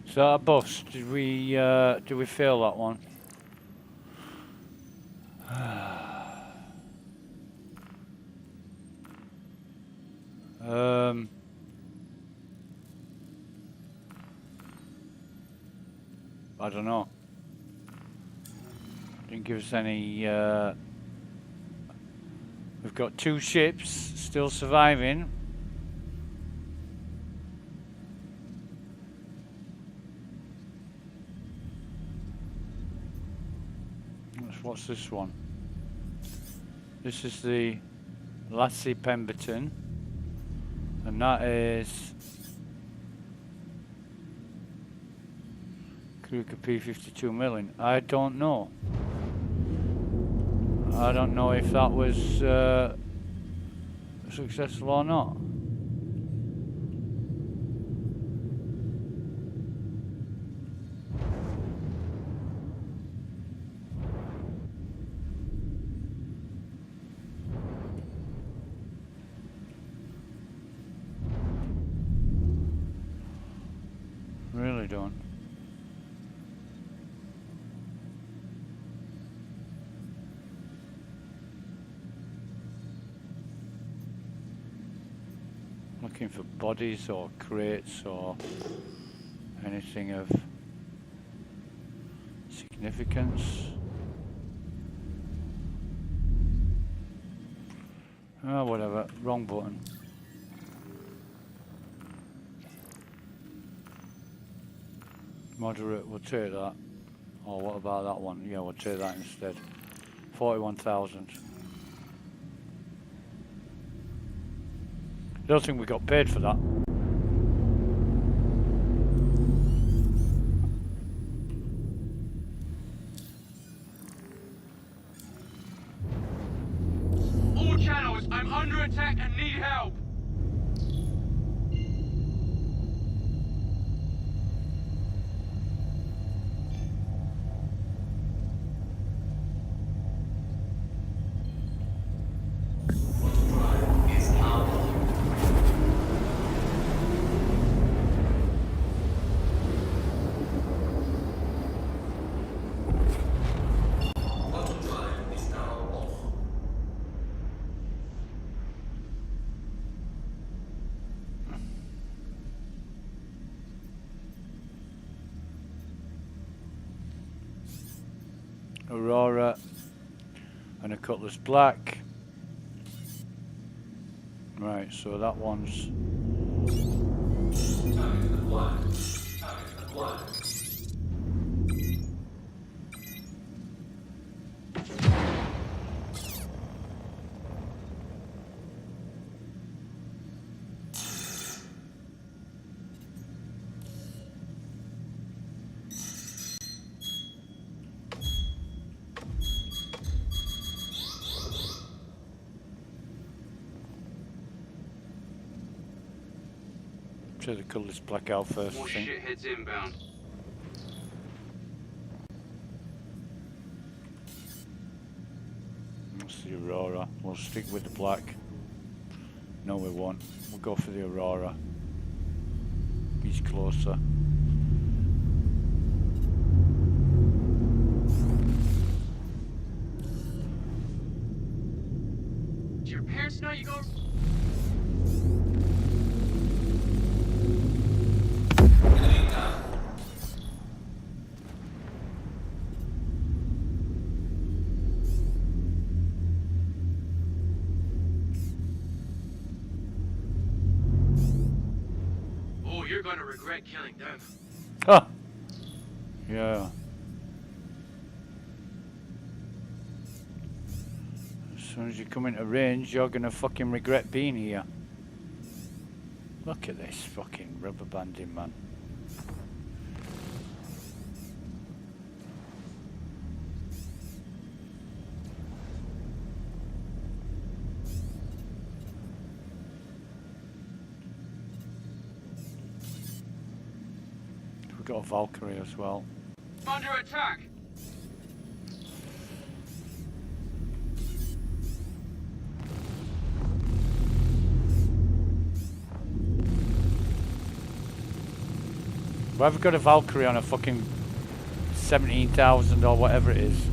So that bus, did we fail that one? I don't know. Didn't give us any. We've got 2 ships still surviving. What's this one? This is the Lassie Pemberton, and that is Kruger P52 milling. I don't know. I don't know if that was successful or not. Really don't. Looking for bodies or crates or anything of significance. Oh, whatever. Wrong button. Moderate, we'll take that. Or what about that one? Yeah, we'll take that instead. 41,000. I don't think we got paid for that. All channels, I'm under attack and need help. Aurora, and a Cutlass Black. Right, so that one's... Target acquired. Target acquired. Try the Cutlass Black out first, I More think. shitheads inbound. That's the Aurora. We'll stick with the black. No, we won't. We'll go for the Aurora. He's closer. Do your parents know you go? Enemy down. Oh, you're gonna regret killing them. Huh! Yeah. As soon as you come into range, you're gonna fucking regret being here. Look at this fucking rubber banding, man. We've got a Valkyrie as well. Under attack. Why have we got a Valkyrie on a fucking 17,000 or whatever it is?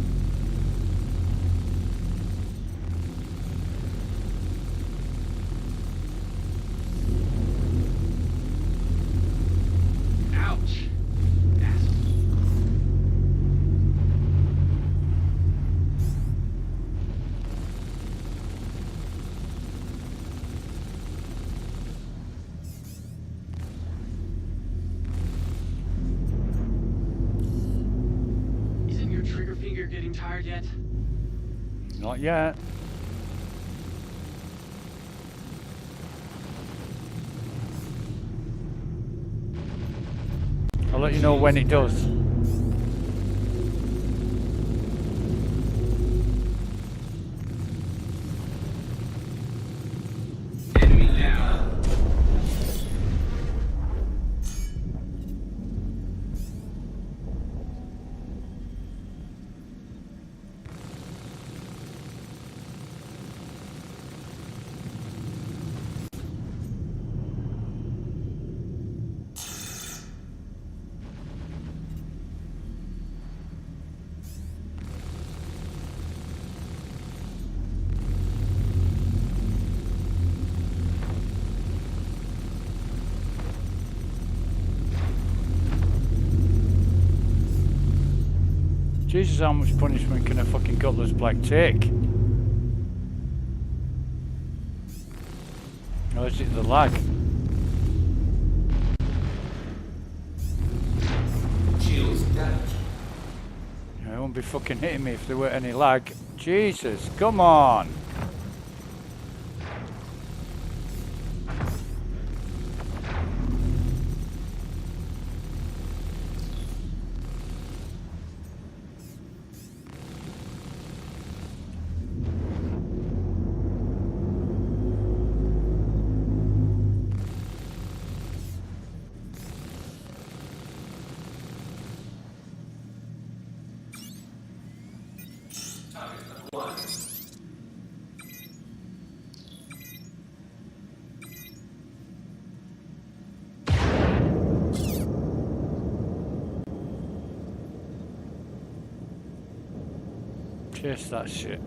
Ouch. Asshole. Isn't your trigger finger getting tired yet? Not yet. I'll let you know when it does. Enemy down. Jesus, how much punishment can a fucking Cutlass Black take? Or is it the lag? Shields damaged. It won't be fucking hitting me if there weren't any lag. Jesus, come on! Target acquired. Chase that shit.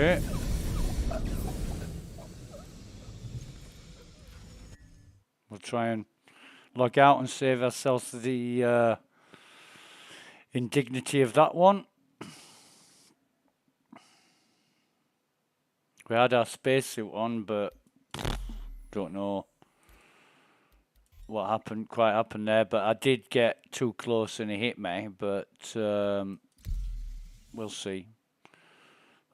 Okay. We'll try and log out and save ourselves the indignity of that one. We had our spacesuit on, but don't know what quite happened there. But I did get too close and he hit me, but we'll see.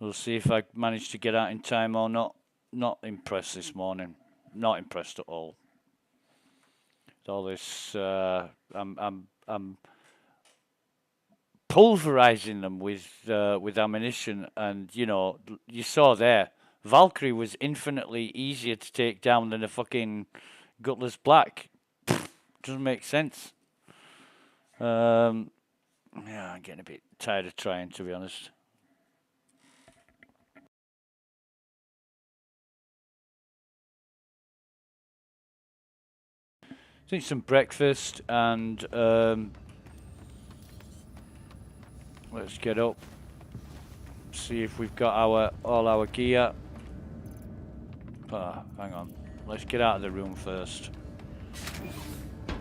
We'll see if I manage to get out in time or not. Not impressed this morning. Not impressed at all. All this, I'm pulverizing them with ammunition, and you know, you saw there, Valkyrie was infinitely easier to take down than a fucking gutless black. Doesn't make sense. Yeah, I'm getting a bit tired of trying, to be honest. Take some breakfast and let's get up. See if we've got all our gear. Hang on. Let's get out of the room first.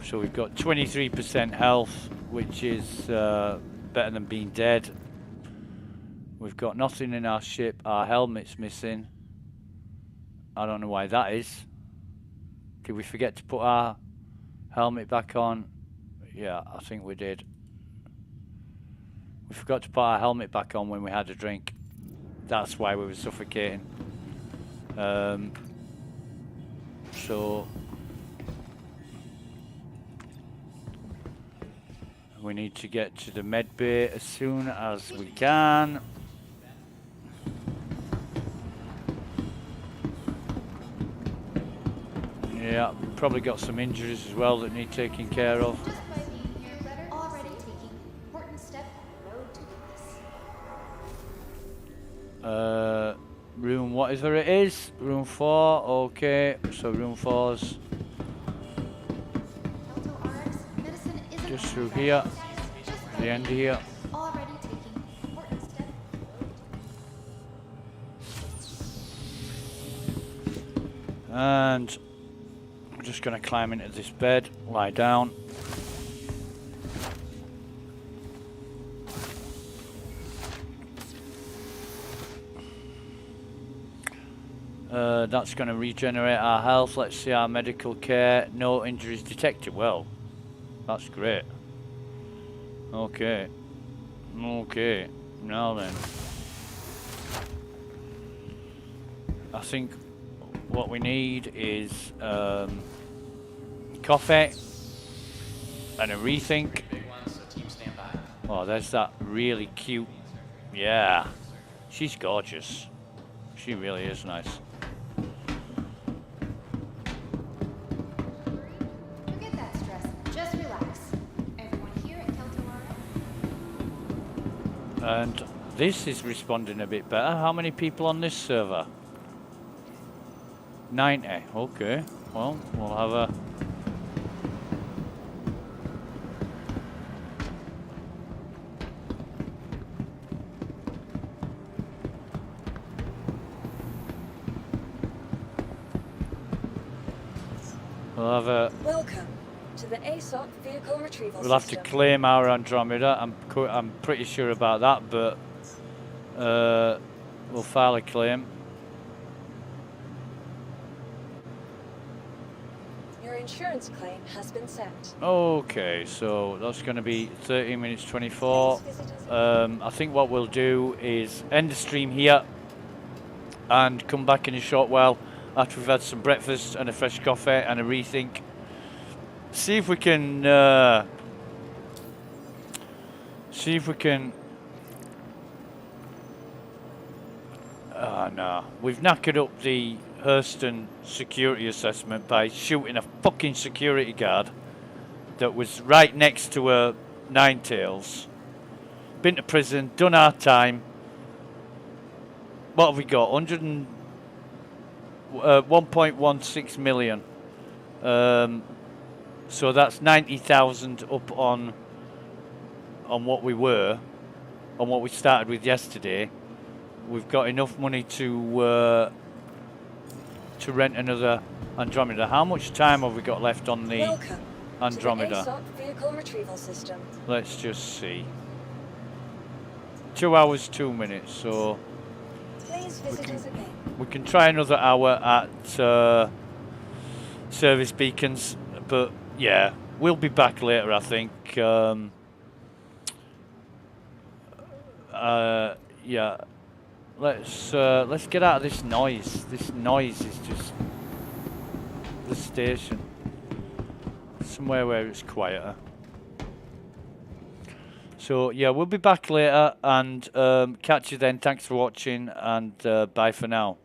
So we've got 23% health, which is better than being dead. We've got nothing in our ship. Our helmet's missing. I don't know why that is. Did we forget to put our helmet back on? Yeah, I think we did. We forgot to put our helmet back on when we had a drink. That's why we were suffocating. So we need to get to the med bay as soon as we can. Yeah, probably got some injuries as well that need taking care of. Room whatever it is, room 4, okay, so room 4's just through here, the end here. And I'm just going to climb into this bed, lie down. That's going to regenerate our health. Let's see our medical care. No injuries detected. Well, that's great. Okay. Okay. Now then. I think what we need is coffee and a rethink. Oh, there's that really cute. Yeah. She's gorgeous. She really is nice. Forget that stress. Just relax. Everyone here at Keltomara? And this is responding a bit better. How many people on this server? 90. Okay. Well, we'll have a... We'll have a... Welcome to the ASOP vehicle retrieval We'll have to system. claim our Andromeda. I'm pretty sure about that, but we'll file a claim. Your insurance claim has been sent. Okay, so that's going to be 13 minutes 24. I think what we'll do is end the stream here and come back in a short while after we've had some breakfast and a fresh coffee and a rethink. See if we can oh no, we've knackered up the Hurston security assessment by shooting a fucking security guard that was right next to a Ninetails. Been to prison, done our time. What have we got? 1.16 million. So that's 90,000 up on what we were, on what we started with yesterday. we've got enough money to rent another Andromeda. How much time have we got left on the Welcome Andromeda? to the ASOC vehicle retrieval system. Let's just see. 2 hours, 2 minutes. So Please visit us again. we can try another hour at service beacons, but yeah, we'll be back later, I think. Yeah, let's get out of this noise. This noise is just the station. Somewhere where it's quieter. So yeah, we'll be back later and catch you then. Thanks for watching and bye for now.